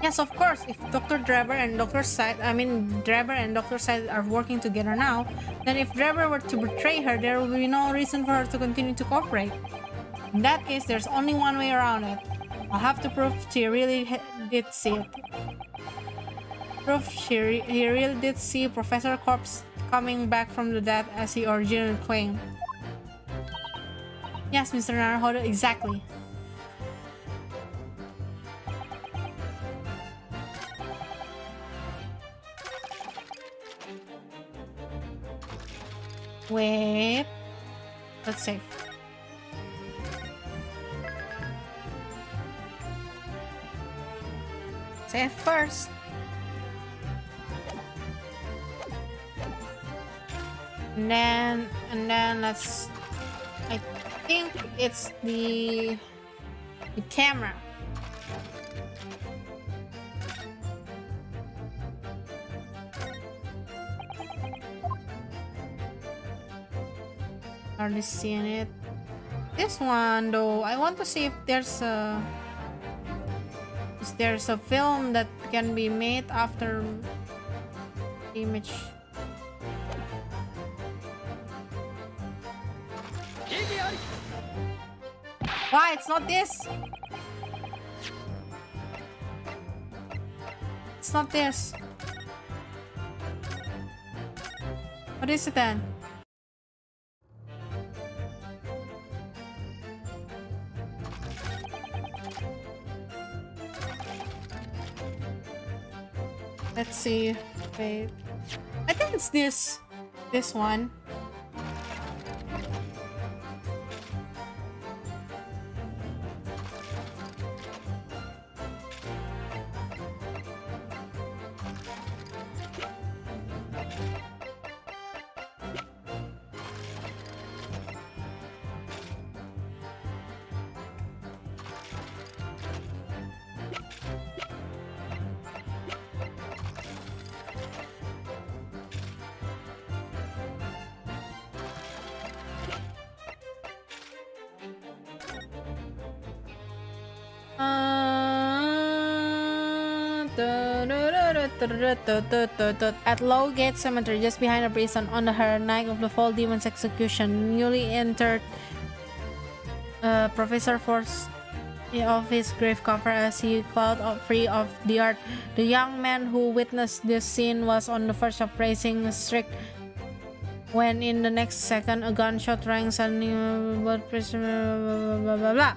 Yes, of course. If Driver and Dr. Side are working together now, then if Driver were to betray her, there will be no reason for her to continue to cooperate. In that case, there's only one way around it. I'll have to prove she really did see it. Prove he really did see Professor Corpse coming back from the dead as he originally claimed. Yes, Mr. Naruhodo, exactly. Wait. Let's save. Save first. And then let's, I think it's the camera. Already seen it. This one though, I want to see if there's a film that can be made after image. Why it's not this? It's not this. What is it then? Let's see. Wait. I think it's this. This one. At Low Gate Cemetery, just behind the prison, on the night of the Fall Demon's execution, newly entered Professor Force of his grave cover as he crawled free of the earth. The young man who witnessed this scene was on the verge of raising a shriek when in the next second a gunshot rang suddenly. Blah, blah, blah, blah.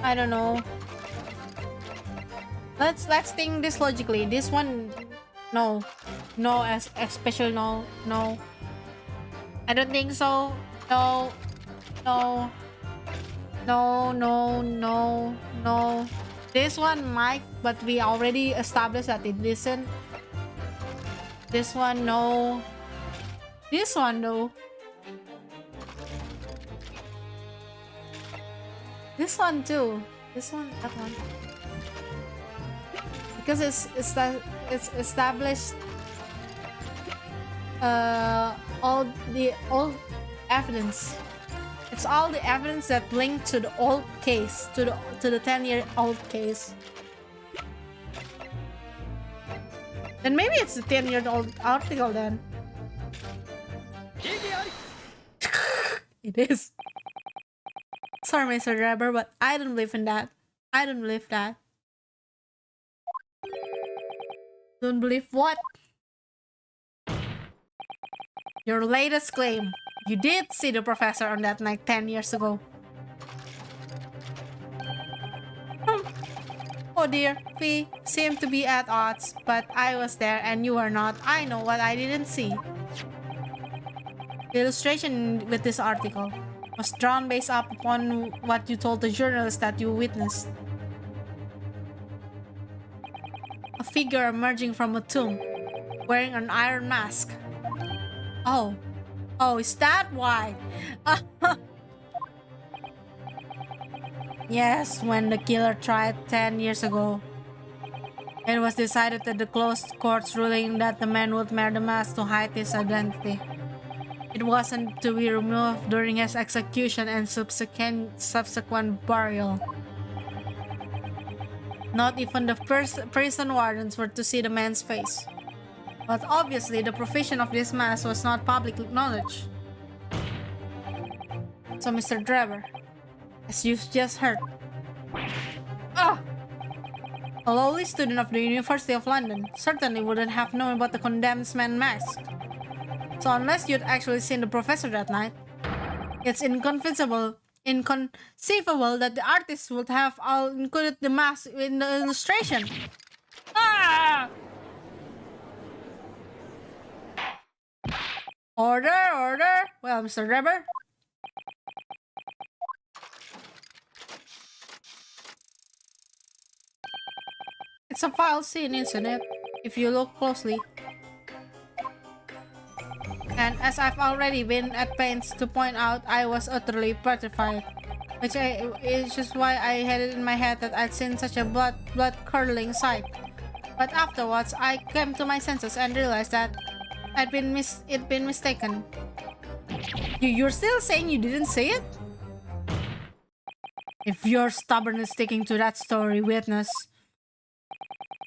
I don't know. Let's think this logically. This one, no, especially no. I don't think so. No. This one might, but we already established that it isn't. This one, no. This one, though. This one too. This one, that one. Because it's established all the old evidence. It's all the evidence that linked to the old case, to the 10-year-old case. Then maybe it's the 10-year-old article then. It is. Sorry, Mr. Driver, but I don't believe in that. I don't believe that. Don't believe what? Your latest claim. You did see the professor on that night 10 years ago. Oh dear, we seem to be at odds, but I was there and you are not. I know what I didn't see. The illustration with this article was drawn based upon what you told the journalist that you witnessed. A figure emerging from a tomb, wearing an iron mask. Oh, is that why? Yes, when the killer tried 10 years ago, it was decided that the closed court's ruling that the man would wear the mask to hide his identity. It wasn't to be removed during his execution and subsequent burial. Not even the prison wardens were to see the man's face. But obviously, the provision of this mask was not public knowledge. So, Mr. Driver, as you've just heard, a lowly student of the University of London certainly wouldn't have known about the condemned man's mask. So unless you'd actually seen the professor that night, it's inconceivable that the artist would have all included the mask in the illustration. Ah! Order! Well, Mr. Driver. It's a foul scene, isn't it? If you look closely. And as I've already been at pains to point out, I was utterly petrified. Which is just why I had it in my head that I'd seen such a blood-curdling sight. But afterwards, I came to my senses and realized that it'd been mistaken. You're still saying you didn't see it? If you're stubbornly sticking to that story, witness,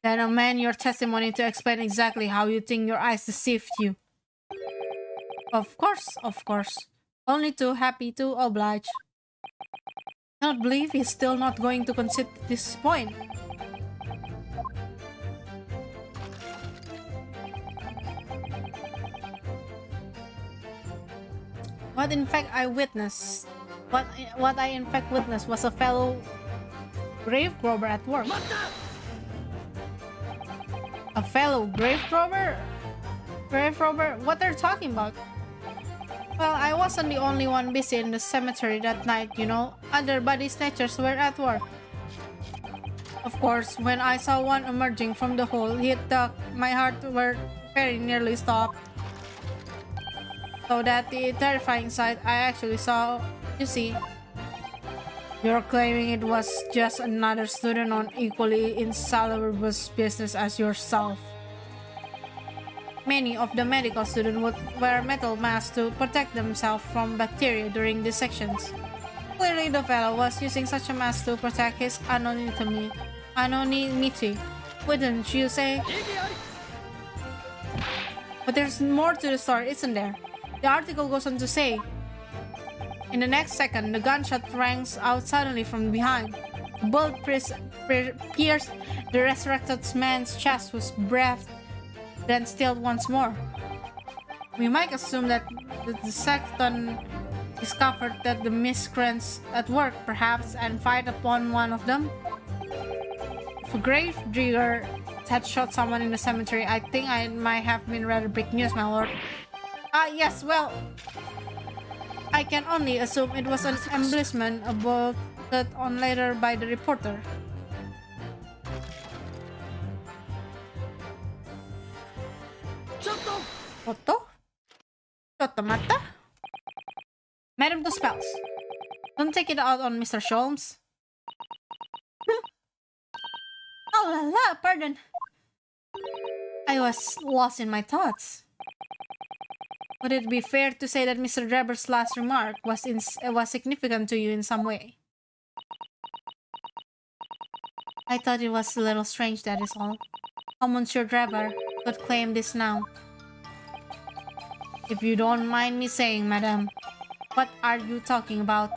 Then amend your testimony to explain exactly how you think your eyes deceived you. Of course, of course. Only too happy to oblige. Cannot believe he's still not going to concede this point. What in fact I witnessed, what I in fact witnessed was a fellow grave robber at work. A fellow grave robber? Grave robber? What are you talking about? Well, I wasn't the only one busy in the cemetery that night, you know. Other body snatchers were at work. Of course, when I saw one emerging from the hole, my heart were very nearly stopped. So that the terrifying sight I actually saw, you see. You're claiming it was just another student on equally insalubrious business as yourself. Many of the medical students would wear metal masks to protect themselves from bacteria during dissections. Clearly, the fellow was using such a mask to protect his anonymity, wouldn't you say? But there's more to the story, isn't there? The article goes on to say, in the next second, the gunshot rang out suddenly from behind. The bullet pierced the resurrected man's chest, whose breath then stilled once more. We might assume that the sexton discovered that the miscreants at work, perhaps, and fired upon one of them. If a grave digger had shot someone in the cemetery, I think I might have been rather big news, my lord. Yes, well, I can only assume it was an embellishment about that on later by the reporter. Otto? Chotomata? Madam to spells. Don't take it out on Mr. Sholmes. Oh la la, pardon. I was lost in my thoughts. Would it be fair to say that Mr. Drebber's last remark was significant to you in some way? I thought it was a little strange, that is all. How Monsieur Drebber could claim this now. If you don't mind me saying, madam, what are you talking about?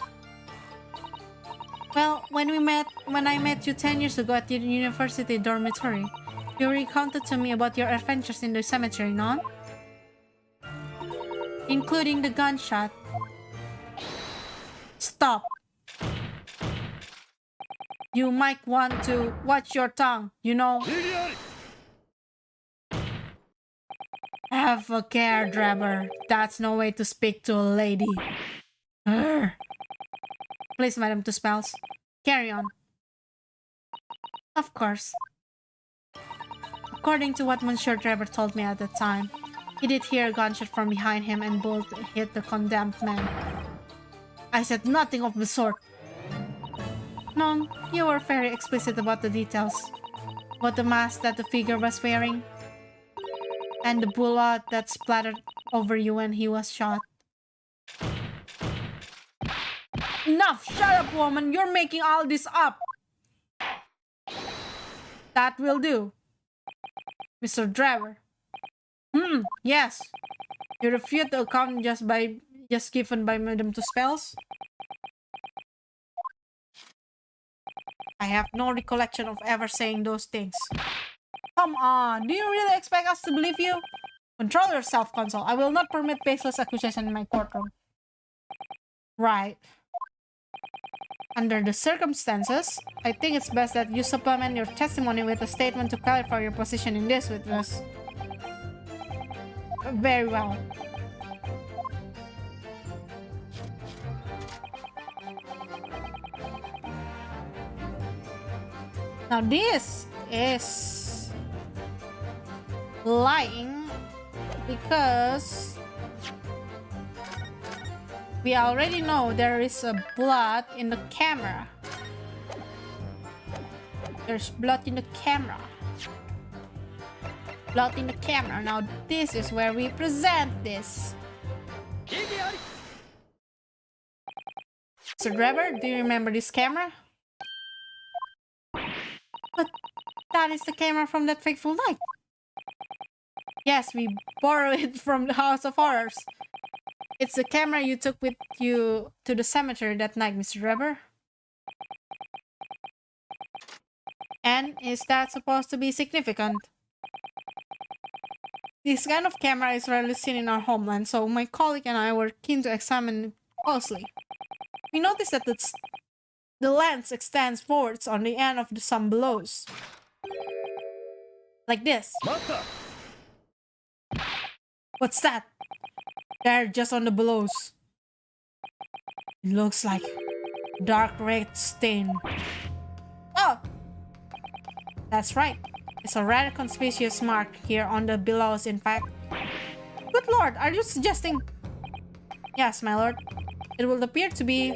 Well, when I met you 10 years ago at the university dormitory, you recounted to me about your adventures in the cemetery, no? Including the gunshot. Stop. You might want to watch your tongue, you know. Have a care, Drebber. That's no way to speak to a lady. Urgh. Please, Madam Two-Spells. Carry on. Of course. According to what Monsieur Drebber told me at the time, he did hear a gunshot from behind him and bullet hit the condemned man. I said nothing of the sort. No, you were very explicit about the details. About the mask that the figure was wearing. And the bullet that splattered over you when he was shot. Enough! Shut up, woman! You're making all this up! That will do. Mr. Drebber. Yes. You refute the account just given by Madame Two-Spells? I have no recollection of ever saying those things. Come on, do you really expect us to believe you? Control yourself, Consul. I will not permit baseless accusation in my courtroom. Right. Under the circumstances, I think it's best that you supplement your testimony with a statement to clarify your position in this witness. Very well. Now this is lying because we already know there is a blood in the camera. There's blood in the camera. Blood in the camera. Now this is where we present this. Mr. Drebber, do you remember this camera? But that is the camera from that fateful night. Yes, we borrowed it from the House of Horrors. It's the camera you took with you to the cemetery that night, Mr. Reber. And is that supposed to be significant? This kind of camera is rarely seen in our homeland, so my colleague and I were keen to examine it closely. We noticed that the lens extends forwards on the end of the some belows. Like this. What's that? There, just on the belows. It looks like dark red stain. Oh! That's right. It's a rather conspicuous mark here on the billows, in fact. Good lord, are you suggesting... Yes, my lord. It will appear to be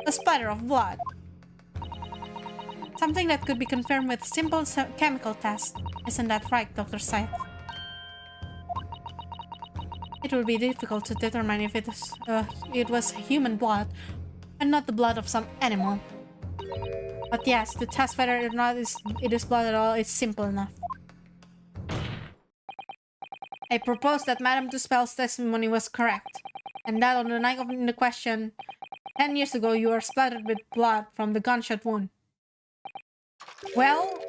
a splatter of blood. Something that could be confirmed with simple chemical test. Isn't that right, Dr. Scythe? It will be difficult to determine if it was human blood and not the blood of some animal. But yes, to test whether or not it is blood at all is simple enough. I propose that Madame Duspel's testimony was correct, and that on the night of the question, 10 years ago, you were splattered with blood from the gunshot wound. Well,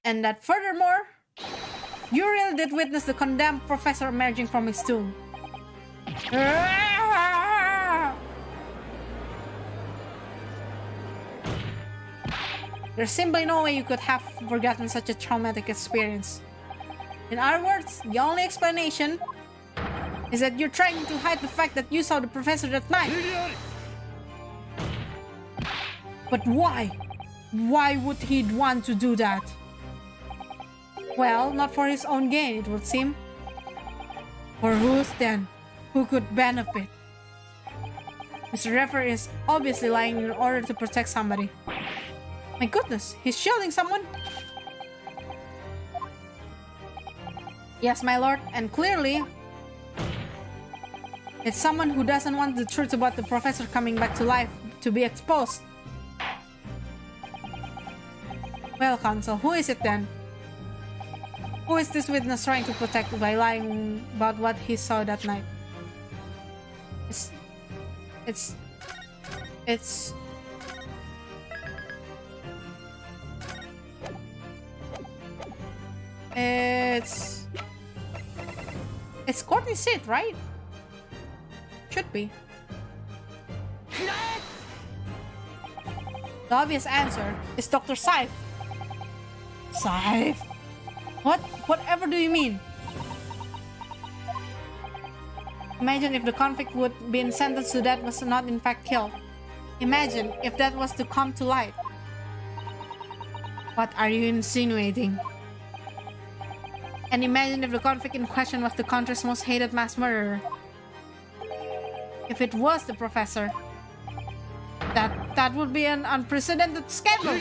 and that furthermore, you really did witness the condemned professor emerging from his tomb. There's simply no way you could have forgotten such a traumatic experience. In other words, the only explanation is that you're trying to hide the fact that you saw the professor that night. But why? Why would he want to do that? Well, not for his own gain, it would seem. For whose then? Who could benefit? Mr. Refer is obviously lying in order to protect somebody. My goodness, he's shielding someone? Yes, my lord, and clearly, it's someone who doesn't want the truth about the professor coming back to life to be exposed. Well, Counsel, who is it then? Who is this witness trying to protect by lying about what he saw that night? It's Courtney Sid, right? Should be. The obvious answer is Dr. Scythe. Scythe? Whatever do you mean? Imagine if the convict would be sentenced to death was not in fact killed. Imagine if that was to come to light. What are you insinuating? And imagine if the convict in question was the country's most hated mass murderer. If it was the professor, that would be an unprecedented scandal.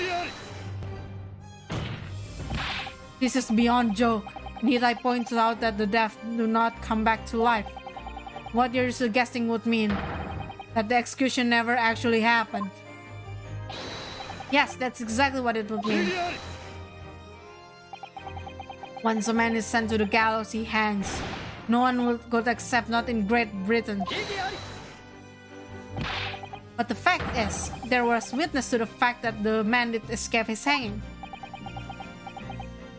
This is beyond joke. Need I point out that the dead do not come back to life? What you're suggesting would mean that the execution never actually happened. Yes, that's exactly what it would mean. Once a man is sent to the gallows, he hangs. No one will go except not in Great Britain. But the fact is, there was witness to the fact that the man did escape his hanging.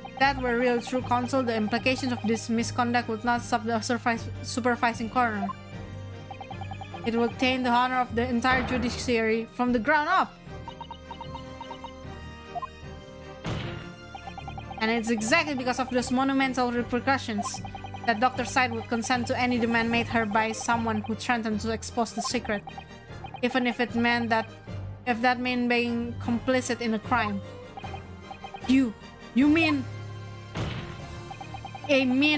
If that were real true, Counsel, the implications of this misconduct would not stop the supervising coroner. It would taint the honor of the entire judiciary from the ground up. And it's exactly because of those monumental repercussions that Dr. Scythe would consent to any demand made her by someone who threatened to expose the secret, even if it meant that being complicit in a crime. You mean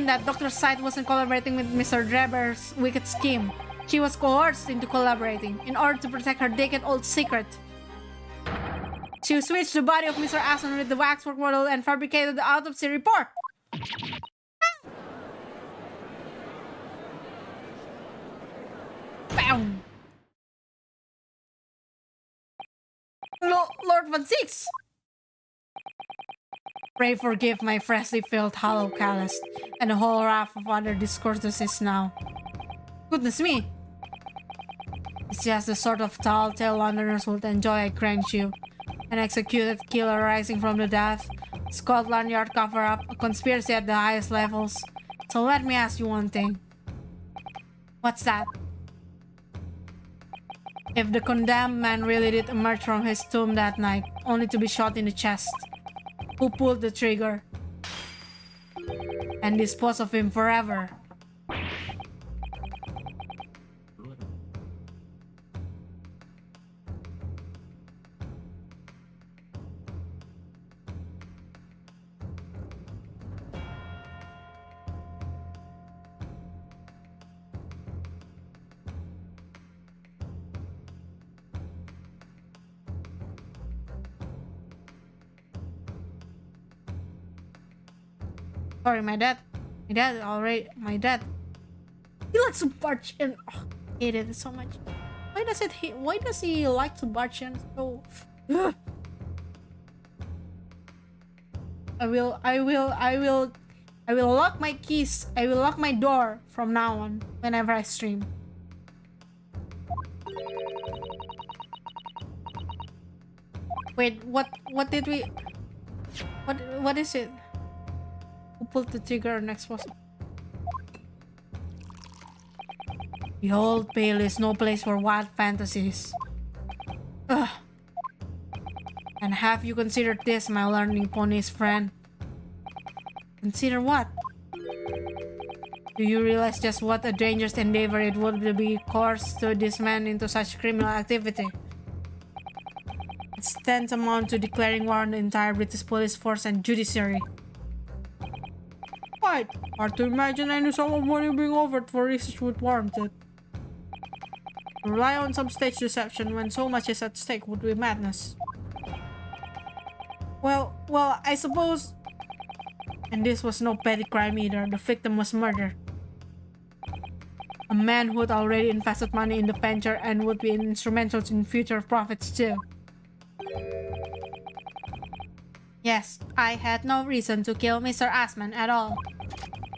that Dr. Scythe wasn't collaborating with Mr. Dreber's wicked scheme. She was coerced into collaborating in order to protect her decade-old secret. She switched the body of Mr. Aston with the waxwork model and fabricated the autopsy report. Bam! Lord Van Six! Pray forgive my freshly filled hollow callus, and a whole raft of other discourtesies now. Goodness me! It's just the sort of telltale Londoners would enjoy, I grant you. An executed killer rising from the death, Scotland Yard cover-up, a conspiracy at the highest levels. So let me ask you one thing. What's that? If the condemned man really did emerge from his tomb that night, only to be shot in the chest, who pulled the trigger and disposed of him forever? Sorry, my dad he likes to barge in. Oh, I hate it so much. Why does he like to barge in so? Ugh. I will lock my keys. I will lock my door from now on whenever I stream. Wait, what did we what is it? Who pulled the trigger next was? The old pale is no place for wild fantasies. Ugh. And have you considered this, my learning ponies friend? Consider what? Do you realize just what a dangerous endeavor it would be coerced to this man into such criminal activity? It's tantamount to declaring war on the entire British police force and judiciary. Quite hard to imagine any sum of money being offered for research would warrant it. To rely on some stage deception when so much is at stake would be madness. Well, I suppose. And this was no petty crime either. The victim was murdered. A man who had already invested money in the venture and would be instrumental in future profits too. Yes, I had no reason to kill Mr. Asman at all.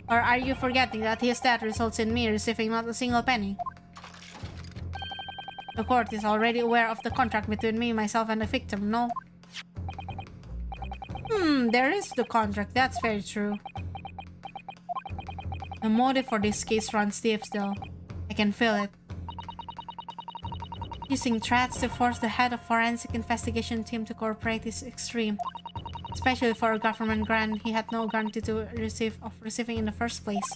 Or are you forgetting that his death results in me receiving not a single penny? The court is already aware of the contract between me, myself, and the victim, no? There is the contract, that's very true. The motive for this case runs deep still. I can feel it. Using threats to force the head of forensic investigation team to cooperate is extreme. Especially for a government grant he had no guarantee to receiving in the first place.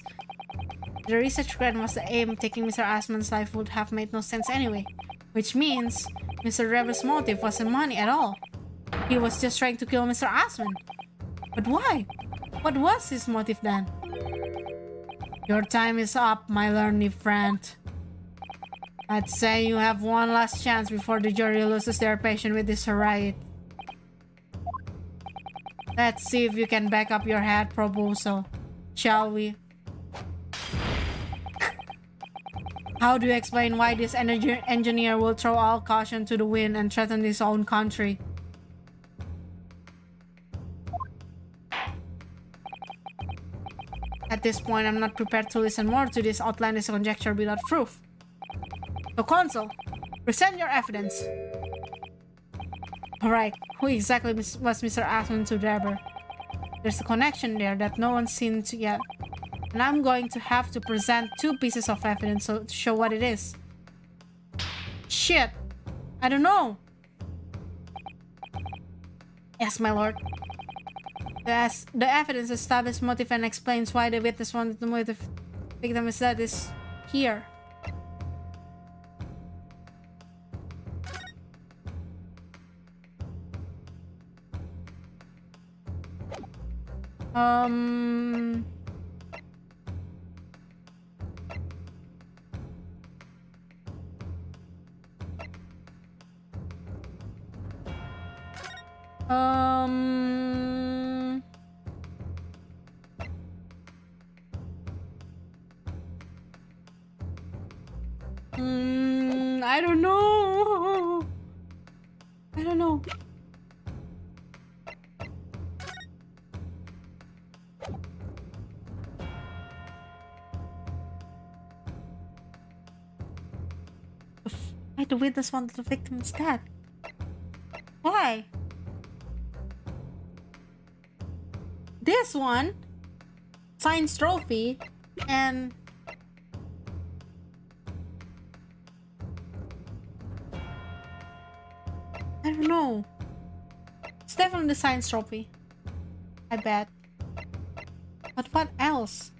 The research grant was the aim. Taking Mr. Asman's life would have made no sense anyway. Which means Mr. Reber's motive wasn't money at all. He was just trying to kill Mr. Asman. But why? What was his motive then? Your time is up, my learned friend. I'd say you have one last chance before the jury loses their patience with this riot. Let's see if you can back up your head proposal, shall we? How do you explain why this engineer will throw all caution to the wind and threaten his own country? At this point, I'm not prepared to listen more to this outlandish conjecture without proof. So, Consul, present your evidence. Alright, who exactly was Mr. Asman to Reber? There's a connection there that no one's seen yet. And I'm going to have to present 2 pieces of evidence to show what it is. Shit! I don't know! Yes, my lord. The evidence establishes motive and explains why the witness wanted to move the victim is dead is here. I don't know. I don't know. Why the witness wanted the victim's death? Why? This one, science trophy, and I don't know. It's definitely the science trophy. I bet. But what else?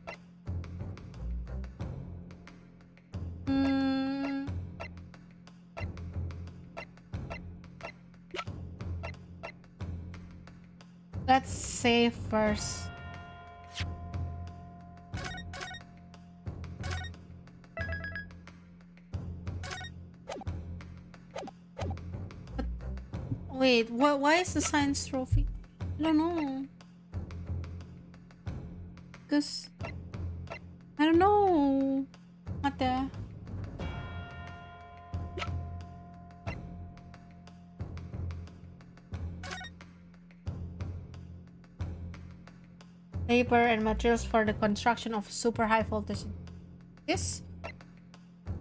Let's save first. Wait, why is the science trophy? I don't know. Because I don't know. What the? Labor and materials for the construction of super high voltage. This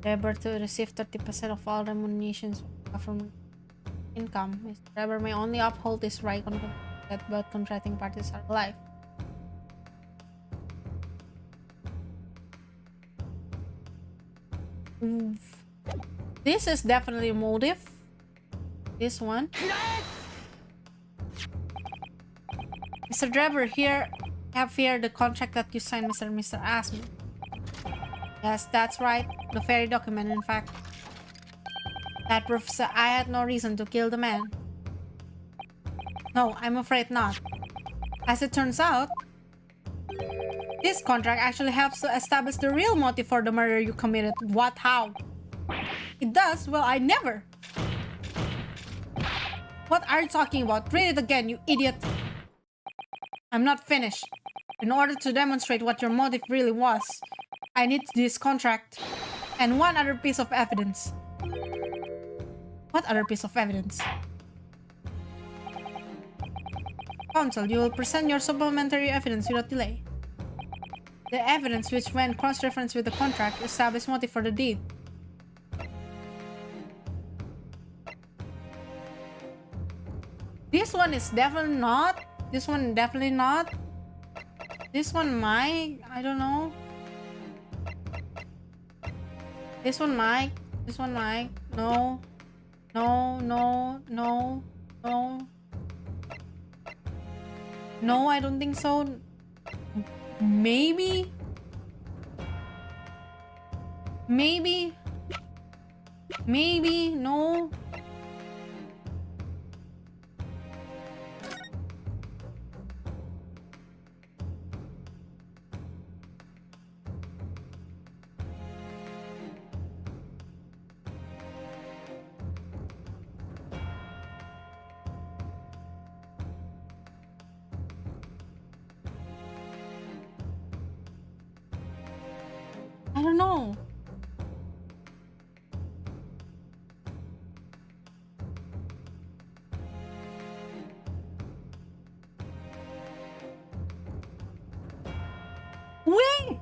labor to receive 30% of all remunerations from income. Mr. Labor may only uphold this right on that both contracting parties are alive. This is definitely a motive. This one. Mr. Driver, have here the contract that you signed, Mr. asked me. Yes, that's right. The very document, in fact. That proves that I had no reason to kill the man. No, I'm afraid not. As it turns out, this contract actually helps to establish the real motive for the murder you committed. What? How? It does? Well, I never. What are you talking about? Read it again, you idiot. I'm not finished. In order to demonstrate what your motive really was, I need this contract and one other piece of evidence. What other piece of evidence? Counsel, you will present your supplementary evidence without delay. The evidence, which when cross-referenced with the contract, establishes motive for the deed. This one is definitely not. This one definitely not. This one might. I don't know. This one might. This one might. No. No, no, no, no. No, I don't think so. Maybe. Maybe. Maybe. No. I don't know. Wait!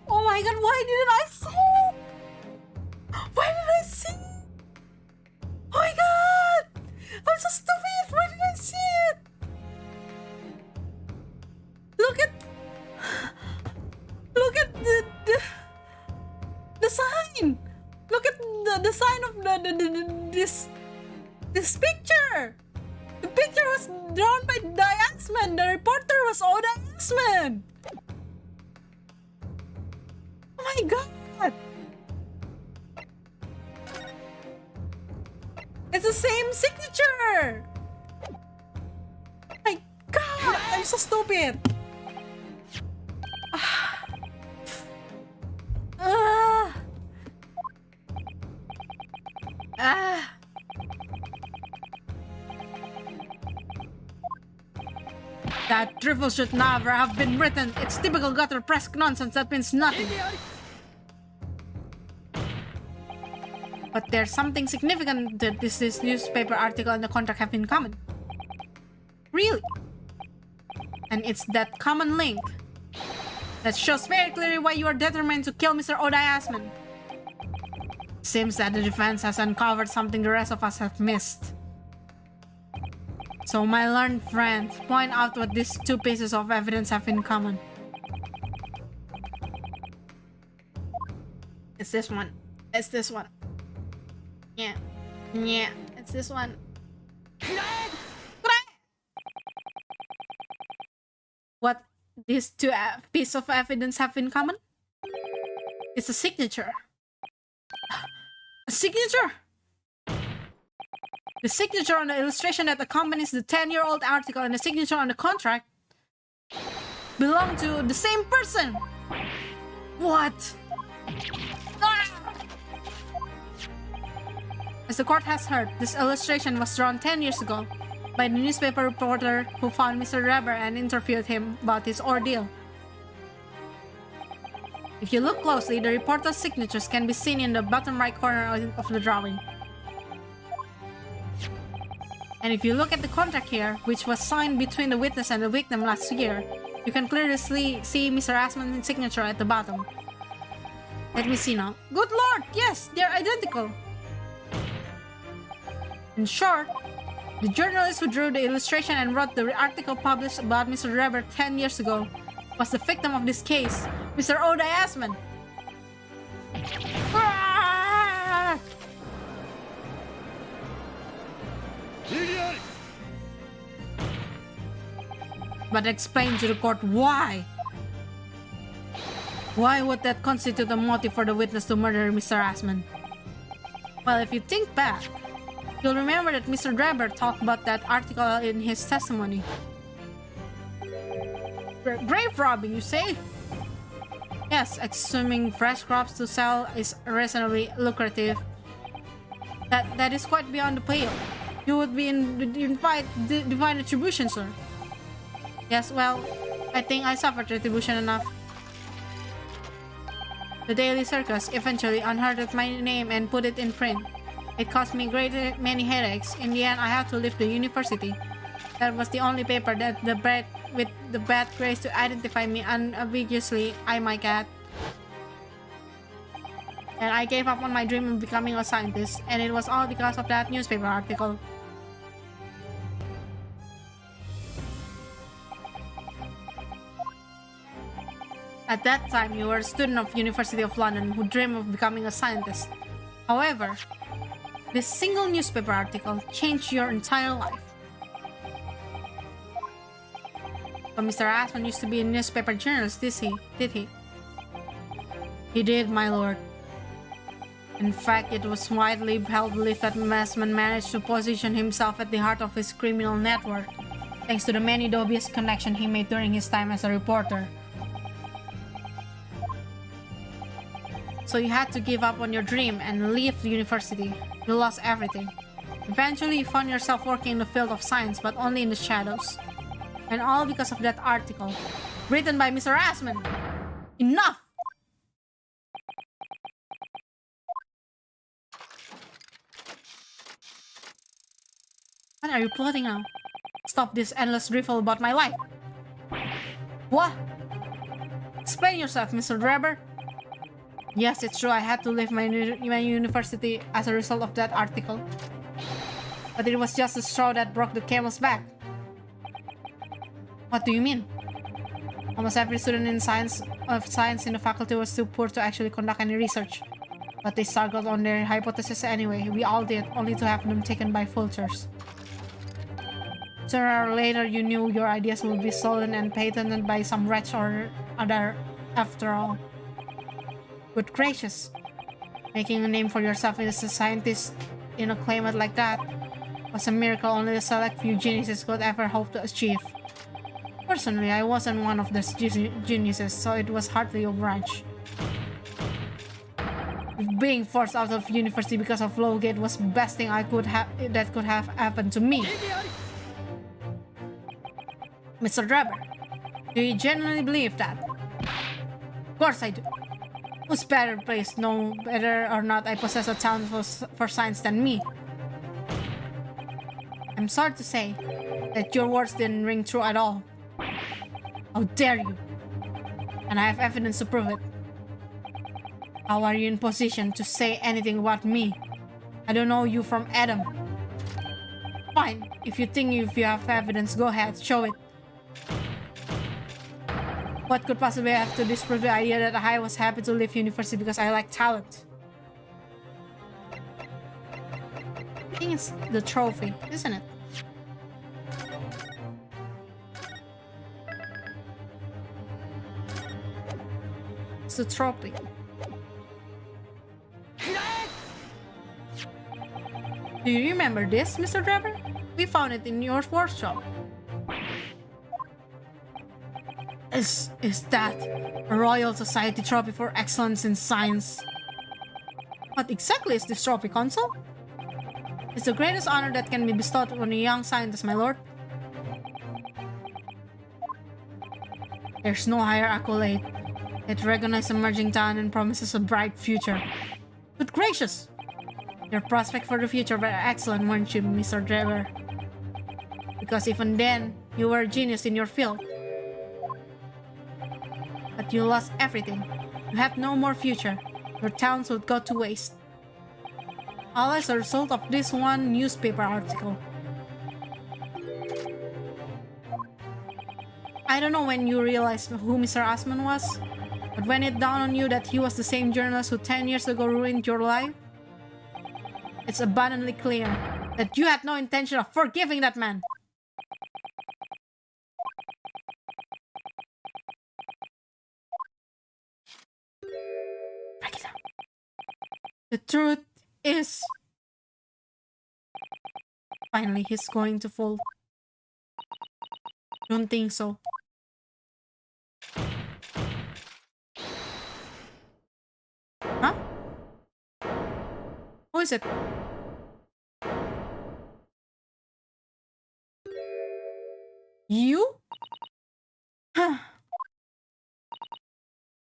Oh my god, why didn't I see? Why did I see? Oh my god! I'm so stupid! Why did I see it? Look at the sign. Look at the sign of this picture. The picture was drawn by the Axeman. The reporter was Oda Axeman. Oh my god. It's the same signature. Oh my god, I'm so stupid. That drivel should never have been written. It's typical gutter press nonsense that means nothing. But there's something significant that this newspaper article and the contract have in common. Really? And it's that common link. That shows very clearly why you are determined to kill Mr. Oda Asman. Seems that the defense has uncovered something the rest of us have missed. So my learned friend, point out what these two pieces of evidence have in common. It's this one. It's this one. Yeah. Yeah. It's this one. What these two pieces of evidence have in common? It's a signature. A signature! The signature on the illustration that accompanies the 10-year-old article and the signature on the contract belong to the same person! What? Ah! As the court has heard, this illustration was drawn 10 years ago by the newspaper reporter who found Mr. Reber and interviewed him about his ordeal. If you look closely, the reporter's signatures can be seen in the bottom right corner of the drawing. And if you look at the contract here, which was signed between the witness and the victim last year, you can clearly see Mr. Asman's signature at the bottom. Let me see now. Good lord, yes, they're identical. In short, the journalist who drew the illustration and wrote the article published about Mr. Reber 10 years ago was the victim of this case, Mr. Oda Asman. Ah! But explain to the court why. Why would that constitute a motive for the witness to murder Mr. Asman? Well, if you think back, you'll remember that Mr. Reber talked about that article in his testimony. Grave robbing, you say? Yes, assuming fresh crops to sell is reasonably lucrative. That is quite beyond the pale. You would be in divine retribution, sir. Yes, well, I think I suffered retribution enough. The Daily Circus eventually unearthed my name and put it in print. It caused me many headaches. In the end, I had to leave the university. That was the only paper that with the bad grace to identify me unambiguously, I might add. And I gave up on my dream of becoming a scientist, and it was all because of that newspaper article. At that time, you were a student of University of London who dreamed of becoming a scientist. However, this single newspaper article changed your entire life. But Mr. Asman used to be a newspaper journalist, did he? He did, my lord. In fact, it was widely held belief that Asman managed to position himself at the heart of his criminal network, thanks to the many dubious connections he made during his time as a reporter. So you had to give up on your dream and leave the university. You lost everything. Eventually, you found yourself working in the field of science, but only in the shadows. And all because of that article, written by Mr. Asman. Enough! What are you plotting now? Stop this endless drivel about my life. What? Explain yourself, Mr. Reber. Yes, it's true, I had to leave my university as a result of that article. But it was just the straw that broke the camel's back. What do you mean? Almost every student in science in the faculty was too poor to actually conduct any research. But they struggled on their hypothesis anyway. We all did, only to have them taken by vultures. Sooner or later, you knew your ideas would be stolen and patented by some wretch or other after all. Good gracious, making a name for yourself as a scientist in a climate like that was a miracle only a select few geniuses could ever hope to achieve. Personally, I wasn't one of those geniuses, so it was hardly a branch. Being forced out of university because of Lowgate was the best thing that could have happened to me. Mr. Reber, do you genuinely believe that? Of course I do. Who's better placed to know whether or not I possess a talent for science than me? I'm sorry to say that your words didn't ring true at all. How dare you! and I have evidence to prove it. How are you in position to say anything about me? I don't know you from Adam. Fine, if you have evidence, go ahead, show it. What could possibly have to disprove the idea that I was happy to leave university because I like talent? I think it's the trophy, isn't it? It's the trophy. Do you remember this, Mr. Driver? We found it in your workshop. Is that a Royal Society trophy for excellence in science? What exactly is this trophy, Consul? It's the greatest honor that can be bestowed on a young scientist, my lord. There's no higher accolade. It recognizes emerging talent and promises a bright future. But gracious! Your prospects for the future were excellent, weren't you, Mr. Driver? Because even then, you were a genius in your field. But you lost everything. You have no more future. Your talents would go to waste. All as a result of this one newspaper article. I don't know when you realized who Mr. Asman was, but when it dawned on you that he was the same journalist who 10 years ago ruined your life, it's abundantly clear that you had no intention of forgiving that man. Break it down. The truth is... Finally, he's going to fold. Don't think so. Huh? Who is it? You? Huh.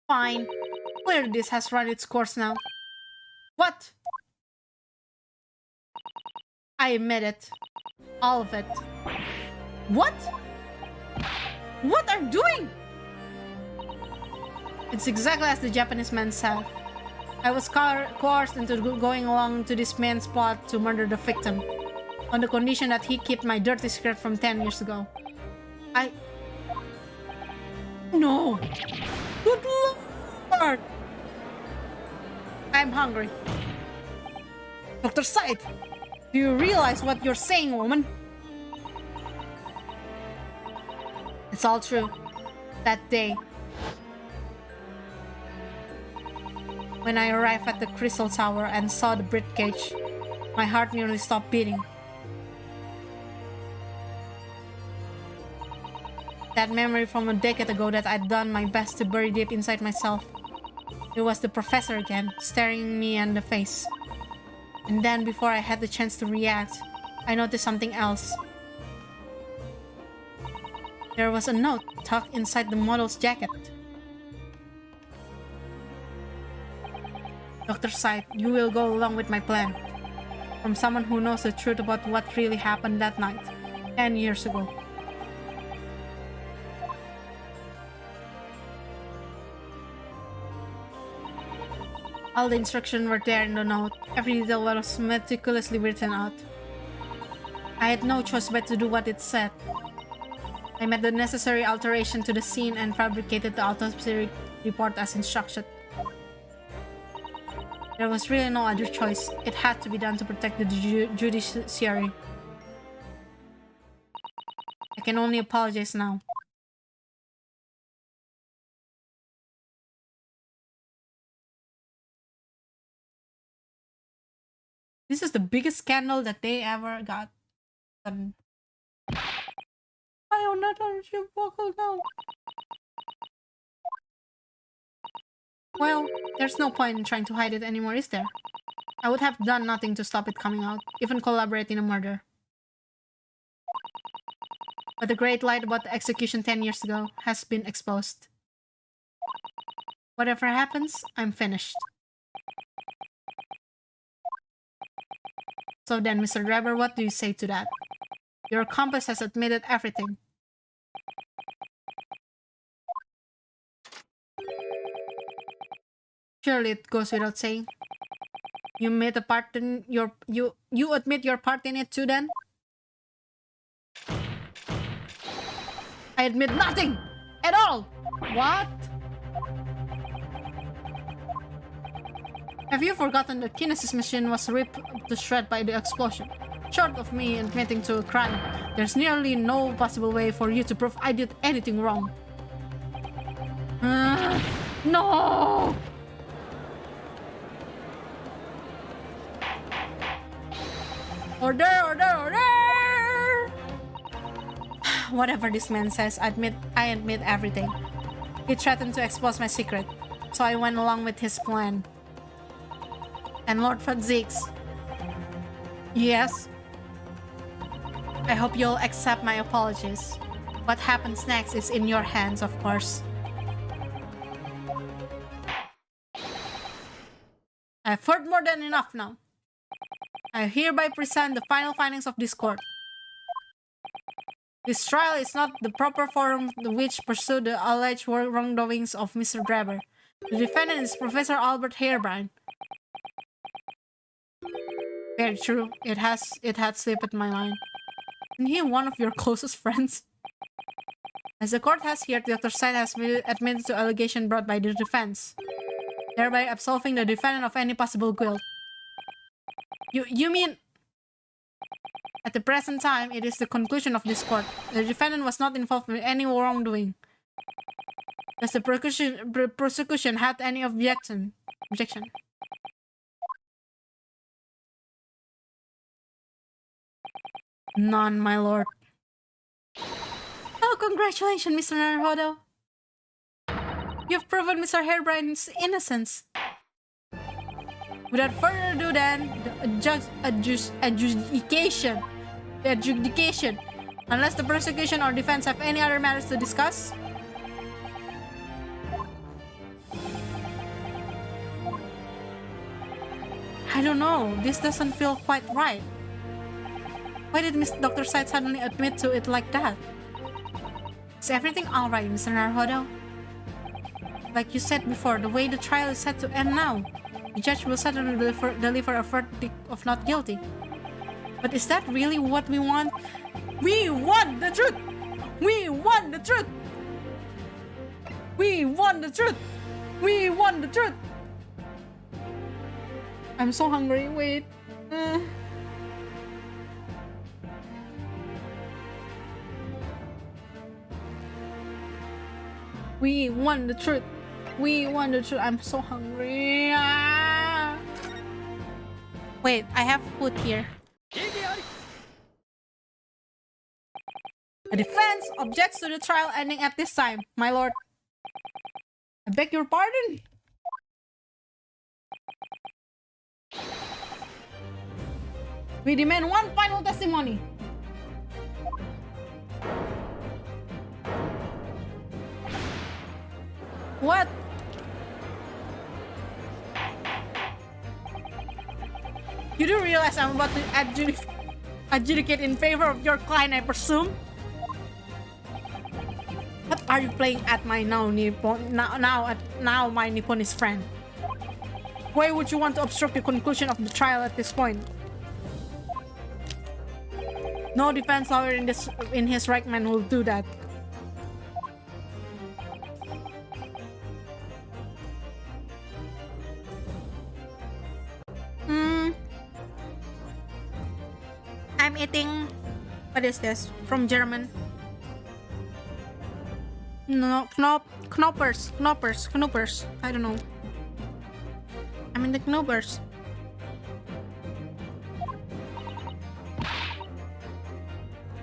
Fine. Clearly this has run its course now. What? I admit it. All of it. What? What are you doing? It's exactly as the Japanese man said. I was coerced into going along to this man's plot to murder the victim, on the condition that he kept my dirty secret from 10 years ago. No! Good Lord! I'm hungry. Dr. Said, do you realize what you're saying, woman? It's all true. That day, when I arrived at the Crystal Tower and saw the birdcage, my heart nearly stopped beating. That memory from a decade ago that I'd done my best to bury deep inside myself. It was the professor again, staring me in the face. And then, before I had the chance to react, I noticed something else. There was a note tucked inside the model's jacket. Dr. Said, you will go along with my plan. From someone who knows the truth about what really happened that night, 10 years ago. All the instructions were there in the note. Every detail was meticulously written out. I had no choice but to do what it said. I made the necessary alteration to the scene and fabricated the autopsy report as instructed. There was really no other choice. It had to be done to protect the judiciary. I can only apologize now. This is the biggest scandal that they ever got. I am not on your vocal now. Well, there's no point in trying to hide it anymore, is there? I would have done nothing to stop it coming out, even collaborate in a murder. But the great lie about the execution 10 years ago has been exposed. Whatever happens, I'm finished. So then, Mr. Driver, what do you say to that? Your accomplice has admitted everything. Surely it goes without saying. You admit a part in you admit your part in it too then? I admit nothing at all. What? Have you forgotten the kinesis machine was ripped to shreds by the explosion? Short of me admitting to a crime, there's nearly no possible way for you to prove I did anything wrong. No! Order, order, order! Whatever this man says, I admit everything. He threatened to expose my secret, so I went along with his plan. And Lord Fadzix. Yes? I hope you'll accept my apologies. What happens next is in your hands, of course. I've heard more than enough now. I hereby present the final findings of this court. This trial is not the proper forum to which pursue the alleged wrongdoings of Mr. Drebber. The defendant is Professor Albert Harebrine. Very true. It had slipped my mind. Isn't he one of your closest friends? As the court has heard, Dr. Side has admitted to allegation brought by the defense, thereby absolving the defendant of any possible guilt. You mean... At the present time, it is the conclusion of this court. The defendant was not involved with any wrongdoing. Does the prosecution had any objection? None, my lord. Oh, congratulations, Mr. Naruhodo. You've proven Mr. Harebrine's innocence. Without further ado then, the adjudication. Unless the prosecution or defense have any other matters to discuss. I don't know, this doesn't feel quite right. Why did Dr. Side suddenly admit to it like that? Is everything alright, Mr. Naruhodo? Like you said before, the way the trial is set to end now, the judge will certainly deliver a verdict of not guilty. But is that really what we want? We want the truth! We want the truth! We want the truth! We want the truth! I'm so hungry, wait. We want the truth. We want the truth. I'm so hungry. Wait, I have food here. The defense objects to the trial ending at this time, my lord. I beg your pardon? We demand one final testimony. What? You do realize I'm about to adjudicate in favor of your client, I presume? What are you playing at my now my Nipponese friend? Why would you want to obstruct the conclusion of the trial at this point? No defense lawyer in his right mind will do that. I'm eating... What is this? From German. No, knoppers. I don't know. I'm in the knoppers.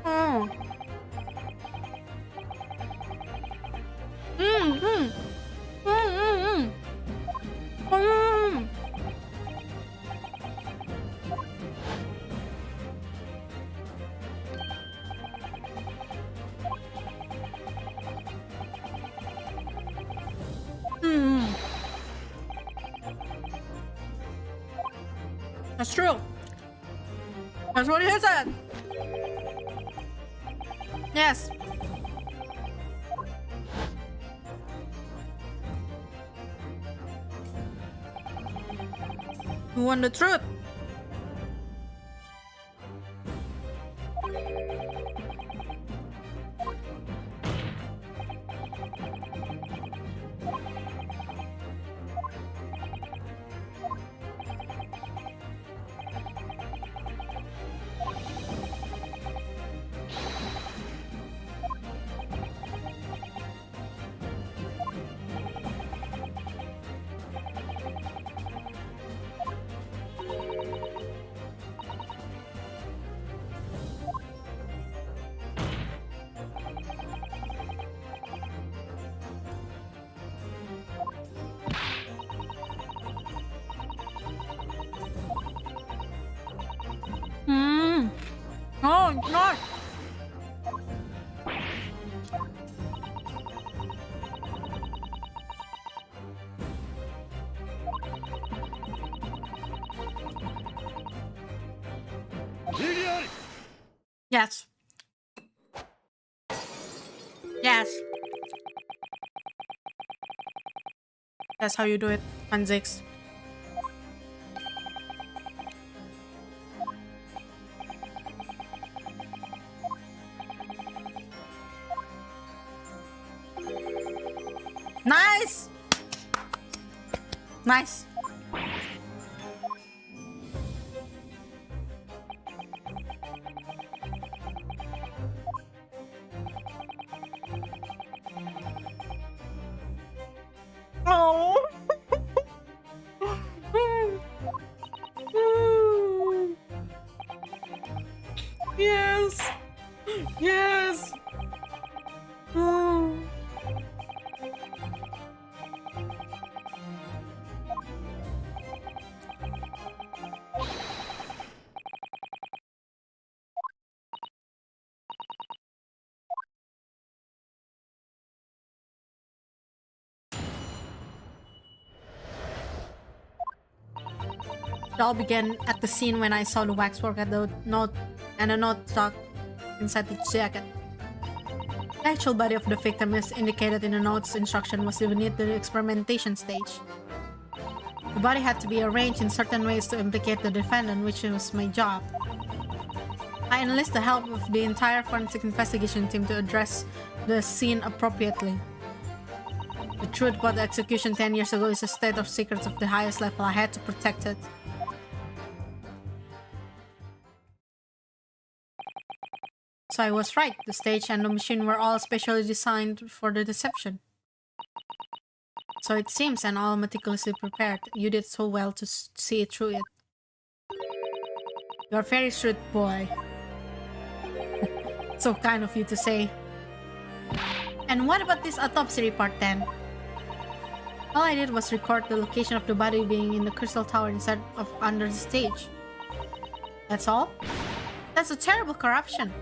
Oh. That's true. That's what he said. Yes. Who want the truth? No, it's not. Yes. Yes. That's how you do it, Manzix. Nice! Nice. Oh. Yes. Yes. Oh. It all began at the scene when I saw the waxwork at the note and a note stuck inside the jacket. The actual body of the victim, as indicated in the note's instruction, was beneath the experimentation stage. The body had to be arranged in certain ways to implicate the defendant, which was my job. I enlist the help of the entire forensic investigation team to address the scene appropriately. The truth about the execution 10 years ago is a state of secrets of the highest level. I had to protect it. So I was right. The stage and the machine were all specially designed for the deception. So it seems, and all meticulously prepared. You did so well to see through it. You're a very shrewd boy. So kind of you to say. And what about this autopsy report then? All I did was record the location of the body being in the crystal tower instead of under the stage. That's all? That's a terrible corruption.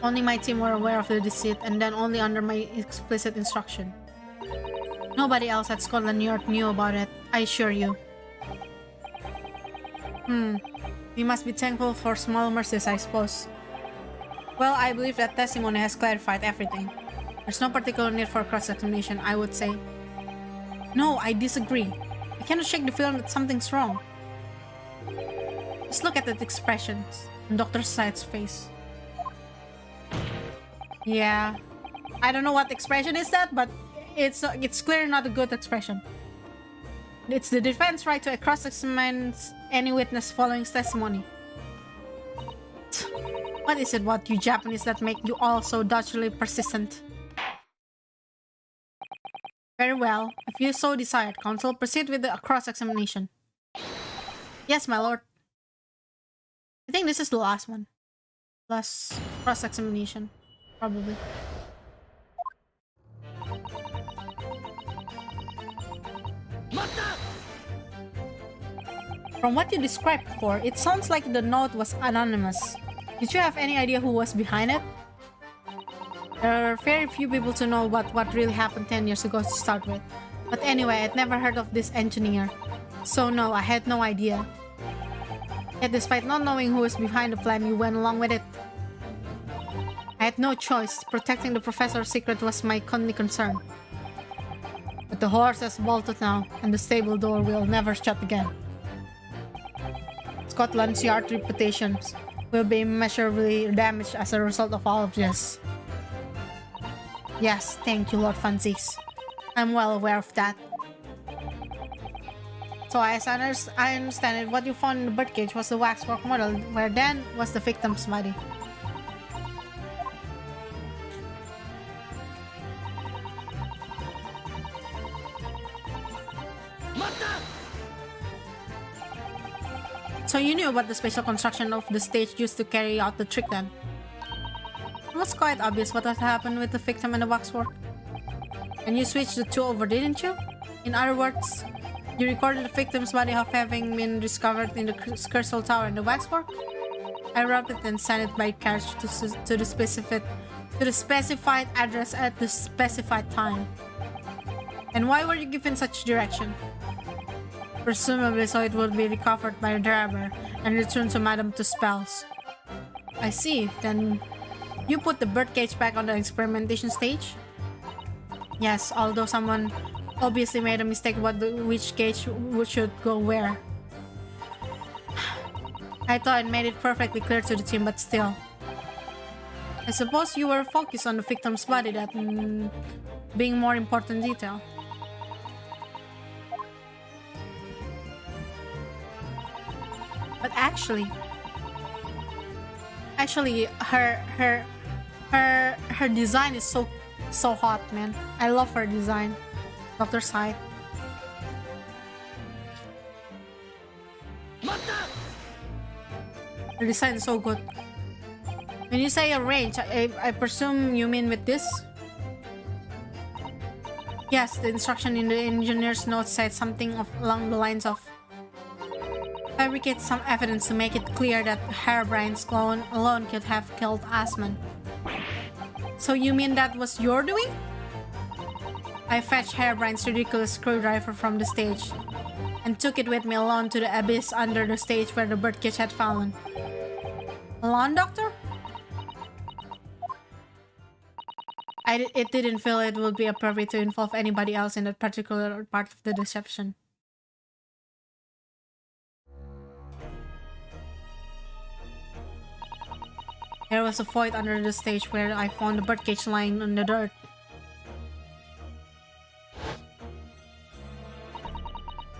Only my team were aware of the deceit, and then only under my explicit instruction. Nobody else at Scotland Yard knew about it, I assure you. We must be thankful for small mercies, I suppose. Well, I believe that testimony has clarified everything. There's no particular need for cross-examination, I would say. No, I disagree. I cannot shake the feeling that something's wrong. Just look at the expressions on Dr. Side's face. Yeah. I don't know what expression is that, but it's clearly not a good expression. It's the defense right to cross-examine any witness following his testimony. What is it about you Japanese that make you all so dodgily persistent? Very well. If you so desired, counsel, proceed with the cross-examination. Yes, my lord. I think this is the last one. Last cross-examination. Probably. From what you described before, it sounds like the note was anonymous. Did you have any idea who was behind it? There are very few people to know about what really happened 10 years ago to start with. But anyway, I'd never heard of this engineer. So no, I had no idea. Yet despite not knowing who was behind the plan, you went along with it. I had no choice. Protecting the professor's secret was my only concern. But the horse has bolted now, and the stable door will never shut again. Scotland's Yard reputation will be immeasurably damaged as a result of all of this. Yes, thank you, Lord Francis. I'm well aware of that. So as I understand it, what you found in the birdcage was the waxwork model, where then was the victim's body. So you knew about the special construction of the stage used to carry out the trick then? It was quite obvious what had happened with the victim and the waxwork. And you switched the two over, didn't you? In other words, you recorded the victim's body of having been discovered in the Crystal Tower and the waxwork? I wrapped it and sent it by carriage to the specified address at the specified time. And why were you given such direction? Presumably so it would be recovered by the driver and returned to Madame Tuspel's. I see. Then you put the birdcage back on the experimentation stage? Yes, although someone obviously made a mistake about which cage should go where. I thought I made it perfectly clear to the team, but still. I suppose you were focused on the victim's body, that being more important detail. But actually, her design is so hot, man. I love her design. Dr. Side. Her design is so good. When you say a range, I presume you mean with this? Yes, the instruction in the engineer's notes said something along the lines of fabricate some evidence to make it clear that Harebrine's clone alone could have killed Asman. So you mean that was your doing? I fetched Harebrine's ridiculous screwdriver from the stage and took it with me alone to the abyss under the stage where the birdcage had fallen. Alone, Doctor? It didn't feel it would be appropriate to involve anybody else in that particular part of the deception. There was a void under the stage where I found the birdcage lying on the dirt.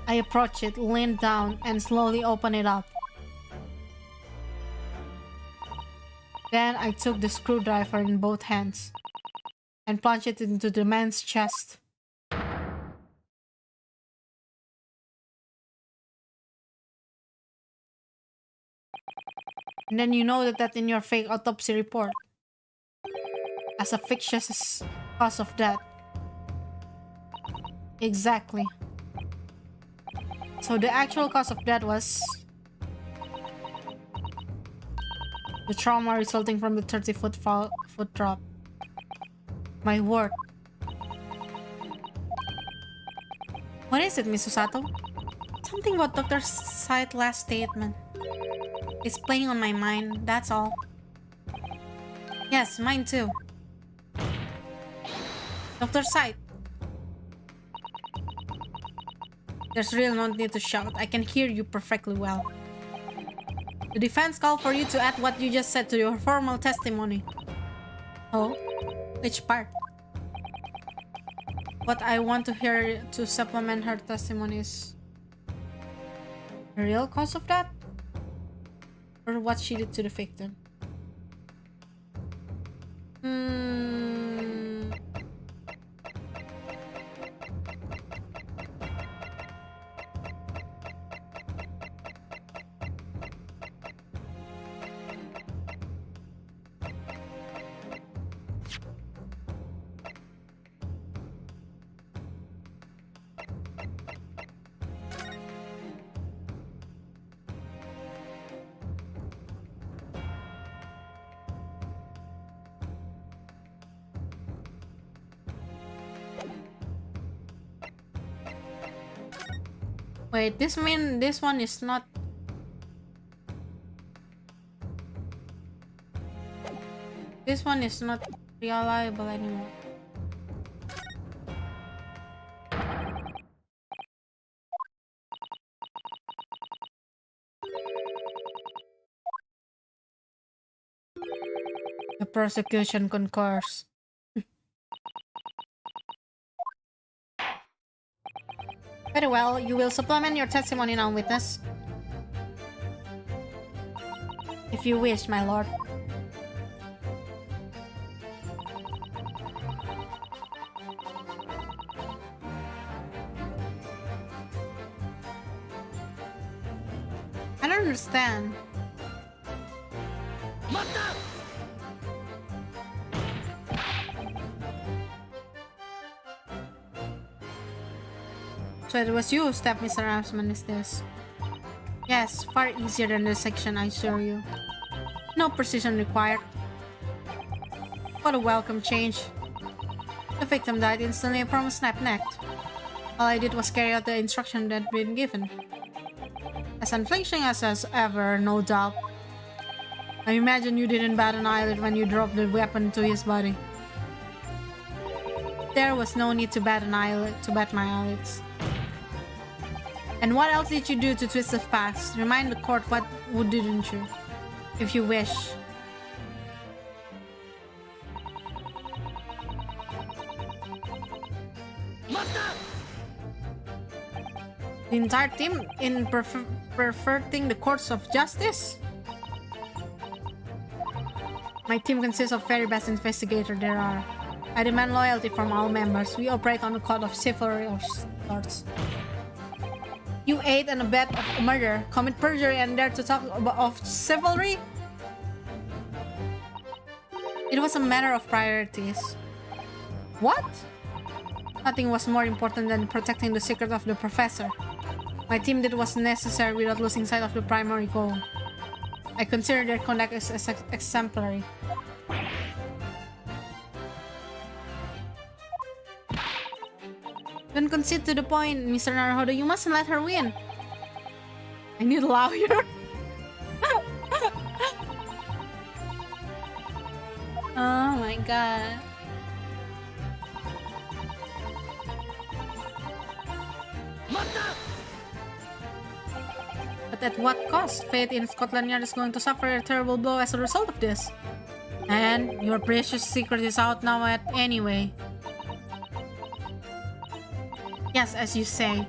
I approached it, leaned down, and slowly opened it up. Then I took the screwdriver in both hands and plunged it into the man's chest. And then you noted that in your fake autopsy report as a fictitious cause of death. Exactly. So the actual cause of death was the trauma resulting from the 30-foot foot drop. My word. What is it, Miss Usato? Something about Dr. Sight's last statement. It's playing on my mind, that's all. Yes, mine too. Dr. Sight. There's really no need to shout. I can hear you perfectly well. The defense called for you to add what you just said to your formal testimony. Oh? Which part? What I want to hear to supplement her testimony is the real cause of that? Or what she did to the victim? Wait, this one is not... This one is not reliable anymore. The prosecution concurs. Very well, you will supplement your testimony now, witness. If you wish, my lord. I don't understand. So it was you who stabbed Mr. Asman, is this? Yes, far easier than the section, I assure you. No precision required. What a welcome change. The victim died instantly from a snapped neck. All I did was carry out the instruction that had been given. As unflinching as ever, no doubt. I imagine you didn't bat an eyelid when you dropped the weapon to his body. There was no need to bat my eyelids. And what else did you do to twist the facts? Remind the court what didn't you? If you wish. The entire team in perverting the courts of justice? My team consists of very best investigators there are. I demand loyalty from all members. We operate on a code of chivalry of sorts. You aid and abet of murder, commit perjury, and dare to talk of chivalry? It was a matter of priorities. What? Nothing was more important than protecting the secret of the professor. My team did what was necessary without losing sight of the primary goal. I consider their conduct as exemplary. Don't concede to the point, Mr. Naruhodo. You mustn't let her win. I need a lawyer. Oh my god. But at what cost? Faith in Scotland Yard is going to suffer a terrible blow as a result of this. And your precious secret is out now anyway. Yes, as you say.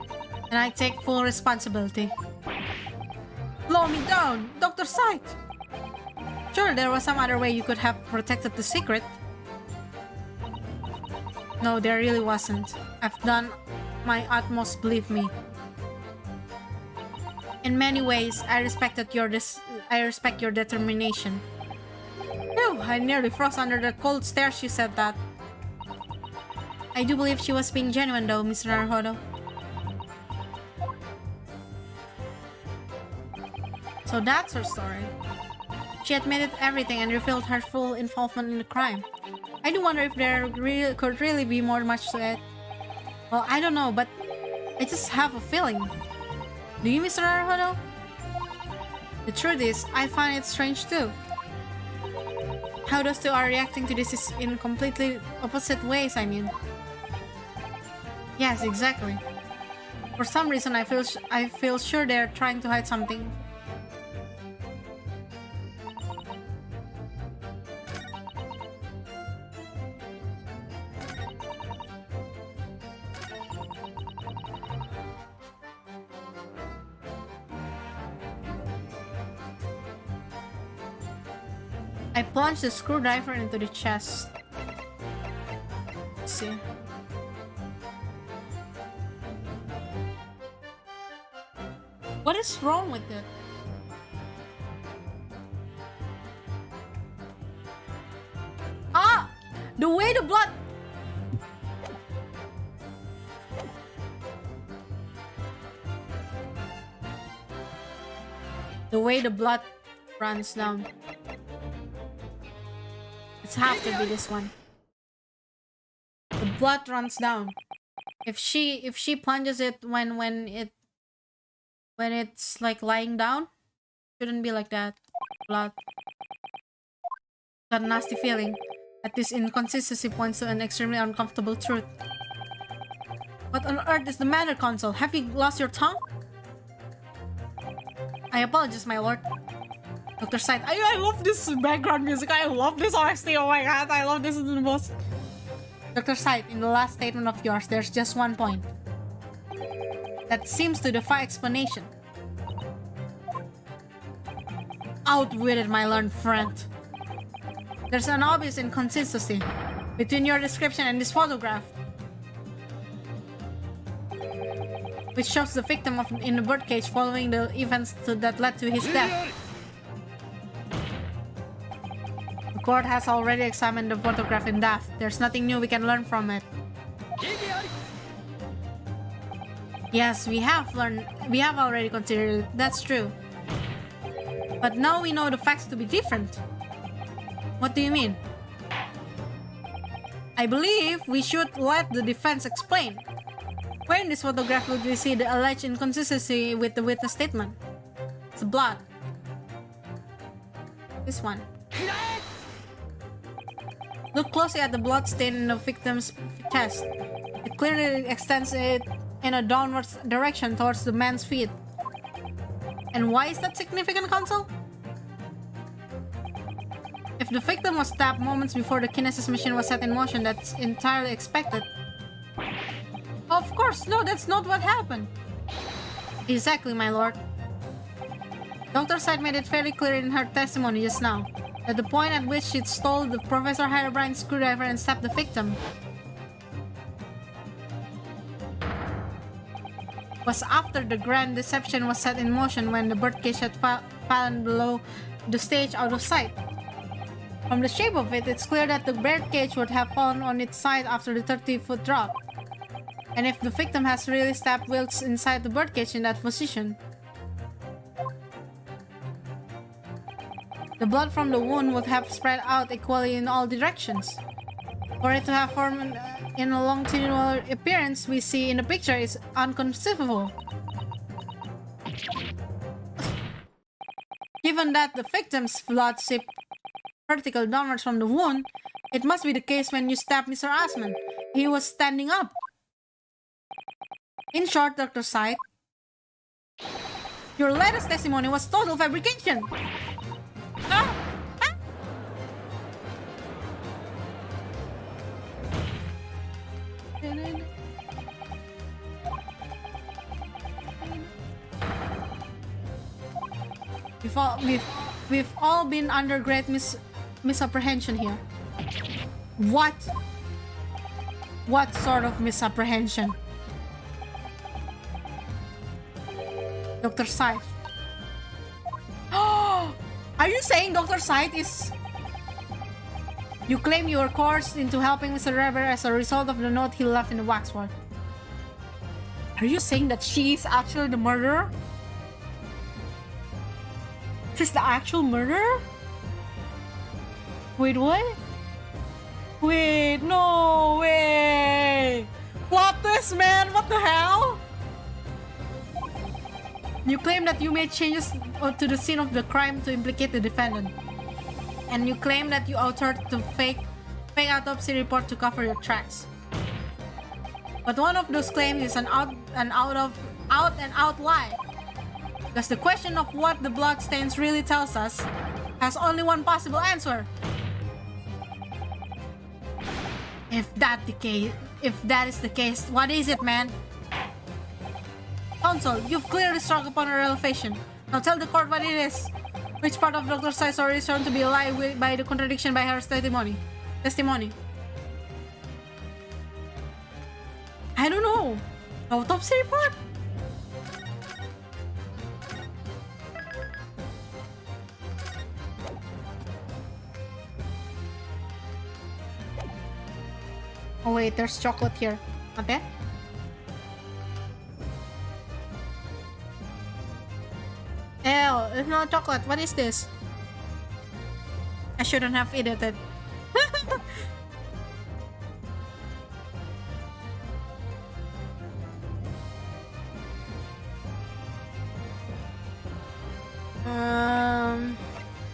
And I take full responsibility. Blow me down! Dr. Sight! Sure, there was some other way you could have protected the secret. No, there really wasn't. I've done my utmost, believe me. In many ways, I respect your determination. Phew, I nearly froze under the cold stare she said that. I do believe she was being genuine though, Mr. Naruhodo. So that's her story. She admitted everything and revealed her full involvement in the crime. I do wonder if there could really be much to it. Well, I don't know, but I just have a feeling. Do you, Mr. Naruhodo? The truth is, I find it strange too. How those two are reacting to this is in completely opposite ways, I mean. Yes, exactly. For some reason, I feel sure they're trying to hide something. I plunged the screwdriver into the chest. Let's see. What is wrong with it? Ah! The way the blood... The way the blood runs down. It's have to be this one. The blood runs down. If she plunges it when it's like lying down, shouldn't be like that. Blood. That nasty feeling. That this inconsistency points to an extremely uncomfortable truth. What on earth is the matter, Consul? Have you lost your tongue? I apologize, my lord. Dr. Sight. I love this background music. I love this OST. Oh my god, I love this the most. Dr. Sight, in the last statement of yours, there's just one point that seems to defy explanation. Out with it, my learned friend. There's an obvious inconsistency between your description and this photograph, which shows the victim in the birdcage following the events that led to his death. The court has already examined the photograph in depth. There's nothing new we can learn from it. Yes, we have already considered it. That's true. But now we know the facts to be different. What do you mean? I believe we should let the defense explain. Where in this photograph would we see the alleged inconsistency with the witness statement? It's blood. This one. Look closely at the blood stain in the victim's chest. It clearly extends it in a downward direction towards the man's feet. And why is that significant, Counsel? If the victim was stabbed moments before the kinesis machine was set in motion, that's entirely expected. Of course, no, that's not what happened. Exactly, my lord. Dr. Sight made it very clear in her testimony just now that the point at which she stole the Professor Herobrine's screwdriver and stabbed the victim was after the grand deception was set in motion, when the birdcage had fallen below the stage out of sight. From the shape of it, it's clear that the birdcage would have fallen on its side after the 30-foot drop. And if the victim has really stabbed Wilkes inside the birdcage in that position, the blood from the wound would have spread out equally in all directions. For it to have formed in a longitudinal appearance we see in the picture is inconceivable. Given that the victim's blood seeped vertical downwards from the wound, it must be the case when you stabbed Mr. Asman. He was standing up. In short, Dr. Sight, your latest testimony was total fabrication. We've all been under great misapprehension here. What? What sort of misapprehension? Dr. Sight. Are you saying Dr. Sight is... You claim you were coerced into helping Mr. Rever as a result of the note he left in the waxwork. Are you saying that she is actually the murderer? She's the actual murderer? Wait, what? Wait, no way! Plot twist, man! What the hell? You claim that you made changes to the scene of the crime to implicate the defendant. And you claim that you authored the fake autopsy report to cover your tracks. But one of those claims is an out and out lie. Because the question of what the bloodstains really tells us has only one possible answer. If that is the case, what is it, man? Counsel, you've clearly struck upon a revelation. Now tell the court what it is. Which part of Dr. Sight's story is shown to be a lie by the contradiction by her testimony? I don't know. Autopsy report? Oh wait, there's chocolate here. Not that? Ew, it's not chocolate. What is this? I shouldn't have eaten it.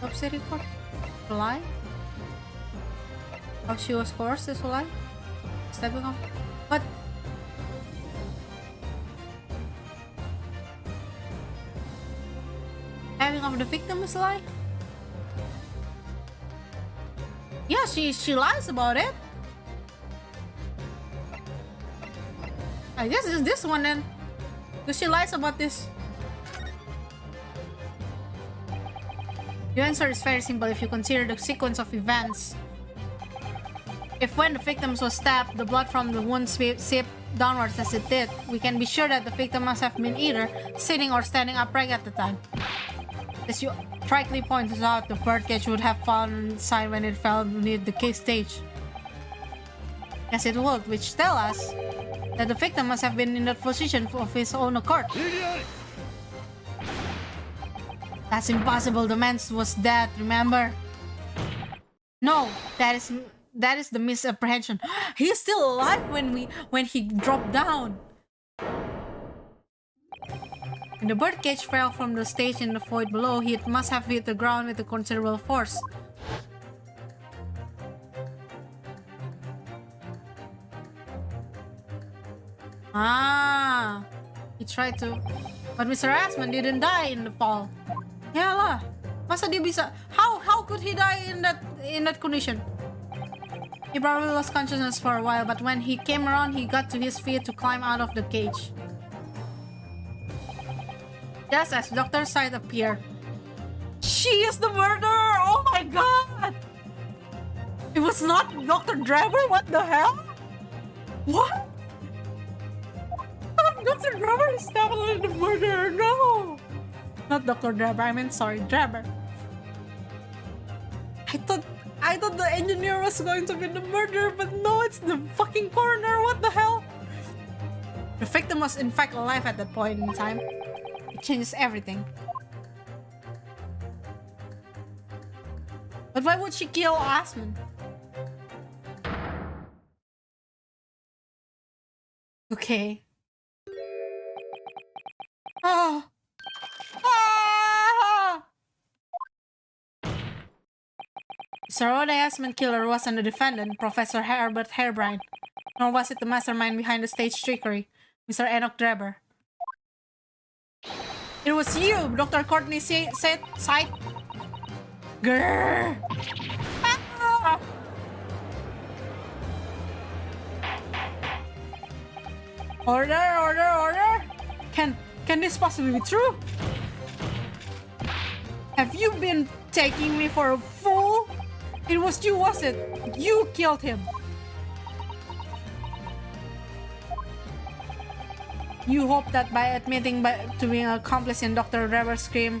Autopsy report? A lie? How she was coerced is a lie? Stepping off. What? Having of the victim is a lie? Yeah, she lies about it. I guess it's this one then. Because she lies about this. The answer is very simple if you consider the sequence of events. If when the victim was stabbed, the blood from the wound seeped downwards as it did, we can be sure that the victim must have been either sitting or standing upright at the time. As you rightly pointed out, the birdcage would have fallen inside when it fell beneath the case stage. Yes, it would, which tells us that the victim must have been in that position of his own accord. That's impossible. The man was dead, remember? No, that is the misapprehension. He's still alive when he dropped down. When the birdcage fell from the stage in the void below, he must have hit the ground with a considerable force. Ah, he tried to, but Mr. Asman didn't die in the fall. Yeah lah, masa dia bisa? How could he die in that condition? He probably lost consciousness for a while, but when he came around, he got to his feet to climb out of the cage. Just as Dr. Sight appeared. She is the murderer! Oh my god! It was not Dr. Draver? What the hell? What? Dr. Draver is definitely the murderer, no! Not Dr. Draver, I meant sorry, Draver. I thought the engineer was going to be the murderer, but no, it's the fucking coroner, what the hell? The victim was in fact alive at that point in time. It changes everything. But why would she kill Asman? Okay. Ah! Ah! Sir Rhoda Asman killer wasn't the defendant, Professor Herbert Harebrine, nor was it the mastermind behind the stage trickery, Mr. Enoch Dreber. It was you, Dr. Courtney said, Sight. Grrr! Ah! Order! Can this possibly be true? Have you been taking me for a fool? It was you, was it? You killed him. You hope that by admitting to being an accomplice in Dr. Drever's crime,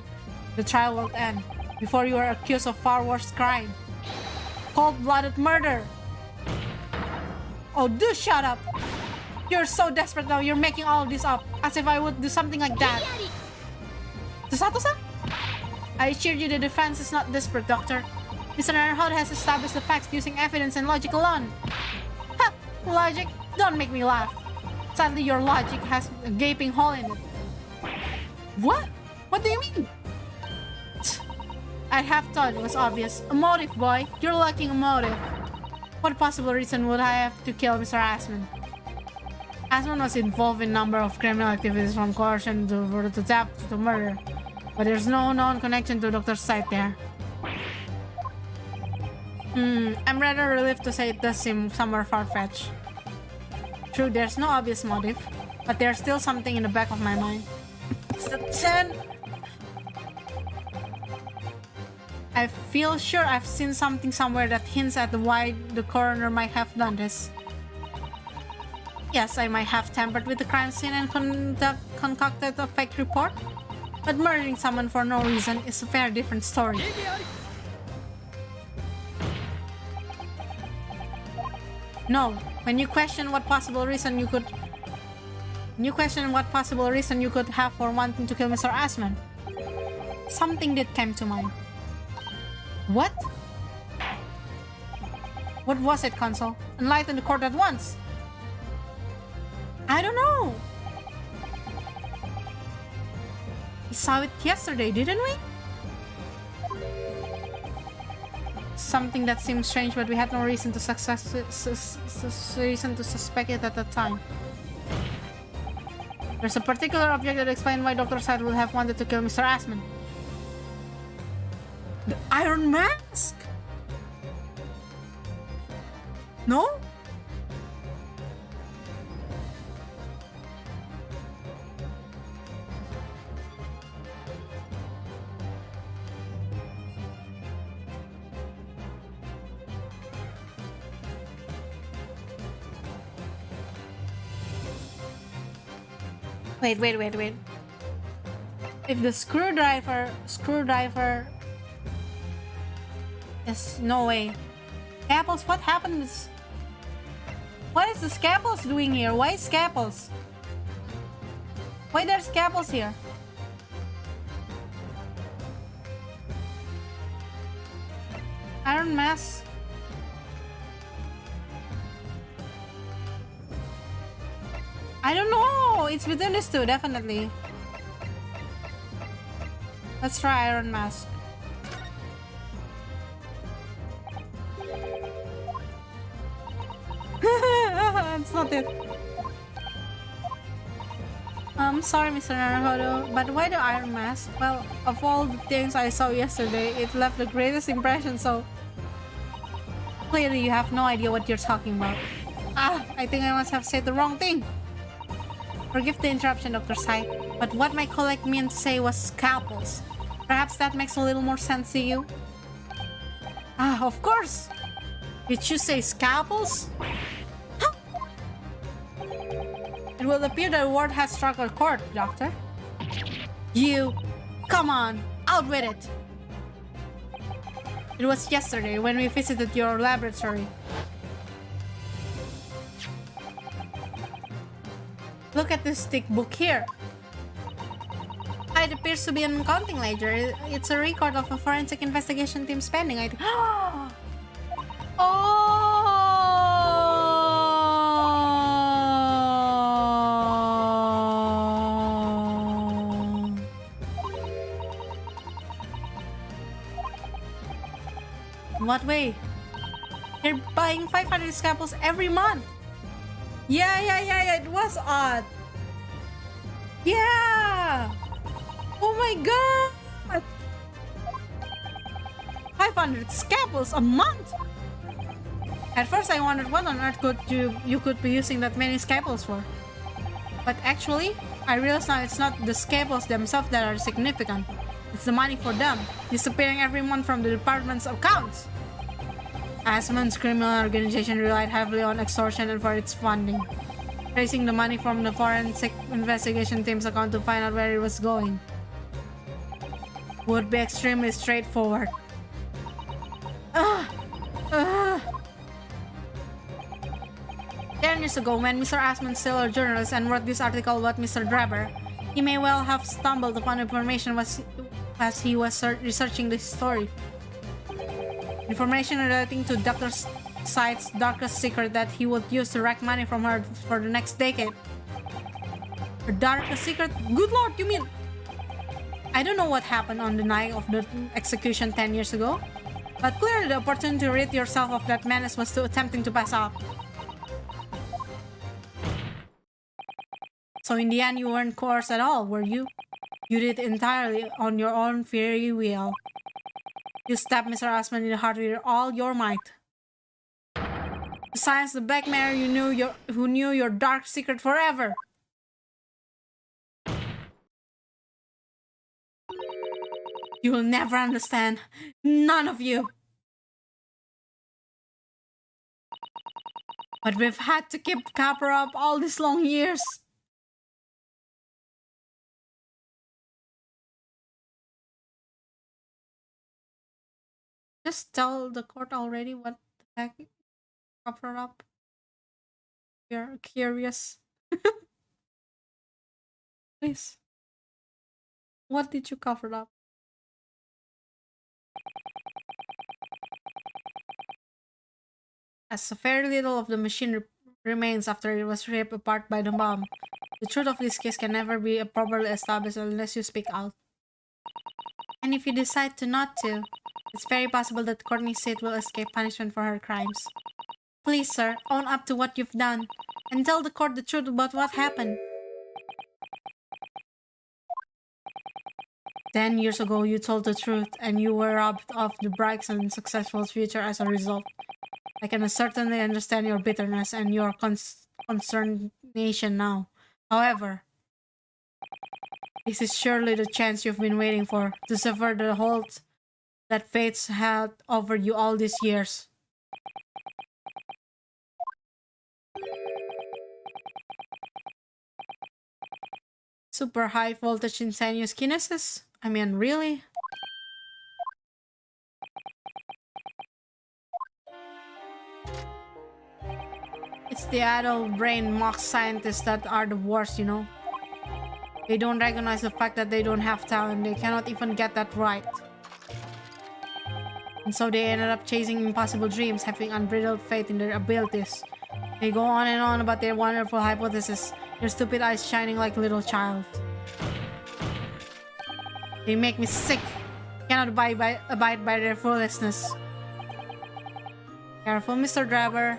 the trial will end, before you are accused of far worse crime. Cold-blooded murder. Oh, do shut up. You're so desperate now, you're making all this up, as if I would do something like that. Sasato-san? I assure you the defense is not desperate, Doctor. Mr. Earnhardt has established the facts using evidence and logic alone. Ha! Logic? Don't make me laugh. Sadly, your logic has a gaping hole in it. What? What do you mean? I have thought it was obvious. A motive, boy. You're lacking a motive. What possible reason would I have to kill Mr. Asman? Asman was involved in a number of criminal activities from coercion to theft to murder. But there's no known connection to Dr. Sight there. I'm rather relieved to say it does seem somewhere far-fetched. True, there's no obvious motive, but there's still something in the back of my mind. It's the 10! I feel sure I've seen something somewhere that hints at why the coroner might have done this. Yes, I might have tampered with the crime scene and concocted a fake report, but murdering someone for no reason is a very different story. No, when you question what possible reason you could have for wanting to kill Mr. Asman, something did come to mind. What? What was it, Consul? Enlighten the court at once. I don't know. We saw it yesterday, didn't we? Something that seemed strange, but we had no reason to suspect it at that time. There's a particular object that explains why Dr. Sight would have wanted to kill Mr. Asman. The Iron Mask? No? Wait. If the screwdriver... Yes, no way. Scapels, what happened? What is the Scapels doing here? Why Scapels? Why there's Scapels here? Iron Mask. I don't know. It's between these two, definitely. Let's try Iron Mask. It's not it. Sorry, Mr. Naruhodo, but why the Iron Mask? Well, of all the things I saw yesterday, it left the greatest impression, so... Clearly, you have no idea what you're talking about. I think I must have said the wrong thing. Forgive the interruption, Dr. Sai, but what my colleague meant to say was scalpels. Perhaps that makes a little more sense to you? Of course! Did you say scalpels? Huh? It will appear the word has struck a chord, Doctor. You... Come on, out with it! It was yesterday when we visited your laboratory. Look at this thick book here. It appears to be an accounting ledger. It's a record of a forensic investigation team spending. I think. Oh! In what way? You're buying 500 scalpels every month. Yeah, it was odd. Yeah! Oh my god! 500 scalpels a month? At first I wondered what on earth you could be using that many scalpels for. But actually, I realized now it's not the scalpels themselves that are significant. It's the money for them, disappearing every month from the department's accounts. Asmon's criminal organization relied heavily on extortion and for its funding, tracing the money from the forensic investigation team's account to find out where it was going would be extremely straightforward. 10 years ago, when Mr. Asman still a journalist and wrote this article about Mr. Draber, he may well have stumbled upon information as he was researching this story. Information relating to Dr. Site's darkest secret that he would use to rack money from her for the next decade. Her darkest secret? Good lord, you mean... I don't know what happened on the night of the execution 10 years ago, but clearly the opportunity to rid yourself of that menace was too tempting to pass up. So in the end, you weren't coerced at all, were you? You did entirely on your own free will. You stabbed Mr. Asman in the heart with all your might. Besides the blackmailer who knew your dark secret forever. You will never understand. None of you. But we've had to keep cover up all these long years. Just tell the court already what the heck cover up. We're curious. Please. What did you cover up? As very little of the machine remains after it was ripped apart by the bomb, the truth of this case can never be properly established unless you speak out. And if you decide to not to, it's very possible that Courtney Sid will escape punishment for her crimes. Please, sir, own up to what you've done, and tell the court the truth about what happened. 10 years ago, you told the truth, and you were robbed of the bright and successful future as a result. I can certainly understand your bitterness and your consternation now. However, this is surely the chance you've been waiting for, to suffer the hold that fate's had over you all these years. Super high voltage instantaneous kinesis? I mean, really? It's the adult brain mock scientists that are the worst, you know? They don't recognize the fact that they don't have talent. They cannot even get that right. And so they ended up chasing impossible dreams, having unbridled faith in their abilities. They go on and on about their wonderful hypotheses, their stupid eyes shining like a little child. They make me sick. Cannot abide by their foolishness. Careful, Mr. Driver.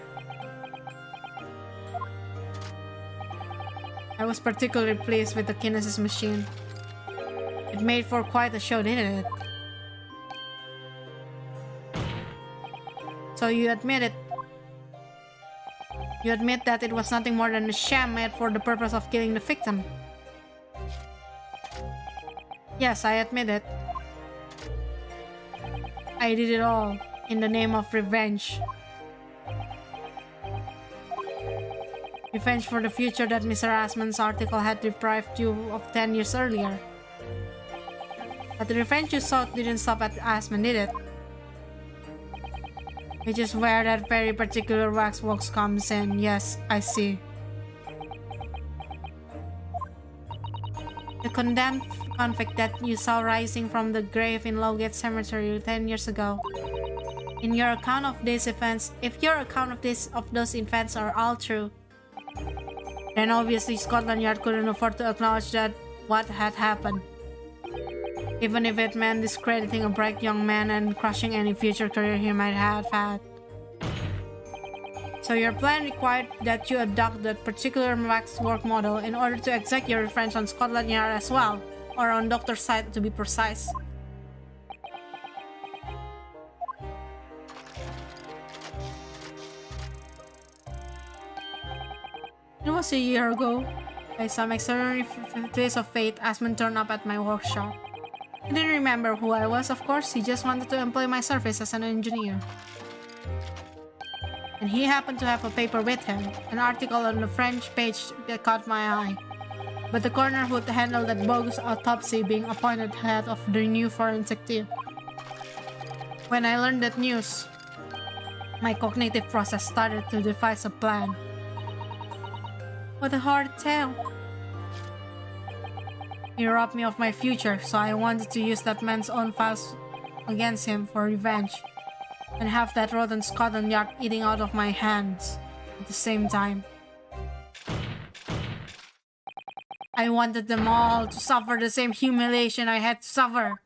I was particularly pleased with the kinesis machine. It made for quite a show, didn't it? So you admit it. You admit that it was nothing more than a sham made for the purpose of killing the victim. Yes, I admit it. I did it all in the name of revenge. Revenge for the future that Mr. Asman's article had deprived you of 10 years earlier. But the revenge you sought didn't stop at Asman, did it? Which is where that very particular waxworks comes in. Yes, I see. The condemned convict that you saw rising from the grave in Lowgate Cemetery 10 years ago. In your account of these events, if your account of those events are all true, then obviously Scotland Yard couldn't afford to acknowledge that what had happened. Even if it meant discrediting a bright young man and crushing any future career he might have had. So your plan required that you adopt that particular waxwork model in order to exact your revenge on Scotland Yard as well, or on Dr. Side to be precise. It was a year ago. By some extraordinary twist of fate, Asman turned up at my workshop. He didn't remember who I was, of course. He just wanted to employ my service as an engineer. And he happened to have a paper with him, an article on the French page that caught my eye. But the coroner who'd handle that bogus autopsy being appointed head of the new forensic team. When I learned that news, my cognitive process started to devise a plan. What a hard tale. He robbed me of my future, so I wanted to use that man's own files against him for revenge. And have that rodent Scotland Yard eating out of my hands at the same time. I wanted them all to suffer the same humiliation I had to suffer.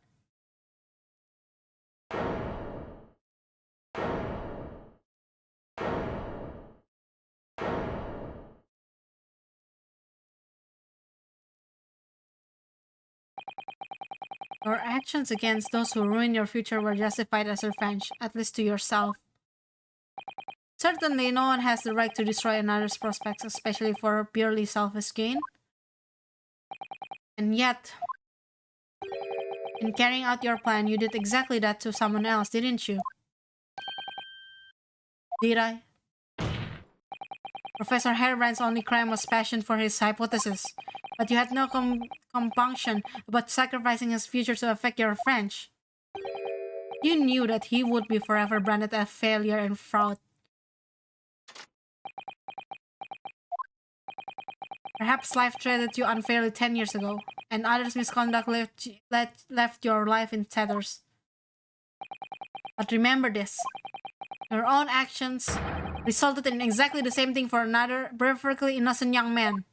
Your actions against those who ruin your future were justified as revenge, at least to yourself. Certainly, no one has the right to destroy another's prospects, especially for purely selfish gain. And yet, in carrying out your plan, you did exactly that to someone else, didn't you? Did I? Professor Herbrandt's only crime was passion for his hypothesis, but you had no compunction about sacrificing his future to affect your French. You knew that he would be forever branded as failure and fraud. Perhaps life treated you unfairly 10 years ago, and others' misconduct left your life in tatters. But remember this. Your own actions resulted in exactly the same thing for another perfectly innocent young man.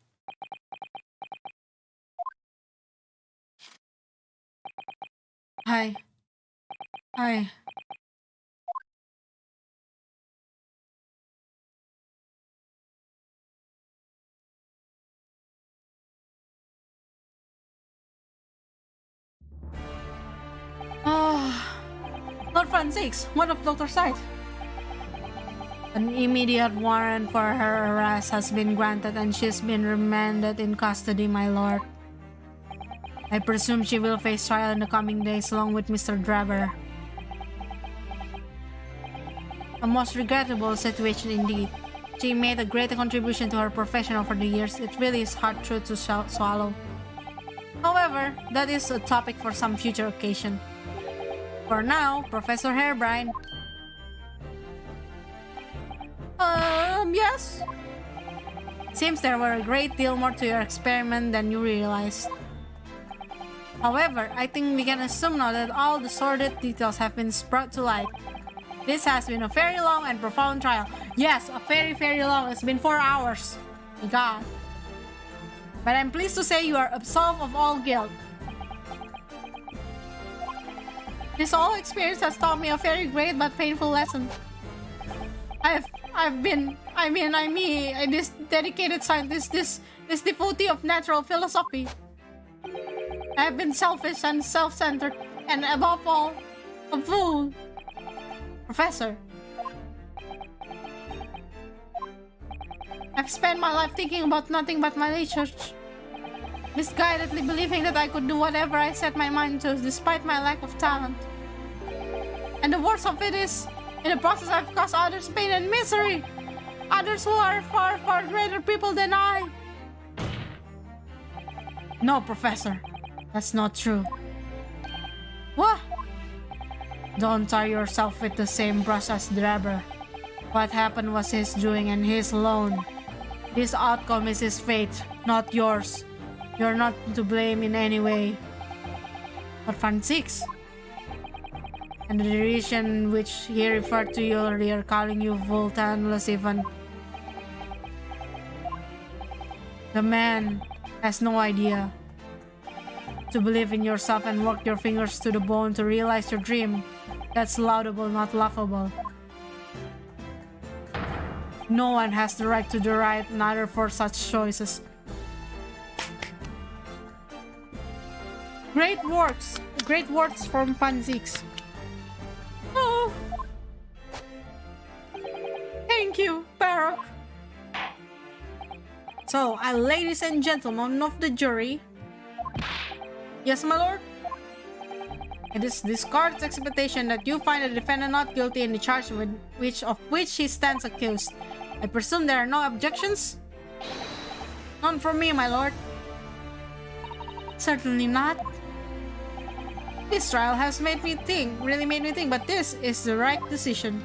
Hi. Oh, Lord Francis, what of Dr. Side? An immediate warrant for her arrest has been granted and she's been remanded in custody, my lord. I presume she will face trial in the coming days along with Mr. Draver. A most regrettable situation indeed. She made a great contribution to her profession over the years. It really is hard truth to swallow. However, that is a topic for some future occasion. For now, Professor Harebrine. Yes? Seems there were a great deal more to your experiment than you realized. However, I think we can assume now that all the sordid details have been brought to light. This has been a very long and profound trial. Yes, a very long. It's been 4 hours. My God. But I'm pleased to say you are absolved of all guilt. This whole experience has taught me a very great but painful lesson. This dedicated scientist, this devotee of natural philosophy. I have been selfish and self-centered, and above all, a fool. Professor, I've spent my life thinking about nothing but my research, misguidedly believing that I could do whatever I set my mind to, despite my lack of talent. And the worst of it is, in the process I've caused others pain and misery. Others who are far greater people than I. No, Professor. That's not true. What? Don't tie yourself with the same brush as Draver. What happened was his doing and his alone. This outcome is his fate, not yours. You're not to blame in any way. But Francis, and the derision which he referred to you earlier, calling you Voltanless even. The man has no idea. To believe in yourself and work your fingers to the bone to realize your dream, that's laudable, not laughable. No one has the right to deride another for such choices. Great words from Francis. Oh. Thank you, Baroque. So, ladies and gentlemen of the jury. Yes, my lord? It is this court's expectation that you find the defendant not guilty in the charge of which he stands accused. I presume there are no objections? None from me, my lord. Certainly not. This trial has really made me think, but this is the right decision.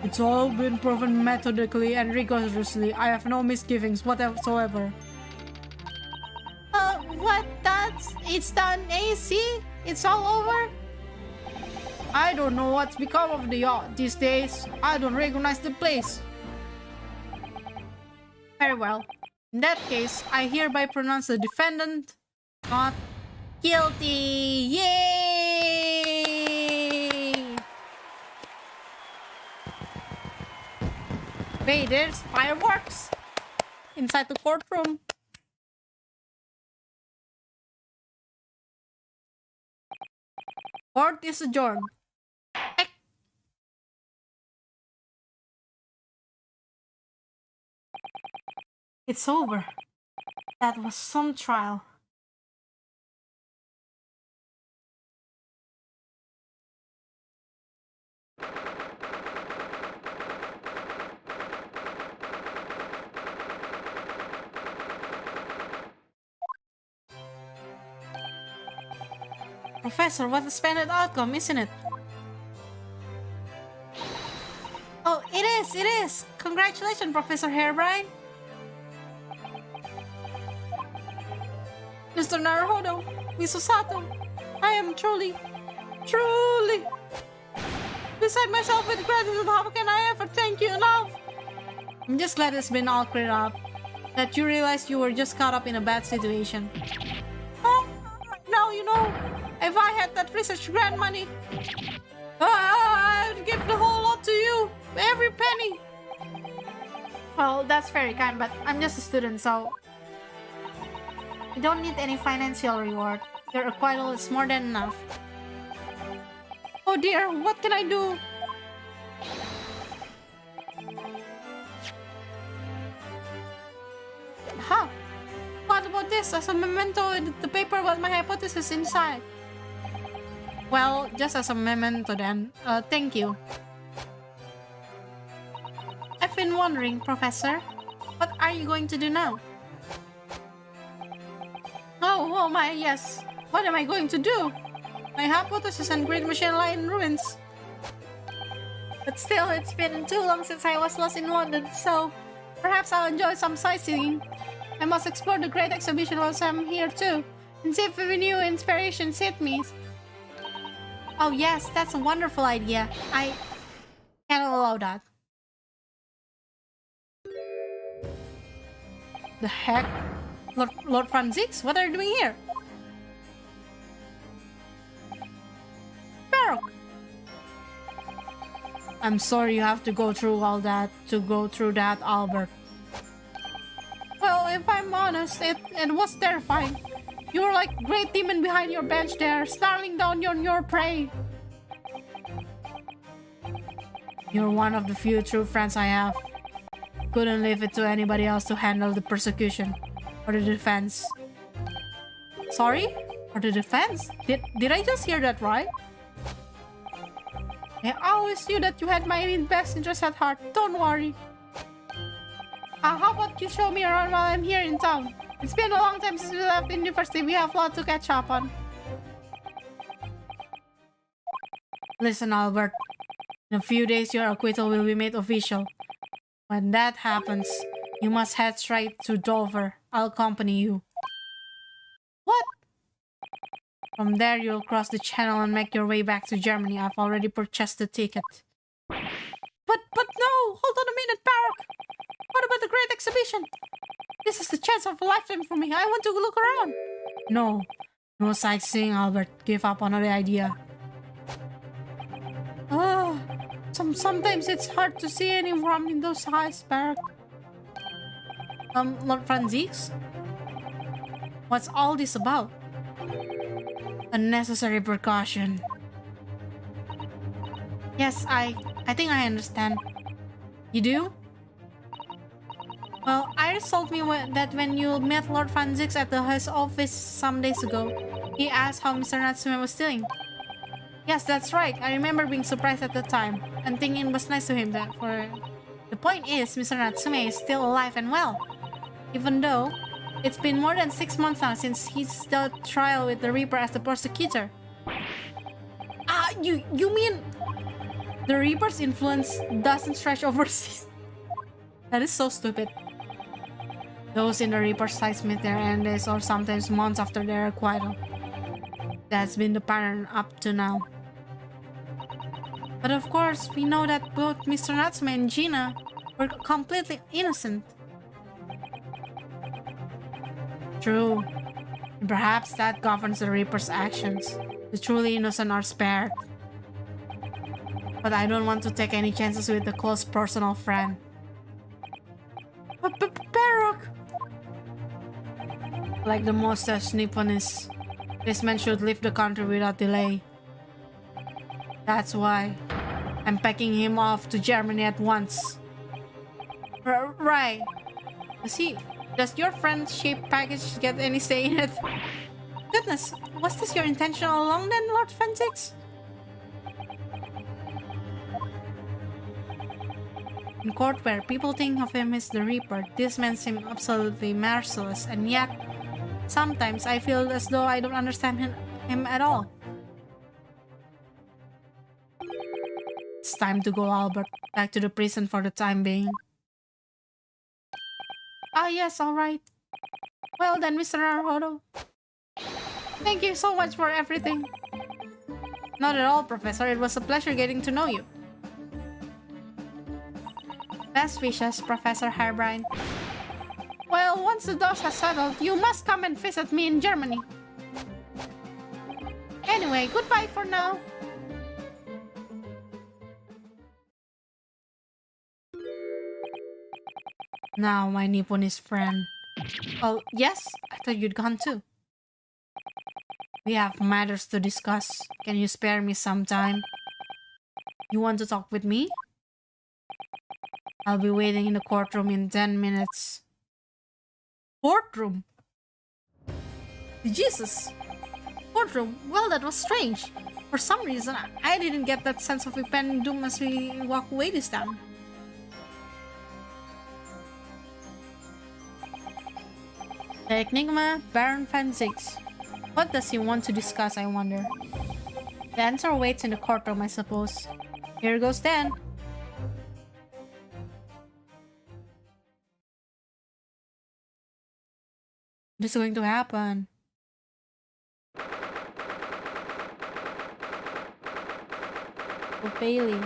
It's all been proven methodically and rigorously. I have no misgivings whatsoever. It's done, AC? It's all over? I don't know what's become of the yacht these days. I don't recognize the place. Very well. In that case, I hereby pronounce the defendant not guilty. Yay! Wait, there's fireworks inside the courtroom. Court is adjourned. It's over. That was some trial. Professor, what a splendid outcome, isn't it? Oh, it is! Congratulations, Professor Harebrine! Mr. Naruhodo, Miss Osato, I am truly beside myself with gratitude. How can I ever thank you enough? I'm just glad it's been all cleared up. That you realized you were just caught up in a bad situation. Oh, now you know. If I had that research grant money, I'd give the whole lot to you. Every penny. Well, that's very kind, but I'm just a student, so I don't need any financial reward. Your acquittal is more than enough. Oh dear, what can I do? Aha! What about this? As a memento, the paper with my hypothesis inside. Well, just as a memento then. Thank you. I've been wondering, Professor, what are you going to do now? Oh my, yes. What am I going to do? My hypothesis and great machine lie in ruins. But still, it's been too long since I was lost in London, so perhaps I'll enjoy some sightseeing. I must explore the great exhibition while I'm here too, and see if any new inspirations hit me. Oh yes, that's a wonderful idea. I can't allow that. The heck? Lord Franzix, what are you doing here? Baroque! I'm sorry you have to go through all that Albert. Well, if I'm honest, it was terrifying. You were like a great demon behind your bench there, snarling down on your prey. You're one of the few true friends I have. Couldn't leave it to anybody else to handle the persecution or the defense. Sorry? Or the defense? Did I just hear that right? I always knew that you had my best interest at heart. Don't worry. How about you show me around while I'm here in town? It's been a long time since we left university. We have a lot to catch up on. Listen, Albert. In a few days, your acquittal will be made official. When that happens, you must head straight to Dover. I'll accompany you. What? From there, you'll cross the channel and make your way back to Germany. I've already purchased the ticket. But no! Hold on a minute, Baroque! What about the great exhibition? This is the chance of a lifetime for me. I want to look around. No sightseeing, Albert. Give up on the idea. Sometimes it's hard to see anyone in those eyes, Baroque. Lord Franzix? What's all this about? Unnecessary precaution. Yes, I think I understand. You do? Well, Iris told me that when you met Lord Franzix at his office some days ago, he asked how Mr. Natsume was doing. Yes, that's right. I remember being surprised at the time and thinking it was nice to him that the point is, Mr. Natsume is still alive and well. Even though it's been more than 6 months now since he's still at trial with the Reaper as the prosecutor. You mean the Reaper's influence doesn't stretch overseas? That is so stupid. Those in the Reaper's sides meet their endings or sometimes months after their acquittal. That's been the pattern up to now. But of course, we know that both Mr. Natsume and Gina were completely innocent. True. And perhaps that governs the Reaper's actions. The truly innocent are spared. But I don't want to take any chances with a close personal friend. Baroque! Like the mustache Nipponese, this man should leave the country without delay. That's why I'm packing him off to Germany at once. Right. Does your friendship package get any say in it? Goodness, was this your intention all along then, Lord Franzix? In court where people think of him as the Reaper, this man seems absolutely merciless, and yet sometimes I feel as though I don't understand him at all. It's time to go, Albert. Back to the prison for the time being. Ah, yes, alright. Well then, Mr. Naruhodo. Thank you so much for everything. Not at all, Professor. It was a pleasure getting to know you. Best wishes, Professor Heilbrein. Well, once the dust has settled, you must come and visit me in Germany. Anyway, goodbye for now. Now, my Nipponese friend. Oh, yes? I thought you'd gone too. We have matters to discuss. Can you spare me some time? You want to talk with me? I'll be waiting in the courtroom in 10 minutes. Courtroom. Jesus. Courtroom. Well, that was strange. For some reason, I didn't get that sense of impending doom as we walk away this time. The Enigma, Baron Van Zix. What does he want to discuss, I wonder? The answer waits in the courtroom, I suppose. Here goes then. What is going to happen? Oh, Bailey.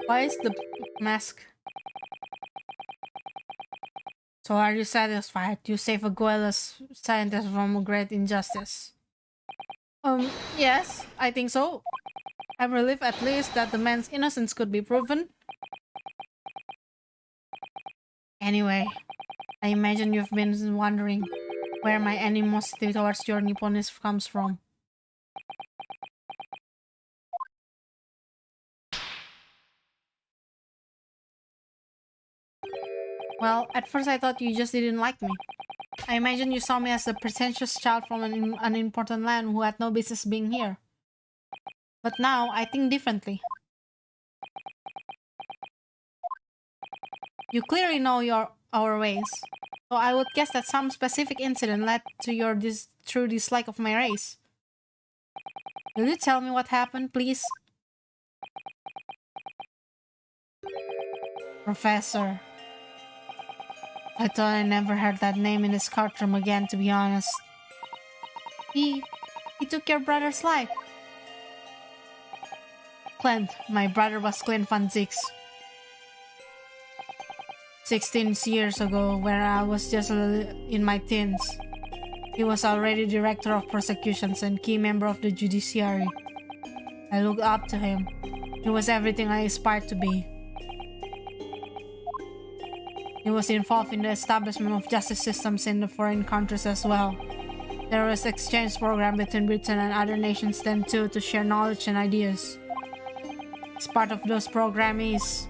Why is the mask? So are you satisfied? You save a Goella's scientist from a great injustice. Yes, I think so. I'm relieved at least that the man's innocence could be proven. Anyway, I imagine you've been wondering where my animosity towards your Nipponese comes from. Well, at first I thought you just didn't like me. I imagine you saw me as a pretentious child from an unimportant land who had no business being here. But now, I think differently. You clearly know our ways, so I would guess that some specific incident led to your true dislike of my race. Will you tell me what happened, please? Professor. I thought I never heard that name in this courtroom again, to be honest. He took your brother's life. Clint, my brother was Clint Van Zix. 16 years ago, when I was just in my teens. He was already director of prosecutions and key member of the judiciary. I looked up to him. He was everything I aspired to be. He was involved in the establishment of justice systems in the foreign countries as well. There was an exchange program between Britain and other nations then too to share knowledge and ideas. As part of those programs,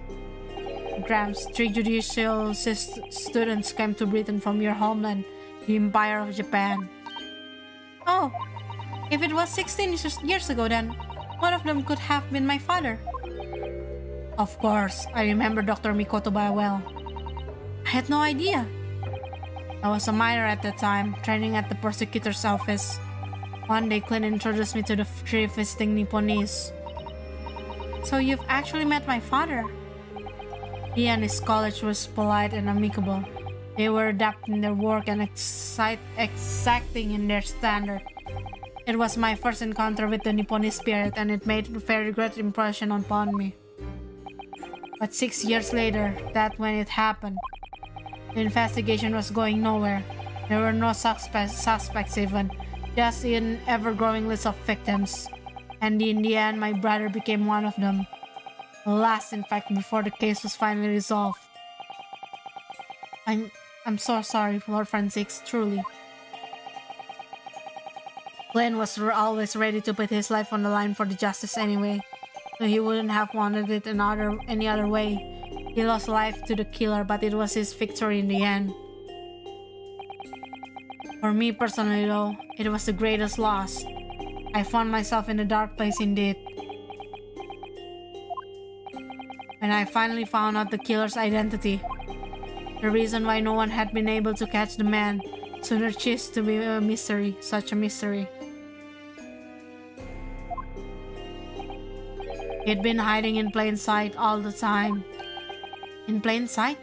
3 judicial students came to Britain from your homeland, the Empire of Japan. Oh, if it was 16 years ago then, one of them could have been my father. Of course, I remember Dr. Mikoto well. I had no idea. I was a minor at the time, training at the prosecutor's office. One day, Clint introduced me to the 3 visiting Nipponese. So you've actually met my father? He and his college was polite and amicable. They were adept in their work and exacting in their standard. It was my first encounter with the Nipponese spirit and it made a very great impression upon me. But 6 years later, that's when it happened. The investigation was going nowhere. There were no suspects even, just an ever-growing list of victims. And in the end, my brother became one of them. The last, in fact, before the case was finally resolved. I'm so sorry, Lord Van Zix, truly. Glenn was always ready to put his life on the line for the justice anyway, so he wouldn't have wanted it any other way. He lost life to the killer, but it was his victory in the end. For me personally though, it was the greatest loss. I found myself in a dark place indeed. When I finally found out the killer's identity, the reason why no one had been able to catch the man sooner ceased to be a mystery, such a mystery. He'd been hiding in plain sight all the time. In plain sight?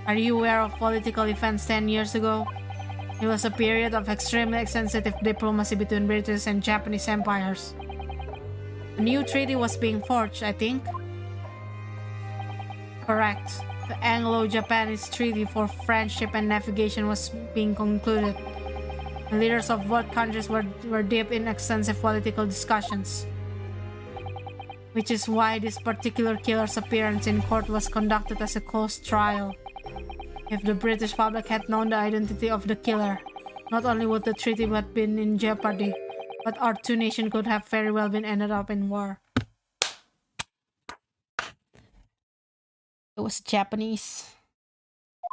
Are you aware of political events 10 years ago? It was a period of extremely sensitive diplomacy between British and Japanese empires. A new treaty was being forged, I think. Correct. The Anglo-Japanese Treaty for Friendship and Navigation was being concluded. The leaders of both countries were deep in extensive political discussions. Which is why this particular killer's appearance in court was conducted as a closed trial. If the British public had known the identity of the killer, not only would the treaty have been in jeopardy, but our 2 nations could have very well been ended up in war. It was Japanese.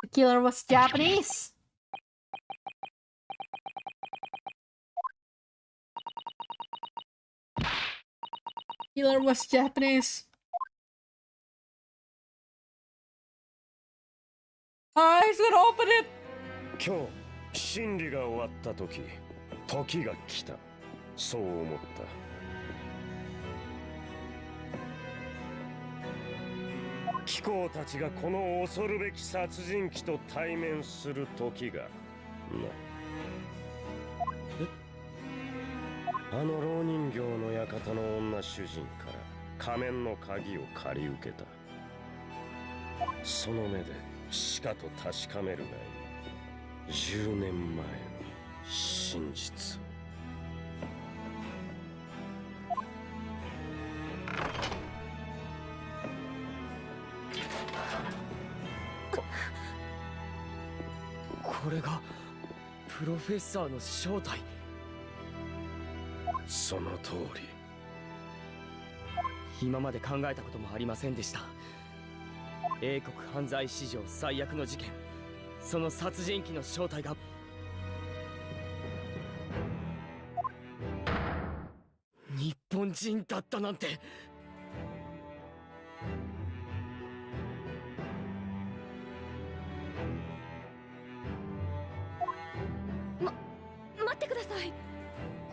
The killer was Japanese. Killer was Japanese. Ah, he's gonna open it. 今日審理が終わった時が来たそう思った貴公たちがこの恐るべき殺人鬼と対面する時がなあの蝋人形の館の女主人から仮面の鍵を借り受けたその目でしかと確かめるがいい10年前の真実をこれがプロフェッサーの正体。その通り今まで考えたこともありませんでした。英国犯罪史上最悪の事件、その殺人鬼の正体が日本人だったなんて。待ってください。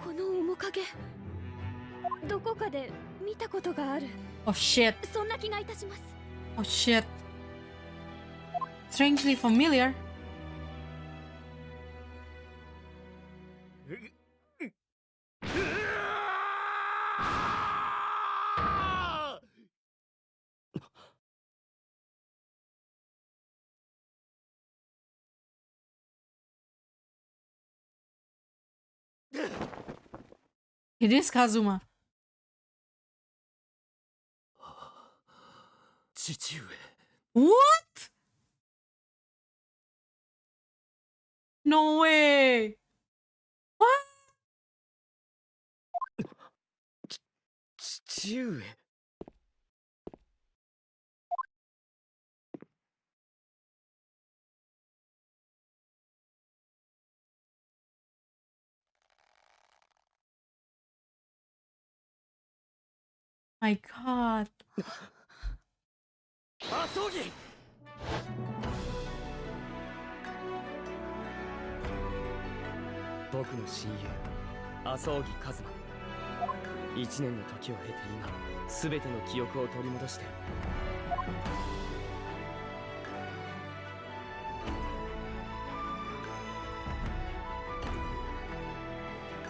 この面影どこかで見たことがある。 Oh shit. そんな気がいたします。 Oh shit. Strangely familiar. It is Kazuma. 父上。 What? No way. What? 父上。My god. 麻生木。僕の親友麻生木一馬。1年の時を経て今全ての記憶を取り戻して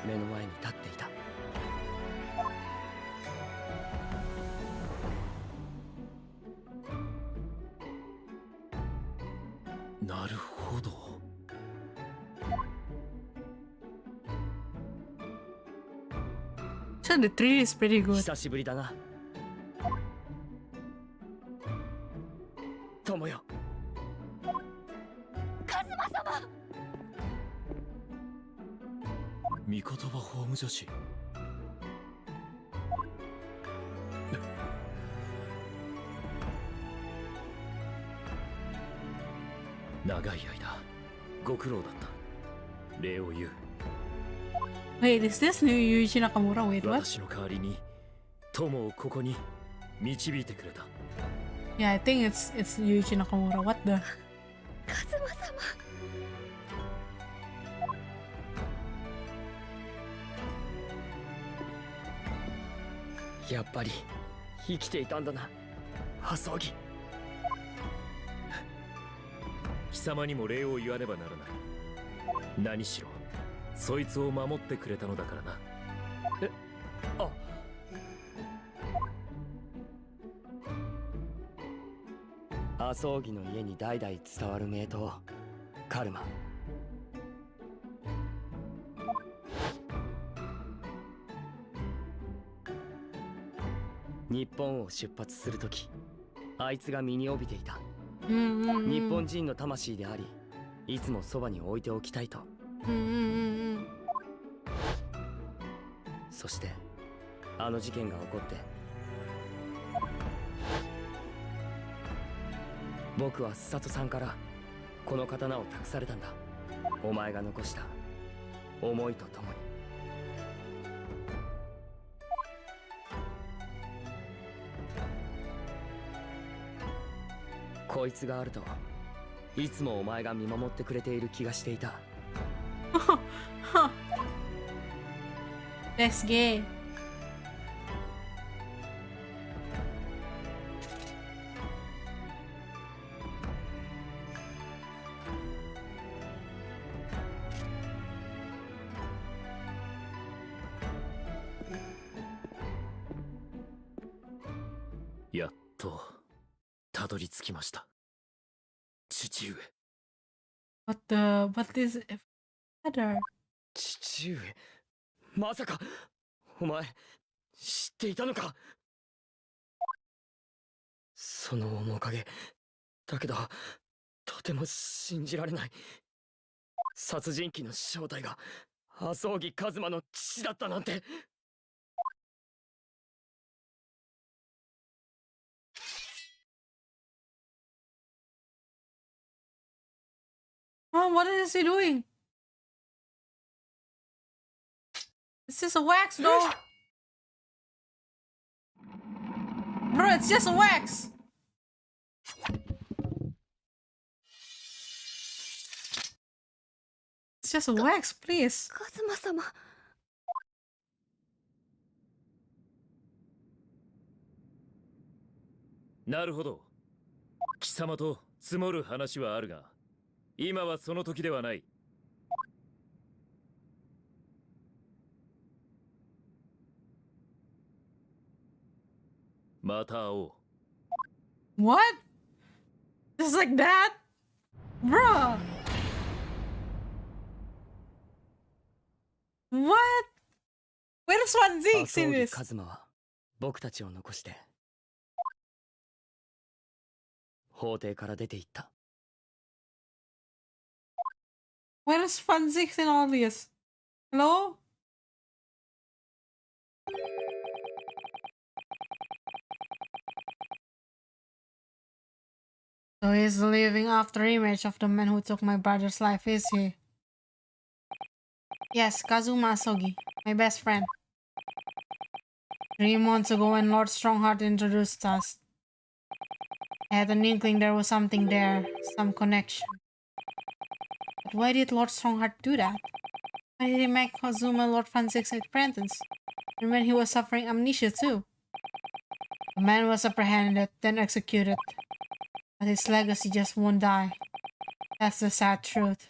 目の前に立っていた。なるほど。So the tree is pretty good. 久しぶりだな友よ。カズマ様。御言葉法務女子。長い間ご苦労だった。礼を言う。 Wait, is this new Yuichi Nakamura? Wait, what? 私の代わりに友をここに導いてくれた。 Yeah, I think it's Yuichi Nakamura. What the? カズマ様。やっぱり生きていたんだな麻生木。貴様にも礼を言わねばならない。何しろそいつを守ってくれたのだからな。あ麻生木の家に代々伝わる名刀カルマ。日本を出発するときあいつが身に帯びていた日本人の魂でありいつもそばに置いておきたいと。そしてあの事件が起こって僕は千里さんからこの刀を託されたんだ。お前が残した思いとともに。こいつがあるといつもお前が見守ってくれている気がしていた。That's gay. やっとたどり着きました。父上。What is father? 父上、まさかお前知っていたのか。その面影だけどとても信じられない。殺人鬼の正体が麻生木一馬の父だったなんて。Oh, what is he doing? It's just a wax, though. Bro, it's just a wax. It's just a wax, please. カズマ様。なるほど。貴様と積もる話はあるが、今はその時ではない。また会おう。What? Just like that? Bruh. What? Where does one 麻 Zeke 生 in 木 this? 一馬は僕たちを残して法廷から出て行った。Where is Fun Zeke in all this? Hello? So he's the living after image of the man who took my brother's life, is he? Yes, Kazuma Asogi, my best friend. 3 months ago when Lord Strongheart introduced us, I had an inkling there was something there, some connection. But why did Lord Strongheart do that? Why did he make Kazuma Lord Fanzik's apprentice? And when he was suffering amnesia too? The man was apprehended, then executed. But his legacy just won't die. That's the sad truth.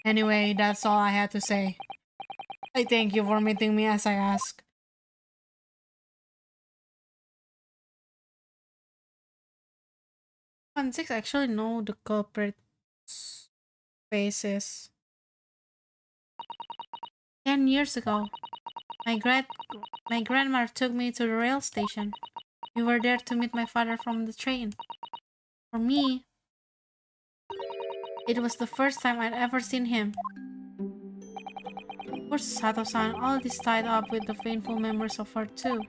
Anyway, that's all I had to say. I thank you for meeting me as I asked. Six actually know the culprit's faces. 10 years ago, my grandmother took me to the rail station. We were there to meet my father from the train. For me, it was the first time I'd ever seen him. Poor Sato-san, all this tied up with the painful memories of her too.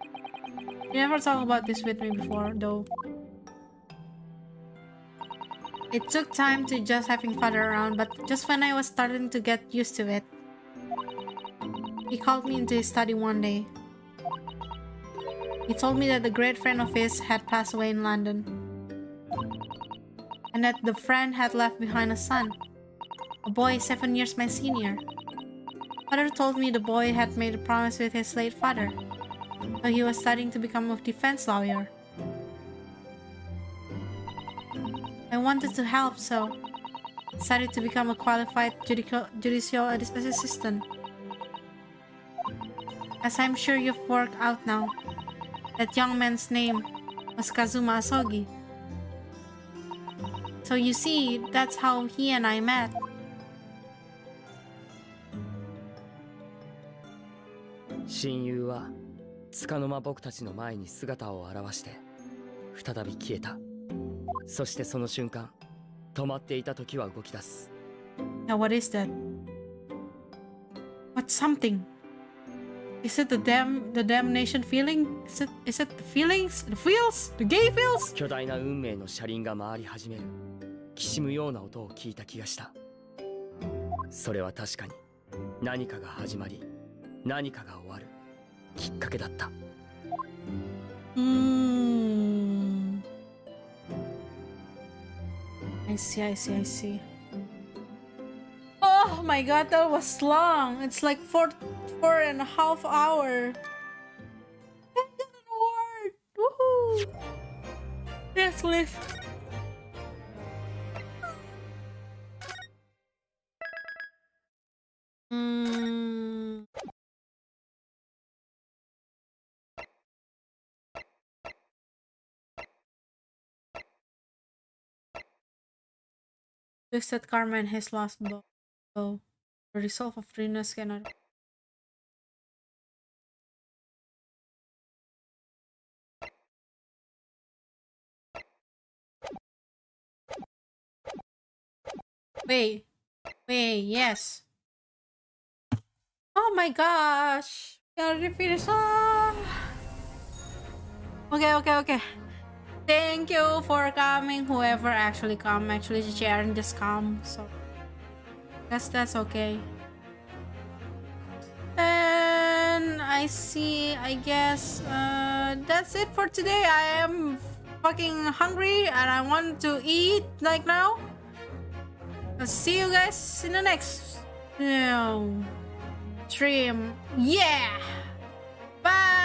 She never talked about this with me before, though. It took time to just having father around, but just when I was starting to get used to it, he called me into his study one day. He told me that a great friend of his had passed away in London, and that the friend had left behind a son, a boy 7 years my senior. Father told me the boy had made a promise with his late father, so he was studying to become a defense lawyer. I wanted to help, so I decided to become a qualified judicial assistant. As I'm sure you've worked out now, that young man's name was Kazuma Asogi. So you see, that's how he and I met. "親友は束の間僕たちの前に姿を現して再び消えた。そしてその瞬間、止まっていた時は動き出す。 Now what is that? What's something? Is it the damnation feeling? Is it the feelings? The feels? The gay feels? 巨大な運命の車輪が回り始めるきしむような音を聞いた気がした。それは確かに何かが始まり何かが終わるきっかけだった。I see. Oh my god, that was long. It's like 4.5 hours. I got an award. Woohoo! Yes, Liv. Twisted karma and his last blow. The resolve of Renus cannot. Wait, yes. Oh my gosh. We already finished. Ah. Okay. Thank you for coming, whoever actually come, actually sharing this come. So that's okay. And I guess that's it for today. I am fucking hungry and I want to eat like now. I'll see you guys in the next stream. Yeah. Bye.